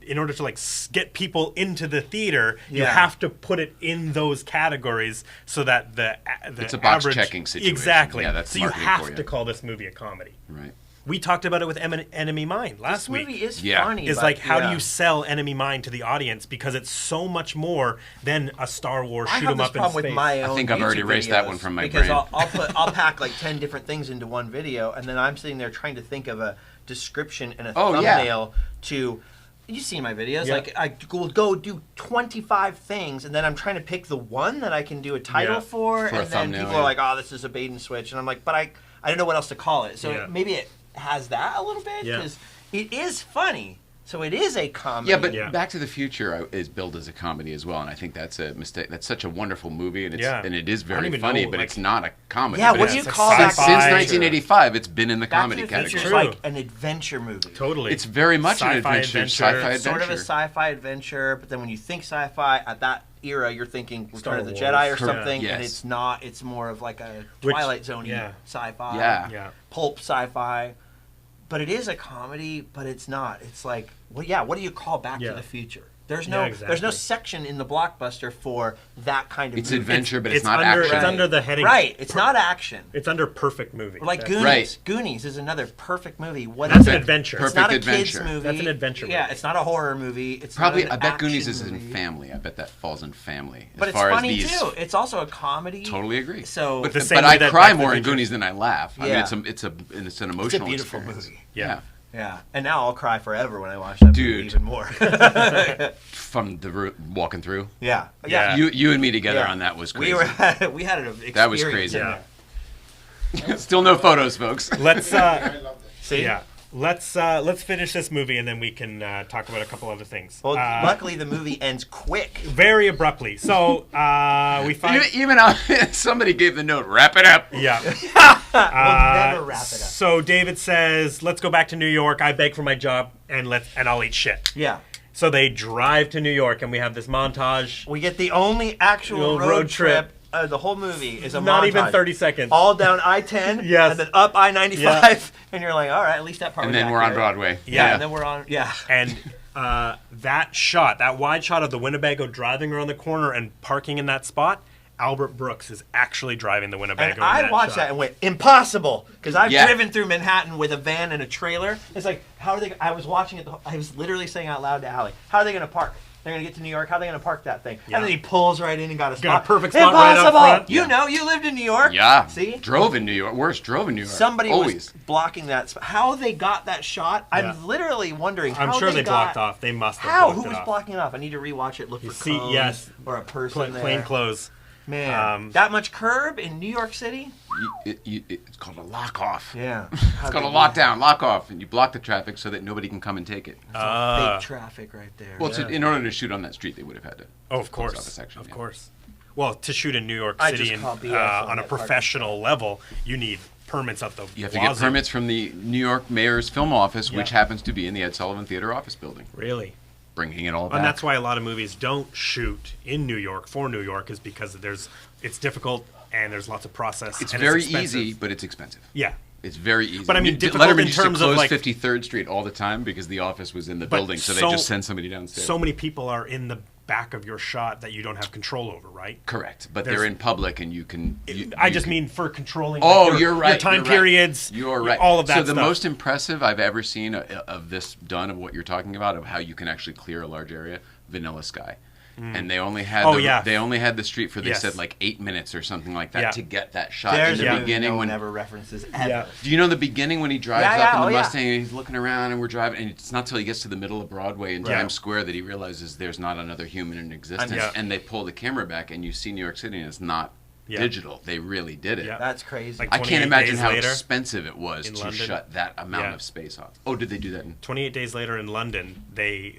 In order to like get people into the theater, you Yeah. have to put it in those categories so that the It's a box average, checking situation. Exactly. Yeah, that's so you marketing have for you. to call this movie a comedy. Right. We talked about it with Enemy Mine last This week. movie is Yeah. funny. Is but, like how yeah. do you sell Enemy Mine to the audience because it's so much more than a Star Wars I shoot have 'em this up in problem space. with my own. I think I've already YouTube erased that videos one from my because brain. I'll pack like 10 different things into one video, and then I'm sitting there trying to think of a description and a Oh, yeah. thumbnail to. You've seen my videos. Yeah. Like I will go do 25 things, and then I'm trying to pick the one that I can do a title Yeah. for, For a and then thumbnail, people yeah. are like, "Oh, this is a bait and switch," and I'm like, "But I don't know what else to call it." So Yeah. maybe it has that a little bit Yeah. because it is funny. So it is a comedy. Yeah, but Yeah. Back to the Future is billed as a comedy as well, and I think that's a mistake. That's such a wonderful movie, and it is I don't very even funny, know, but like- it's not a comedy. Yeah, But what do you it's- call that? Since Sci-fi. 1985, it's been in the Back comedy to the Future category. is True. like an adventure movie. Totally. It's very much an Sci-fi adventure, sci-fi adventure. Sort of a sci-fi adventure, but then when you think sci-fi at that era, you're thinking Return of the Star Jedi or Wars. something, Yes. and it's not. It's more of like a Which- Twilight Zone yeah. sci-fi, Yeah. pulp sci-fi. But it is a comedy, but it's not. It's like, what do you call Back Yeah. to the Future? There's Yeah, no exactly. section in the Blockbuster for that kind of It's movie. adventure, but it's not under, action. It's under the heading. Right. It's not action. It's under perfect movie. Like That's- Goonies. Right. Goonies is another perfect movie. What That's is an it? adventure. It's not a Perfect kids adventure. movie. That's an adventure Yeah, movie. it's not a horror movie. It's Probably, not I an bet Goonies action is in movie. family. I bet that falls in family. But as it's far funny as these, too. It's also a comedy. Totally agree. So but, The but same I way that cry Back to the more in Future- Goonies than I laugh. I Yeah. mean, it's an emotional it's a beautiful experience. movie. Yeah. Yeah, and now I'll cry forever when I watch that movie Dude. even more. From the walking through. yeah, Yeah. You and me together Yeah. on that was crazy. we had an experience. That was crazy. in Yeah. there. Still no photos, folks. Let's See? yeah. Let's finish this movie and then we can talk about a couple other things. Well, luckily the movie ends quick. Very abruptly. So we find Even somebody gave the note. Wrap it up. yeah. We'll never wrap it up. So David says, "Let's go back to New York. I beg for my job and I'll eat shit." Yeah. So they drive to New York and we have this montage. We get the only actual Little road trip. The whole movie is a Not montage. even 30 seconds. All down I-10, Yes. and then up I-95, Yeah. and you're like, all right, at least that part And was then we're on accurate. Broadway. Yeah. And then we're on, And that wide shot of the Winnebago driving around the corner and parking in that spot, Albert Brooks is actually driving the Winnebago. And I watched that and went, impossible! Because I've Yeah. driven through Manhattan with a van and a trailer. It's like, how are they, I was watching it, I was literally saying out loud to Allie, how are they going to park? They're going to get to New York, how are they going to park that thing? Yeah. And then he pulls right in and got a spot. Got a perfect spot right up Impossible! front. You Yeah. know, you lived in New York. Yeah. See? Drove in New York. Worse, drove in New York. Somebody Always. was blocking that spot. How they got that shot, Yeah. I'm literally wondering how I'm sure they got, blocked off. They must have How? blocked Who it was off. blocking it off? I need to rewatch it, look for see- cones yes. or a person there. Plain clothes. Man, that much curb in New York City? It's called a lock off. Yeah. It's called a lockdown, lock off, and you block the traffic so that nobody can come and take it. Fake traffic right there. Well, in order to shoot on that street, they would have had to. Oh, of close course. off a section, Of yeah. course. Well, to shoot in New York I City just and, call BS on on a that part. professional level, you need permits at the You have to get permits from the New York Mayor's Film Office, which happens to be in the Ed Sullivan Theater office building. Really? Bringing it all back. And that's why a lot of movies don't shoot in New York for New York, is because it's difficult and there's lots of process. It's and very expensive. easy, but it's expensive. Yeah. It's very easy. But I mean, difficult Letterman in used to terms of, close like- 53rd Street all the time because the office was in the But building, so they so- just send somebody downstairs. So many people are in the back of your shot that you don't have control over, right? Correct, but There's- they're in public, and you can. I just mean for controlling. Oh, like, you're right. Your time you're right. periods. You're right. All of that. So the stuff. most impressive I've ever seen of this done, of what you're talking about, of how you can actually clear a large area, Vanilla Sky. And they only had they only had the street for, they Yes. said, like 8 minutes or something like that Yeah. to get that shot There's in a the movie beginning no one when ever references ever. Yeah. Do you know the beginning when he drives Yeah, up yeah, in the oh, yeah. Mustang and he's looking around and we're driving, and it's not till he gets to the middle of Broadway in Right. Times Square that he realizes there's not another human in existence, Yeah. and they pull the camera back and you see New York City and it's not Yeah. digital. They really did it. Yeah. That's crazy. Like I can't 28 imagine days how later expensive it was in to London. shut that amount Yeah. of space off. Oh, did they do that? 28 days later in London, they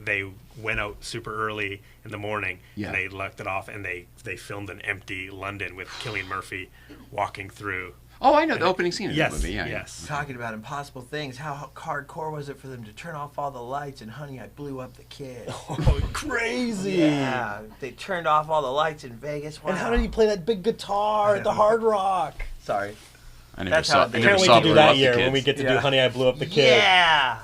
went out super early in the morning Yeah. and they left it off, and they filmed an empty London with Cillian Murphy walking through. Oh, I know the opening scene of Yes, that movie. Yeah, yes. Talking about impossible things, how hardcore was it for them to turn off all the lights and Honey, I Blew Up the Kid? Oh, crazy! Yeah, they turned off all the lights in Vegas. Wow. And how did he play that big guitar at the Hard Rock? Sorry. I never That's saw. how I they- never Can't wait saw to do Blow that Up the year when Kids. we get to do Yeah. Honey, I Blew Up the Kid. Yeah.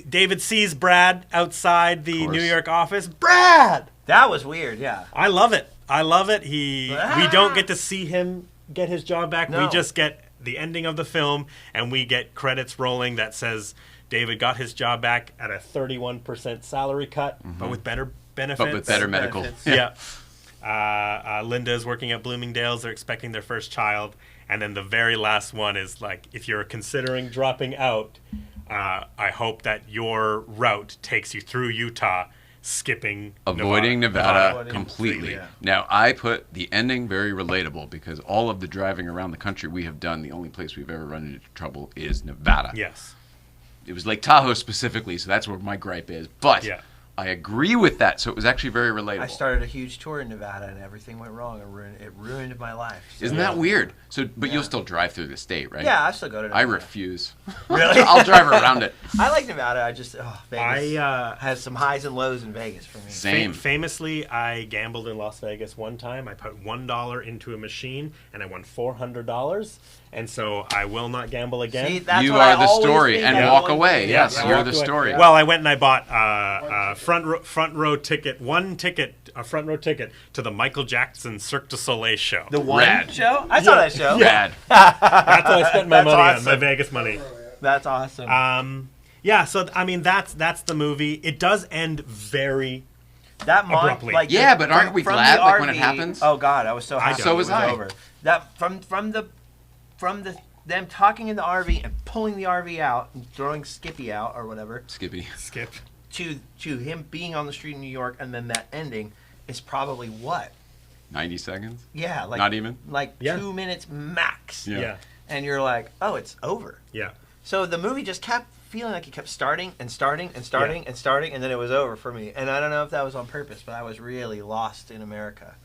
David sees Brad outside the course. New York office. Brad! That was weird, yeah. I love it. I love it. We don't get to see him get his job back. No. We just get the ending of the film, and we get credits rolling that says David got his job back at a 31% salary cut, but with better benefits. But with better medical. Benefits. Yeah. Linda is working at Bloomingdale's. They're expecting their first child. And then the very last one is like, if you're considering dropping out, I hope that your route takes you through Utah, skipping Avoiding Nevada Avoiding completely. yeah. Now, I put the ending very relatable because all of the driving around the country we have done, the only place we've ever run into trouble is Nevada. Yes. It was Lake Tahoe specifically, so that's where my gripe is. But Yeah. I agree with that, so it was actually very relatable. I started a huge tour in Nevada and everything went wrong. It ruined my life. So- Isn't that weird? So, but Yeah. you'll still drive through the state, right? Yeah, I still go to I Nevada. refuse. Really? I'll drive around it. I like Nevada. I just, Vegas I has some highs and lows in Vegas for me. Same. Famously, I gambled in Las Vegas one time. I put $1 into a machine and I won $400. And so I will not gamble again. See, that's You what I are the always story, think and I walk always away. think. Yes, Yeah. you're Walk the away. story. Well, I went and I bought a front row ticket, a front row ticket to the Michael Jackson Cirque du Soleil show. The one Rad. show? I saw that show. Bad. That's what I spent my That's money on, awesome. my Vegas money. That's awesome. Yeah, so I mean that's the movie. It does end very. That month, abruptly. like Yeah, but aren't we from glad, the like, when it RV happens? Oh God, I was so happy. So it was I. Over. That from the them talking in the RV and pulling the RV out and throwing Skippy out or whatever Skippy. Skip. to him being on the street in New York and then that ending is probably what? 90 seconds? Yeah, like Not even? like Yeah. 2 minutes max. Yeah. And you're like, oh, it's over. Yeah. So the movie just kept feeling like it kept starting and starting and starting and starting, and then it was over for me. And I don't know if that was on purpose, but I was really lost in America.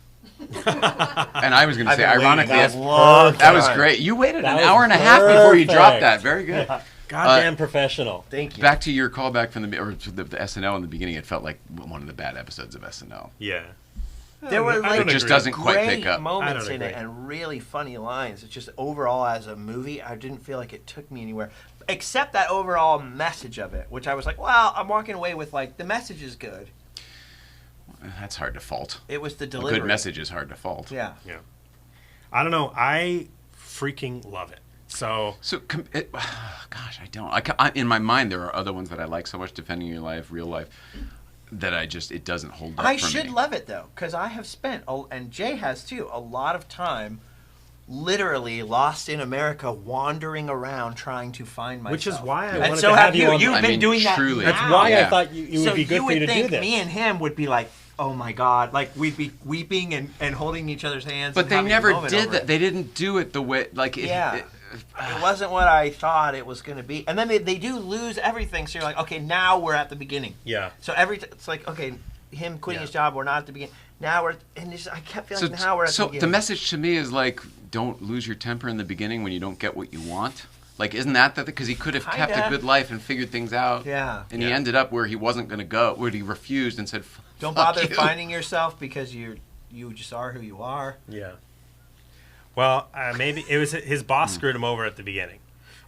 And I was going to I've say, been waiting ironically, a that's long that was time. great. You waited That an was hour and a half before you dropped perfect. that. Very good. Goddamn professional. Thank you. Back to your callback from the SNL in the beginning, it felt like one of the bad episodes of SNL. Yeah. There were I like don't It just agree. doesn't quite great pick up. moments I don't in it agree. and really funny lines. It's just overall as a movie, I didn't feel like it took me anywhere, except that overall message of it, which I was like, well, I'm walking away with like the message is good. That's hard to fault. It was the A delivery. good message is hard to fault. Yeah. Yeah. I don't know. I freaking love it. So Gosh, I don't. In my mind, there are other ones that I like so much, Defending Your Life, Real Life, that it doesn't hold up I for should me. love it though, because I have spent, and Jay has too, a lot of time literally lost in America wandering around trying to find myself. which is why I And wanted so to have have you you. on. You've I been mean, doing that truly. now. That's why Yeah. I thought it would So be good you for would you to think do this. me and him would be like, oh my God, like we'd be weeping and holding each other's hands. But and they having a never moment did over that. it. They didn't do it the way, like, Yeah. It wasn't what I thought it was going to be. And then they do lose everything, so you're like, okay, now we're at the beginning. Yeah. So it's like, okay, him quitting Yeah. his job. We're not at the beginning. Now I kept feeling like now we're at the So beginning. the message to me is like, don't lose your temper in the beginning when you don't get what you want. Like, isn't that because he could have kept a Kinda. good life and figured things out? Yeah. And he ended up where he wasn't going to go, where he refused and said, Don't "Fuck bother you." finding yourself because you just are who you are. Yeah. Well, maybe it was his boss screwed him over at the beginning.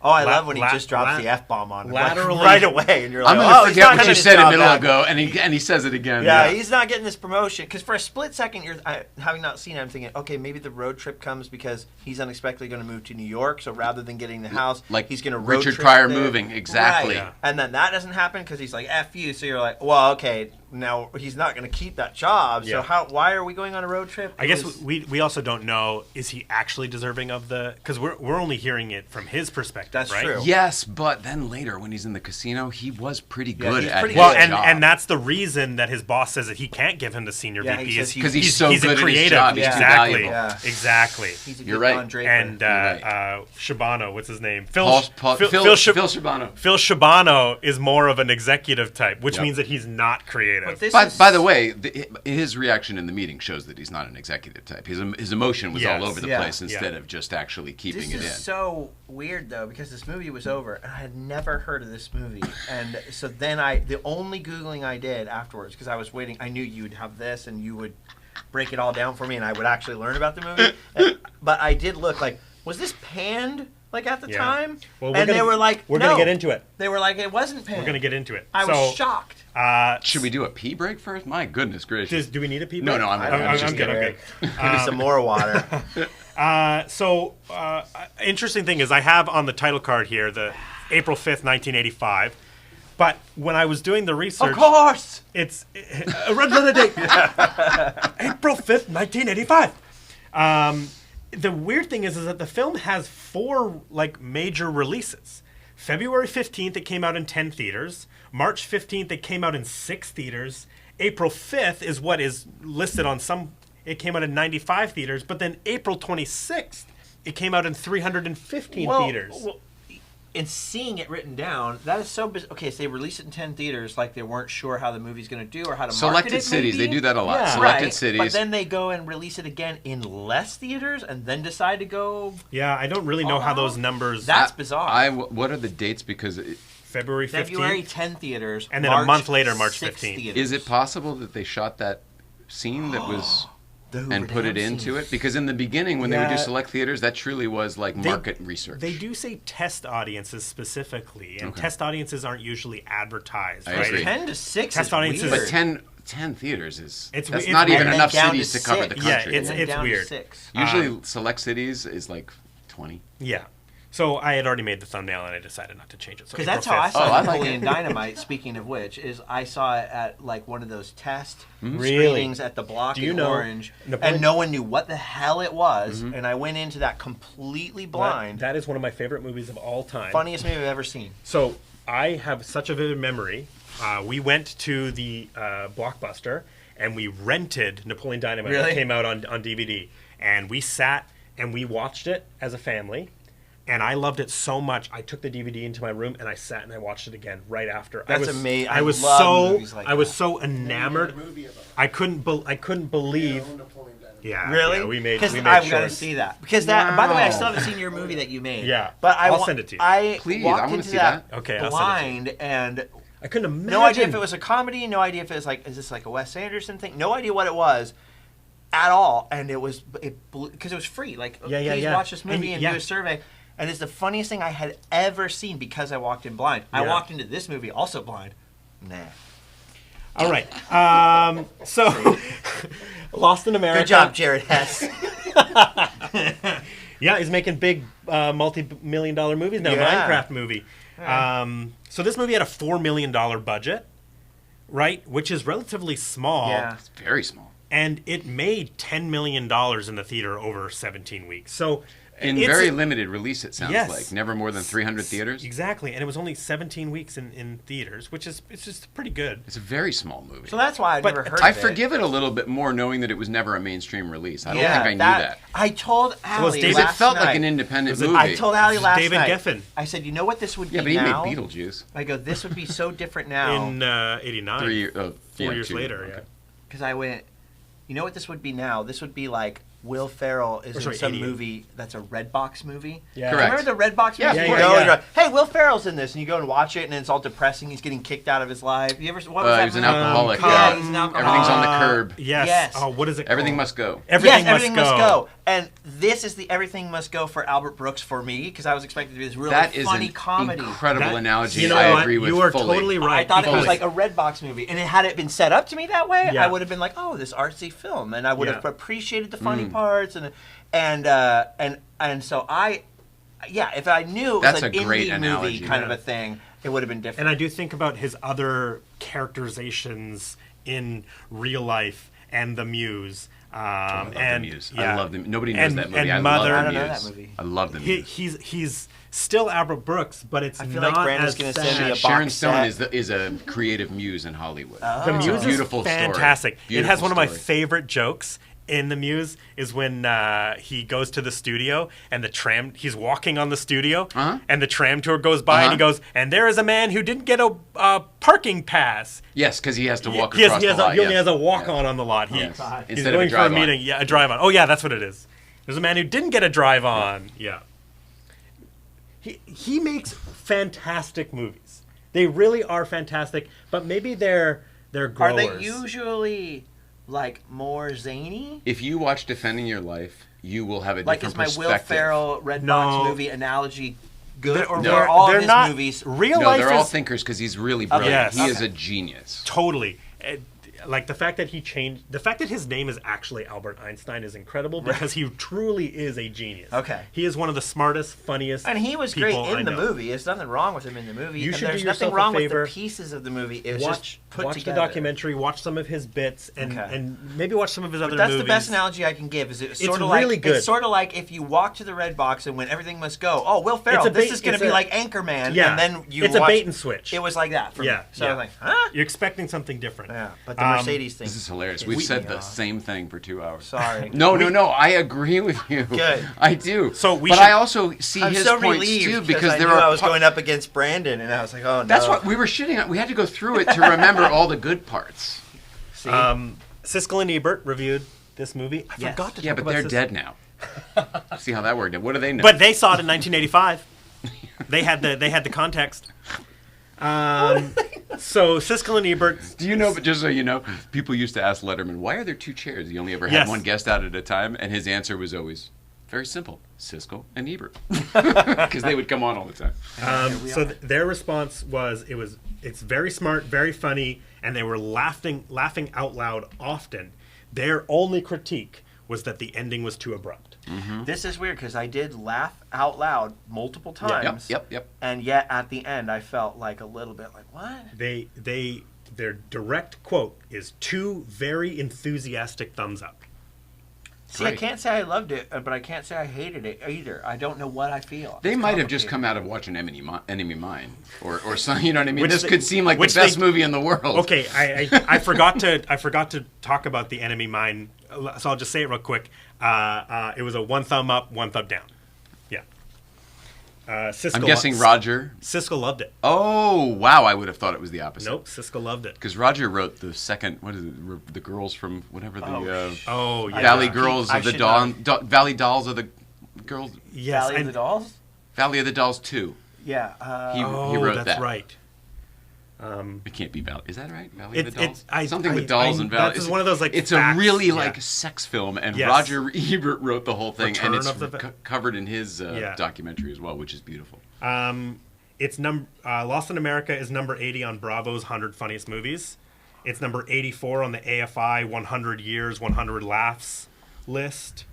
Oh, I love when he just drops la- the F-bomb on him laterally- right away, and you're like, I'm oh, going to he's not forget what getting you his said a job minute back. ago, and he says it again. Yeah, he's not getting this promotion because for a split second, having not seen it, I'm thinking, okay, maybe the road trip comes because he's unexpectedly going to move to New York. So rather than getting the house, Like he's going to road Richard trip Pryor there. moving, exactly. Right. Yeah. And then that doesn't happen because he's like, F you. So you're like, well, okay, now he's not going to keep that job. Yeah. So why are we going on a road trip? I guess we also don't know, is he actually deserving of the, because we're only hearing it from his perspective, That's right? true. Yes, but then later when he's in the casino, he was pretty good he's at pretty his Well, good. job. and that's the reason that his boss says that he can't give him the senior Yeah, he VP says is he's- 'Cause he's so good a at his creative. job, he's too Exactly. valuable. Yeah. Exactly. He's a good You're right. Don Draper. And You're Shabano, what's his name? Phil Shabano. Phil Shabano is more of an executive type, which Yep. means that he's not creative. But this is- By the way, his reaction in the meeting shows that he's not an executive type. His emotion was Yes. all over the Yeah. place instead of just actually keeping This it is in. so weird though because this movie was over and I had never heard of this movie, and so then the only googling I did afterwards because I was waiting, I knew you'd have this and you would break it all down for me and I would actually learn about the movie. But I did look like, was this panned like at the Yeah. time? Well, and they were like, we're no. gonna get into it. They were like, it wasn't panned. We're gonna get into it. I was shocked. Should we do a pee break first? My goodness gracious. Do we need a pee No, break? no, I'm just good. kidding. I'm good. Give me some more water. Interesting thing is I have on the title card here the April 5th, 1985. But when I was doing the research, Of course. it's red letter date, April 5th, 1985. The weird thing is that the film has 4 major releases. February 15th, it came out in 10 theaters. March 15th, it came out in 6 theaters. April 5th is what is listed on some. It came out in 95 theaters, but then April 26th, it came out in 315 theaters. Well, and seeing it written down, that is so bizarre. Okay, so they released it in 10 theaters like they weren't sure how the movie's going to do or how to market Selected it, cities, maybe? they do that a lot. Yeah. Selected Right, cities. but then they go and release it again in less theaters and then decide to go... Yeah, I don't really know how those numbers. That's bizarre. What are the dates? Because February 15th. February 10 theaters. And then a month later, March 6 15th. theaters. is it possible that they shot that scene that was The Hoover and put it Dam into scene. it? Because in the beginning, when they would do Yeah. select theaters, that truly was like market research. They do say test audiences specifically, and Okay. test audiences aren't usually advertised, I right? agree. 10 to 6 Test is audiences- weird. But 10 theaters is It's- that's it's not weird. even And then enough down cities to to cover the 6. Yeah, country. it's- And then down to weird. 6. Usually select cities is like 20. Yeah. So I had already made the thumbnail, and I decided not to change it. So Because April that's how I 5th. saw Oh, I like Napoleon it. Dynamite, speaking of which, is I saw it at like one of those test Really? screenings at the Block Do you in know Orange. Napoleon- And no one knew what the hell it was. And I went into that completely blind. That is one of my favorite movies of all time. Funniest movie I've ever seen. So I have such a vivid memory. We went to the Blockbuster and we rented Napoleon Dynamite. Really? It came out on DVD. And we sat and we watched it as a family. And I loved it so much. I took the DVD into my room and I sat and I watched it again right after. That's amazing. I was love so movies like I was that. so enamored. I couldn't believe. Yeah, Really? Yeah, we made Because we I've made got to shorts. see that. Because that. By the way, I still haven't seen your movie that you made. Yeah. But I'll send it to you. I Please, walked I wanna into see that, that. Okay, I'll send it to you. blind and I couldn't imagine. no idea if it was a comedy. No idea if it was like, is this like a Wes Anderson thing? No idea what it was at all. And it was because it was free. Like, Yeah, please yeah. watch this movie and yeah. do a survey. And it's the funniest thing I had ever seen because I walked in blind. I Yeah. walked into this movie also blind. Nah. All right. So, Lost in America. Good job, Jared Hess. Yeah, he's making big multi-million-dollar movies now. Yeah. Minecraft movie. So this movie had a $4 million budget, right? Which is relatively small. Yeah. It's very small. And it made $10 million in the theater over 17 weeks. So In it's very a- limited release, it sounds Yes. like. Never more than 300 theaters. Exactly. And it was only 17 weeks in theaters, which is it's just pretty good. It's a very small movie. So that's why I'd But never heard I of it. forgive it a little bit more knowing that it was never a mainstream release. I don't think I knew that. I told Allie David- Because it last felt night, like an independent Was it- movie. I told Allie last David night. Geffen. I said, you know what this would yeah, be but he now? made Beetlejuice. I go, this would be so different now. In 89. 4 4 years two, later, okay. yeah. because I went, you know what this would be now? This would be like Will Ferrell is in some 88. movie that's a Redbox movie. Yeah. Correct. Remember the Redbox Yeah, movie? of You course. go and Yeah. you're like, hey, Will Ferrell's in this, and you go and watch it, and it's all depressing. He's getting kicked out of his life. You ever? What was that? He was an movie? alcoholic. Yeah, he's an alcoholic. Everything's on the curb. Yes. Yes. Oh, what is it Everything called? must go. Everything, Yes, everything must go. And this is the everything must go for Albert Brooks for me, because I was expecting to be this really That is funny an comedy. incredible That- analogy. You know I what? agree with You are fully. totally right. I thought it was because- like a Redbox movie, and had it been set up to me that way, Yeah. I would have been like, "Oh, this artsy film," and I would have Yeah. appreciated the funny parts, and so if I knew it was That's an a great indie analogy, movie kind yeah. of a thing, it would have been different. And I do think about his other characterizations in real life and The Muse. I love and the Muse. yeah. I love them. Nobody knows And- that movie. and I Mother- love I the don't know Muse. that movie. I love the Muse. He's still Albert Brooks, but it's I feel not like Brandon's as gonna sad. send me a Sharon box Stone set. is a creative muse in Hollywood. The It's a Muse beautiful is story. fantastic. It Beautiful has one of my story. favorite jokes in The Muse is when he goes to the studio and he's walking on the studio Uh-huh. and the tram tour goes by and he goes, and there is a man who didn't get a parking pass. Yes, because he has to walk He across the lot. he only yes. has a walk on Yes. the lot. He's Instead of going a for a drive-on. meeting. Yeah, a drive on. Oh yeah, that's what it is. There's a man who didn't get a drive on. Yeah. He makes fantastic movies. They really are fantastic, but maybe they're Are growers. they usually like more zany? If you watch Defending Your Life, you will have a Like, different is my perspective. Will Ferrell Redbox No. movie analogy good, or No. were all They're of his not- movies? Real No, life they're all is thinkers because he's really brilliant. Yes. He is Okay. a genius. totally. Like the fact that the fact that his name is actually Albert Einstein is incredible because he truly is a genius. Okay. He is one of the smartest, funniest. And he was great people I in the know. movie. There's nothing wrong with him in the movie. You and should there's do nothing yourself a wrong with favor. the pieces of the movie. It was Watch just put the together. documentary, watch some of his bits, and Okay. and maybe watch some of his other That's movies. the best analogy I can give. Is it's sort of really like good. It's sort of like if you walk to the red box and when everything must go. Oh, Will Ferrell, It's a this bait- is going it's to be a- like Anchorman. Yeah. And then you It's a watch, bait and switch. It was like that for Yeah, me. So yeah. I was like, huh? You're expecting something different. Yeah. But the Mercedes thing. This is hilarious. is We've said me the off. same thing for 2 hours. Sorry. No. I agree with you. Good. I do. So we but should- I also see I'm his so points relieved too because I there knew are. I was going up against Brandon, and I was like, oh no. That's what we were shitting on. We had to go through it to remember all the good parts. See? Siskel and Ebert reviewed this movie. I Yes. forgot to Yeah, talk but about they're Siskel. dead now. See how that worked out. What do they know? But they saw it in 1985. They had the context. So Siskel and Ebert. do you know? But just so you know, people used to ask Letterman, "Why are there two chairs?" He only ever had Yes. one guest out at a time, and his answer was always very simple: Siskel and Ebert, because they would come on all the time. So their response was it's very smart, very funny, and they were laughing out loud often. Their only critique was that the ending was too abrupt. This is weird because I did laugh out loud multiple times. Yep. And yet at the end, I felt like a little bit like, what? Their direct quote is 2 very enthusiastic thumbs up. See, I Great. can't say I loved it, but I can't say I hated it either. I don't know what I feel. They It's might have just complicated. come out of watching Enemy Mine, or some. You know what I mean? Which This they- could seem like the which best they- movie in the world. Okay, I forgot to talk about the Enemy Mine, so I'll just say it real quick. It was a 1 thumb up, 1 thumb down. Yeah. Siskel, I'm guessing Roger. Siskel loved it. Oh wow! I would have thought it was the opposite. Nope, Siskel loved it. Because Roger wrote the second. What is it? The girls from whatever the Oh yeah. Valley Girls I of the should Dawn. Valley Dolls of the Girls. Yes, Valley of the Dolls? Valley of the Dolls 2. Yeah. He Oh, wrote that's that. right. It can't be Valley. Is that right? Valley of the It's- Dolls. Something with dolls and Valley. That's one of those, like, It's facts, a really yeah. like sex film, and Yes. Roger Ebert wrote the whole thing, Return and it's of the- covered in his Yeah. documentary as well, which is beautiful. It's Lost in America is number 80 on Bravo's 100 Funniest Movies. It's number 84 on the AFI 100 Years, 100 Laughs list.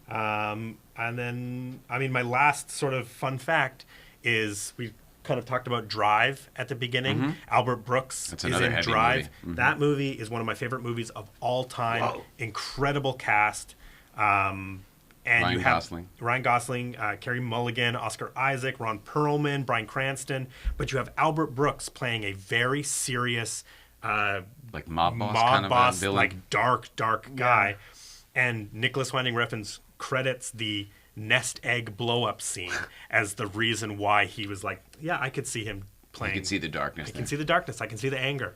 And then, my last sort of fun fact is we kind of talked about Drive at the beginning. Albert Brooks That's is another in heavy Drive. movie. That movie is one of my favorite movies of all time. Whoa. Incredible cast. And Ryan you have Gosling. Ryan Gosling, Carey Mulligan, Oscar Isaac, Ron Perlman, Bryan Cranston. But you have Albert Brooks playing a very serious Like mob boss kind of a villain. like dark guy. And Nicholas Winding Refn's credits the nest egg blow up scene as the reason why he was like, yeah, I could see him playing. You can see the darkness. I can see the darkness. I can see the anger.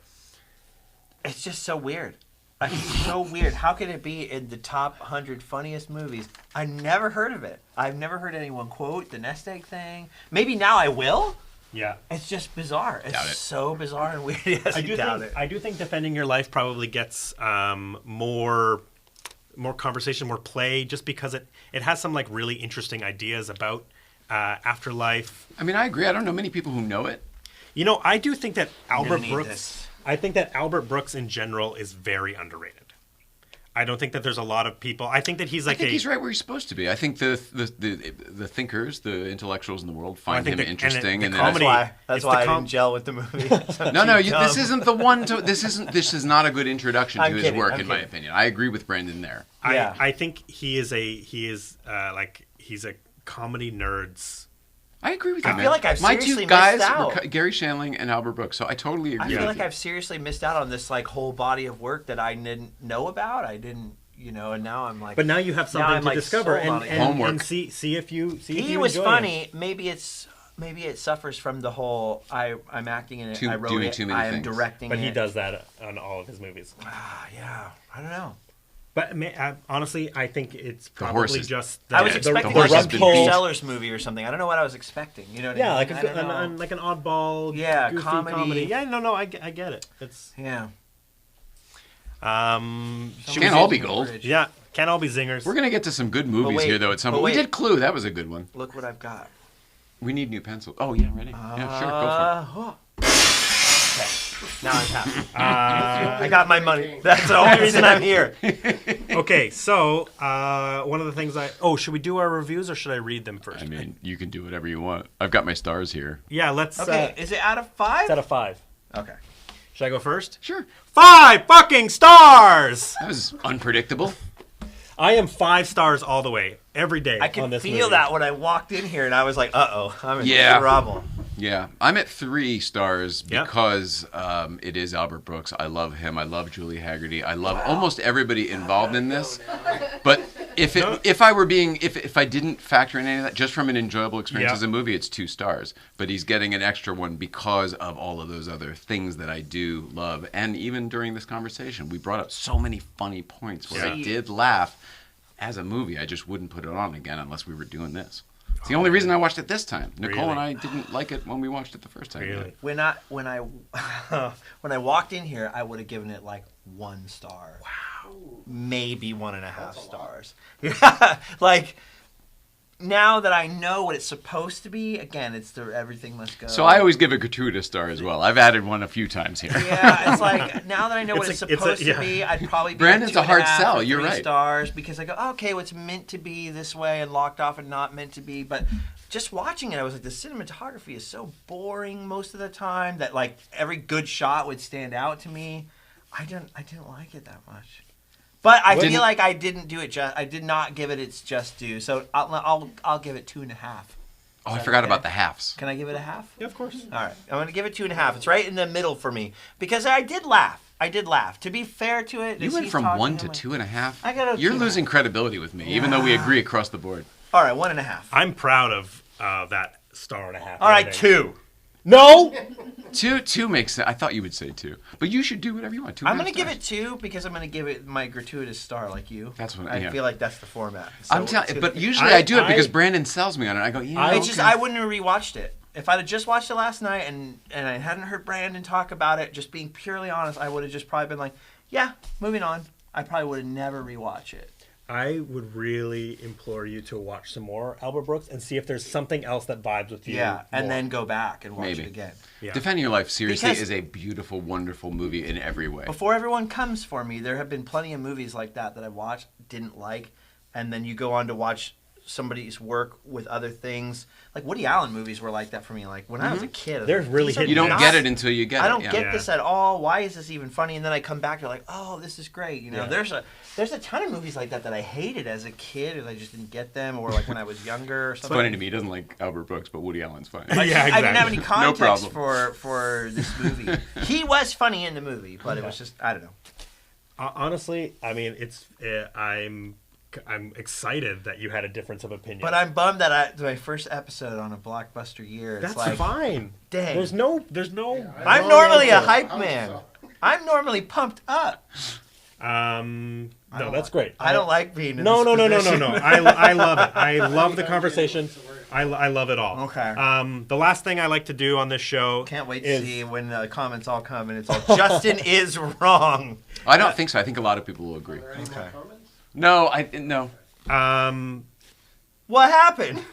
It's just so weird. It's so weird. How could it be in the top 100 funniest movies? I never heard of it. I've never heard anyone quote the nest egg thing. Maybe now I will. Yeah. It's just bizarre. Doubt it. It's so bizarre and weird. Yes, I do think Defending Your Life probably gets more conversation, more play, just because it has some like really interesting ideas about afterlife. I mean, I agree. I don't know many people who know it. You know, I do think that Albert need Brooks. this. I think that Albert Brooks in general is very underrated. I don't think that there's a lot of people. I think that he's like I think he's right where he's supposed to be. I think the thinkers, the intellectuals in the world find him interesting, and comedy- That's why I didn't gel with the movie. No, this isn't the one. This is not a good introduction to I'm his kidding, work, I'm in my kidding. opinion. I agree with Brandon there. Yeah. I think he's a comedy nerd's. I agree with you, I man. feel like I've My seriously two guys missed out. were Gary Shandling and Albert Brooks, so I totally agree. I feel with like you. I've seriously missed out on this like whole body of work that I didn't know about. I didn't, and now I'm like. But now you have something I'm, to like, discover sold on it. Homework. and see if you He was enjoy funny. it. Maybe it suffers from the whole I'm acting in it. I wrote doing it. too many I am things. directing But it. he does that on all of his movies. Yeah, I don't know. But honestly, I think it's horse probably is- just I was the expecting horse like has a been Peter beat. Sellers movie or something. I don't know what I was expecting. You know what yeah, I like mean? a I good, don't know. like an oddball, Yeah, goofy comedy. Yeah, no, I get it. It's Yeah. Can't all be gold. yeah, can't all be zingers. We're gonna get to some good movies wait, here, though. At some but point, we wait. did Clue. That was a good one. Look what I've got. We need new pencils. Oh yeah, ready? Yeah, sure. Go for it. Now I'm happy. I got my money. That's the only reason I'm here. Okay, so one of the things should we do our reviews or should I read them first? I mean, you can do whatever you want. I've got my stars here. Yeah, let's. Okay, is it out of 5? It's out of 5. Okay. Should I go first? Sure. 5 fucking stars. That was unpredictable. I am 5 stars all the way every day. I on could this feel movie. that when I walked in here, and I was like, "Uh-oh, I'm in Yeah. trouble." Yeah, I'm at 3 stars Yep. because it is Albert Brooks. I love him. I love Julie Haggerty. I love almost everybody involved in this. But if I didn't factor in any of that, just from an enjoyable experience Yeah. as a movie, it's 2 stars. But he's getting an extra one because of all of those other things that I do love. And even during this conversation, we brought up so many funny points where I did laugh. As a movie, I just wouldn't put it on again unless we were doing this. It's the only reason I watched it this time. Nicole and I didn't like it when we watched it the first time. Really? When I when I walked in here, I would have given it like 1 star. Wow. Maybe 1.5 stars. Yeah. Like now that I know what it's supposed to be, again, it's the everything must go. So I always give a gratuitous star as well. I've added one a few times here. Yeah, it's like now that I know what it's It's supposed yeah. to be, I'd probably be Brandon's at a hard 2.5 sell, or you're 3 right. stars because I go, okay, what's meant to be this way and locked off and not meant to be. But just watching it, I was like, the cinematography is so boring most of the time that like every good shot would stand out to me. I didn't like it that much. But I feel like I didn't do it I did not give it its just due. So I'll give it 2.5. Oh, I forgot about the halves. Can I give it a half? Yeah, of course. All right, I'm gonna give it 2.5. It's right in the middle for me because I did laugh. To be fair to it, You as went he's from talking, 1 I'm to like, 2.5. I got a You're 2.5. losing credibility with me, even though we agree across the board. All right, 1.5. I'm proud of that 1.5 stars. All right, rating. 2. No. 2 makes sense. I thought you would say 2, but you should do whatever you want. 2.5 I'm gonna give stars. it 2 because I'm gonna give it my gratuitous star like you. That's what- I yeah. feel like that's the format. I'm So telling, but usually I do it because I- Brandon sells me on it. I go, yeah. It's just I wouldn't have rewatched it. If I'd have just watched it last night and I hadn't heard Brandon talk about it, just being purely honest, I would have just probably been like, yeah, moving on. I probably would have never rewatched it. I would really implore you to watch some more Albert Brooks and see if there's something else that vibes with you. Yeah, and more. then go back and watch Maybe. it again. Yeah. Defending Your Life seriously Because- is a beautiful, wonderful movie in every way. Before everyone comes for me, there have been plenty of movies like that I watched, didn't like, and then you go on to watch somebody's work with other things. Like Woody Allen movies were like that for me. Like when I was a kid, I was They're like, really these are hit You don't not- get it until you get it. I don't yeah. get Yeah. this at all. Why is this even funny? And then I come back, you're like, oh, this is great. You know, Yeah. there's a ton of movies like that I hated as a kid, and I just didn't get them, or like when I was younger or It's something. funny to me. He doesn't like Albert Brooks, but Woody Allen's funny. Yeah, I didn't have exactly. any context problem. for this movie. He was funny in the movie, but it was just I don't know. Honestly, I mean, it's I'm excited that you had a difference of opinion. But I'm bummed that my first episode on a Blockbuster year. It's that's like, fine. dang. There's no. I'm normally a hype man. I'm normally pumped up. No, that's great. I don't like being in No. this position. I love it. I love the conversation. I love it all. Okay. The last thing I like to do on this show. Can't wait to see when the comments all come and it's all Justin is wrong. I don't think so. I think a lot of people will agree. Okay. No, no. What happened?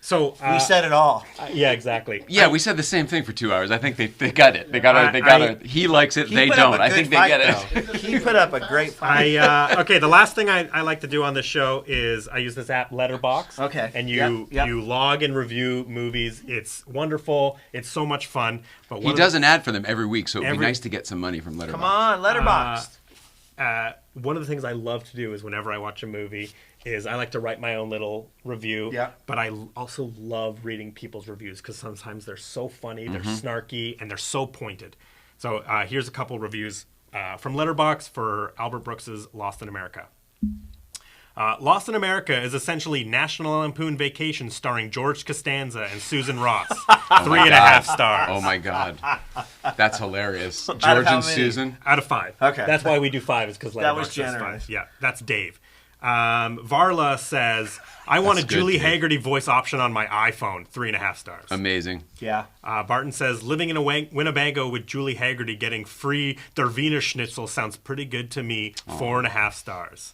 So We said it all. yeah, exactly. Yeah, we said the same thing for 2 hours. I think they got it. They got it. He likes it. They put up don't. a I good think they fight, get it. though. He put up a great fight. Okay, the last thing I like to do on this show is I use this app Letterboxd. Okay. And Yep. you log and review movies. It's wonderful. It's so much fun. But He does an ad for them every week, so it'd be nice to get some money from Letterboxd. Come on, Letterboxd. one of the things I love to do is whenever I watch a movie is I like to write my own little review. Yeah. But I also love reading people's reviews because sometimes they're so funny, they're snarky, and they're so pointed. So here's a couple reviews from Letterboxd for Albert Brooks's Lost in America. Lost in America is essentially National Lampoon Vacation starring George Costanza and Susan Ross. 3.5 stars. Oh my God, that's hilarious. George how and many? Susan. Out of 5. Okay. That's why we do 5 is because That was Letterboxd does generous. 5. Yeah, that's Dave. Varla says, I want a That's good, Julie Dave. Haggerty voice option on my iPhone. 3.5 stars. Amazing. Yeah. Barton says, living in a Winnebago with Julie Haggerty getting free Der Wiener Schnitzel sounds pretty good to me. 4.5 stars.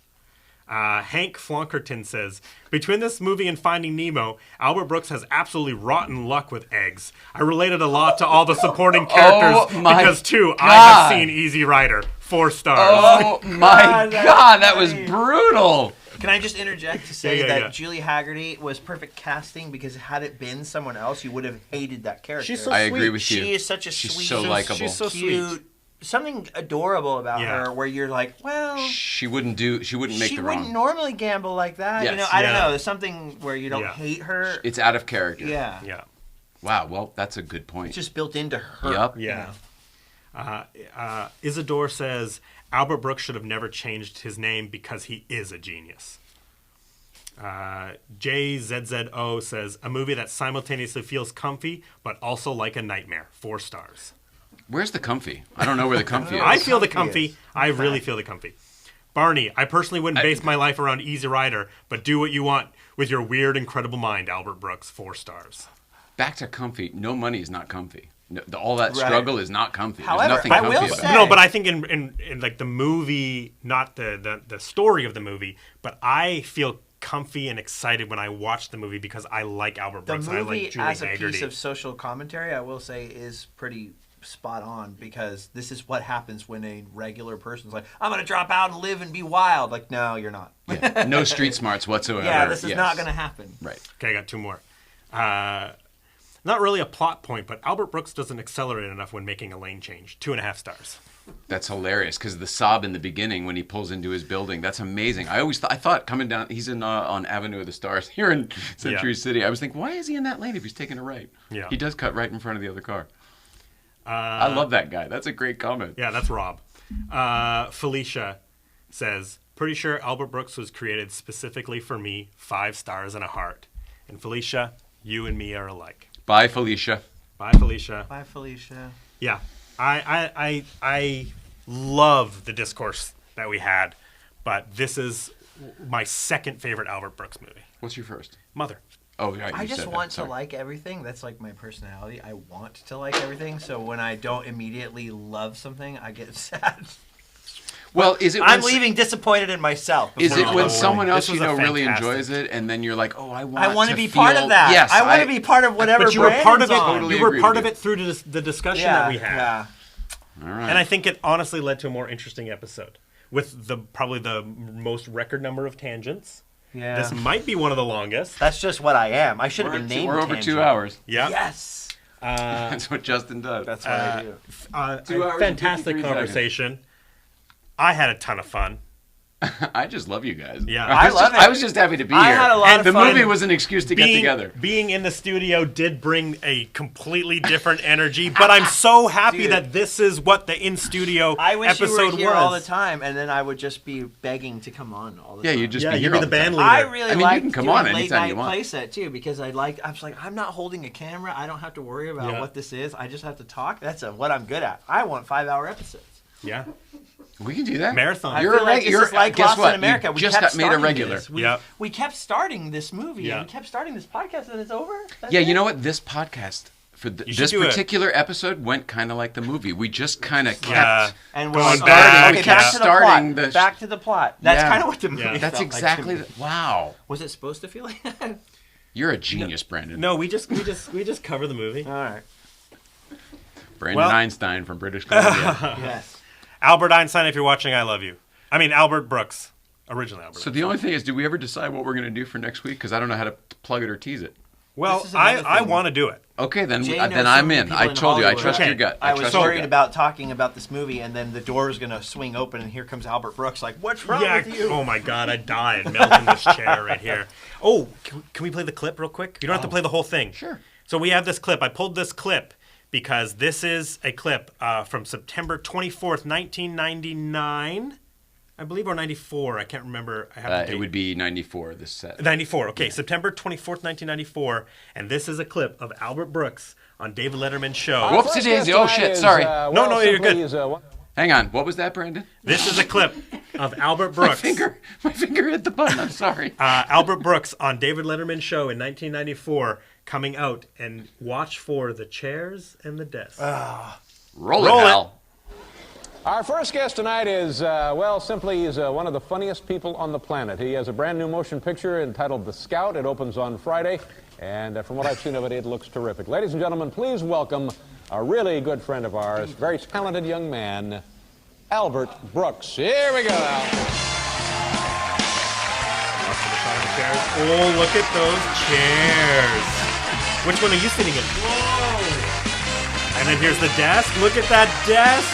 Hank Flonkerton says, between this movie and Finding Nemo, Albert Brooks has absolutely rotten luck with eggs. I related a lot to all the supporting characters my because, too, I God. have seen Easy Rider. 4 stars. Oh my God, that was brutal. Can I just interject to say Yeah, that yeah. Julie Haggerty was perfect casting because had it been someone else, you would have hated that character. She's so I sweet. agree with you. She is such a She's sweet, so likable. She's so cute, sweet. something adorable about Yeah. her where you're like, well, She wouldn't make she the wouldn't wrong. normally gamble like that. You Yes. know, I don't Yeah. know. There's something where you don't Yeah. hate her. It's out of character. Yeah. Yeah. Wow. Well, that's a good point. It's just built into her. Yup. Yeah. Isidore says Albert Brooks should have never changed his name because he is a genius. JZZO says a movie that simultaneously feels comfy but also like a nightmare. 4 stars. Where's the comfy? I don't know where the comfy is. I feel the comfy comfy. I really feel the comfy. Barney, I personally wouldn't base my life around Easy Rider, but do what you want with your weird, incredible mind. Albert Brooks. 4 stars. Back to comfy. No money is not comfy. No, all that Right. struggle is not comfy. However, There's nothing I comfy will about say- it. No, but I think in like the movie, not the story of the movie, but I feel comfy and excited when I watch the movie because I like Albert The Brooks and I movie, like Julie as a Haggerty. piece of social commentary, I will say, is pretty spot on because this is what happens when a regular person's like, I'm going to drop out and live and be wild. Like, no, you're not. Yeah. No street smarts whatsoever. Yeah, this is Yes. not going to happen. Right. Okay, I got 2 more. Not really a plot point, but Albert Brooks doesn't accelerate enough when making a lane change. 2.5 stars. That's hilarious because the sob in the beginning when he pulls into his building, that's amazing. I thought coming down, he's on Avenue of the Stars here in Century City. I was thinking, why is he in that lane if he's taking a right? Yeah. He does cut right in front of the other car. I love that guy. That's a great comment. Yeah, that's Rob. Felicia says, pretty sure Albert Brooks was created specifically for me. 5 stars and a heart. And Felicia, you and me are alike. Bye, Felicia. Bye, Felicia. Bye, Felicia. Yeah, I love the discourse that we had, but this is my second favorite Albert Brooks movie. What's your first? Mother. Oh, right. I you just said want that. to Sorry. like everything. That's like my personality. I want to like everything. So when I don't immediately love something, I get sad. Well, is it? I'm when leaving disappointed in myself. Is it Oh, when someone else this you was know a really fantastic- enjoys it, and then you're like, oh, I I want to to be part of that. Yes, I want to be part of whatever. But you were part of Brandon's it. on. Totally You were agree part with of you. it through the discussion Yeah, that we had. yeah. All right. And I think it honestly led to a more interesting episode with probably the most record number of tangents. Yeah. This might be one of the longest. That's just what I am. I should have been named. We're over Tangent. 2 hours. Yeah. Yes. That's what Justin does. That's what I do. 2 hours and Fantastic 53 conversation. I had a ton of fun. I just love you guys. Yeah. I love it. I was just happy to be I here. had a lot and of the fun. movie was an excuse to get together. Being in the studio did bring a completely different energy, but I'm so happy Dude. that this is what the in-studio I wish episode you were here was. all the time, and then I would just be begging to come on all the Yeah, time. you'd just Yeah, be you'd here be all the band time. leader. I really I mean, you like can come doing on late anytime night you want. playset too because I was like I'm not holding a camera. I don't have to worry about Yeah. what this is. I just have to talk. That's what I'm good at. I want 5-hour episodes. Yeah. We can do that. Marathon. I You're feel like this is like guess Lost what? in America. You We just kept got made a starting regular. this. Yep. We kept starting this movie. Yeah. And we kept starting this podcast, and it's over. That's Yeah, it? you know what? This podcast for You should this do it. particular episode went kind of like the movie. We just kind of kept. Yeah. And Going we're back, Okay, yeah. back to the starting plot. the- Back to the plot. That's Yeah. kind of what the movie. Yeah. That's felt exactly. Like to me. Wow. Was it supposed to feel like that? You're a genius, Brandon. No, we just cover the movie. All right. Brandon Well- Einstein from British Columbia. Yes. Albert Einstein, if you're watching, I love you. I mean, Albert Brooks. Originally Albert. So the only thing is, did we ever decide what we're going to do for next week? Because I don't know how to plug it or tease it. Well, This is another I thing. want to do it. Okay, then Jay knows then so I'm many in. people I in told you, I Hollywood. trust Okay. your gut. I was trust your worried gut. about talking about this movie, and then the door was going to swing open, and here comes Albert Brooks. Like, what's wrong with you? Oh my God, I died melting this chair right here. Oh, can we play the clip real quick? You don't have to play the whole thing. Sure. So we have this clip. I pulled this clip because this is a clip from September 24th, 1999, I believe, or 94. I can't remember. I have the It date. would be 94. This set. 94. Okay, September 24th, 1994, and this is a clip of Albert Brooks on David Letterman's show. Whoopsie daisy! Oh shit! Sorry. No, you're good. Hang on. What was that, Brandon? This is a clip of Albert My Brooks. finger hit the button. I'm sorry. Albert Brooks on David Letterman's show in 1994 coming out, and watch for the chairs and the desks. Roll Roll it, it. Hal. Our first guest tonight is, he's one of the funniest people on the planet. He has a brand new motion picture entitled The Scout. It opens on Friday, and from what I've seen of it, it looks terrific. Ladies and gentlemen, please welcome a really good friend of ours, very talented young man, Albert Brooks. Here we go, Al. Oh, look at those chairs. Which one are you sitting in? Whoa. And then here's the desk. Look at that desk.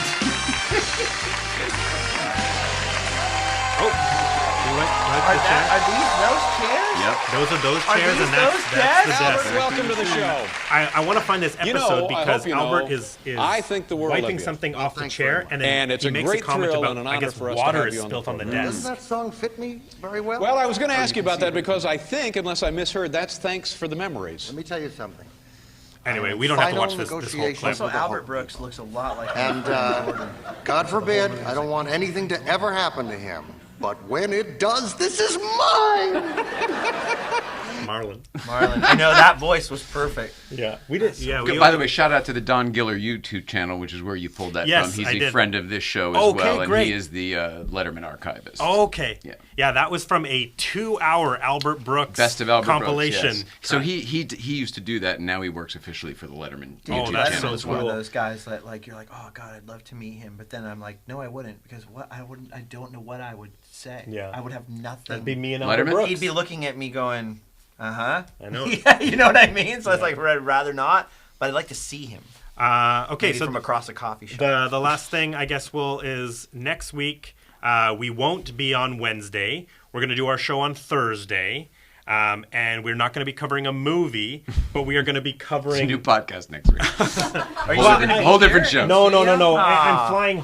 Oh, you like the chair? Are these those chairs? Yep. Those are those Are chairs, these and that's those the desks? desk. Albert, welcome to the show. I want to find this You know, episode I because hope you know, Albert is I think the world of wiping you. something off the chair, and then And it's he a makes great a comment thrill about, and an I honor guess, for us to water have is you on the spilt on the program. desk. Doesn't that song fit me very well? Well, I was going to ask you about that conceited. because I think, unless I misheard, that's thanks for the memories. Let me tell you something. Anyway, we don't have to Final watch this whole negotiations clip. Also, with the Albert Hulk. Brooks looks a lot like. And God forbid, I don't want anything to ever happen to him. But when it does, this is mine. Marlon. Marlon. I know that voice was perfect. Yeah, we did. Yeah, we. By the way, shout out to the Don Giller YouTube channel, which is where you pulled that Yes, from. He's I a did. friend of this show as Okay, well, and great. he is the Letterman archivist. Okay. Yeah. Yeah, that was from a 2-hour Albert Brooks Best of Albert compilation. Brooks, yes. So he used to do that, and now he works officially for the Letterman YouTube that's channel so as One well. of those guys that like you're like, oh God, I'd love to meet him, but then I'm like, no, I wouldn't, because I don't know what I would say. Yeah. I would have nothing. That'd be me and Albert Letterman? Brooks. He'd be looking at me going, uh-huh. I know. Yeah, you know what I mean? So it's like, I'd rather not, but I'd like to see him. Okay, Maybe so from across a coffee shop. the last thing I guess is next week. We won't be on Wednesday. We're going to do our show on Thursday. And we're not going to be covering a movie, but we are going to be It's a covering. new podcast next week. Are you Whole different show. No. Ah. I'm flying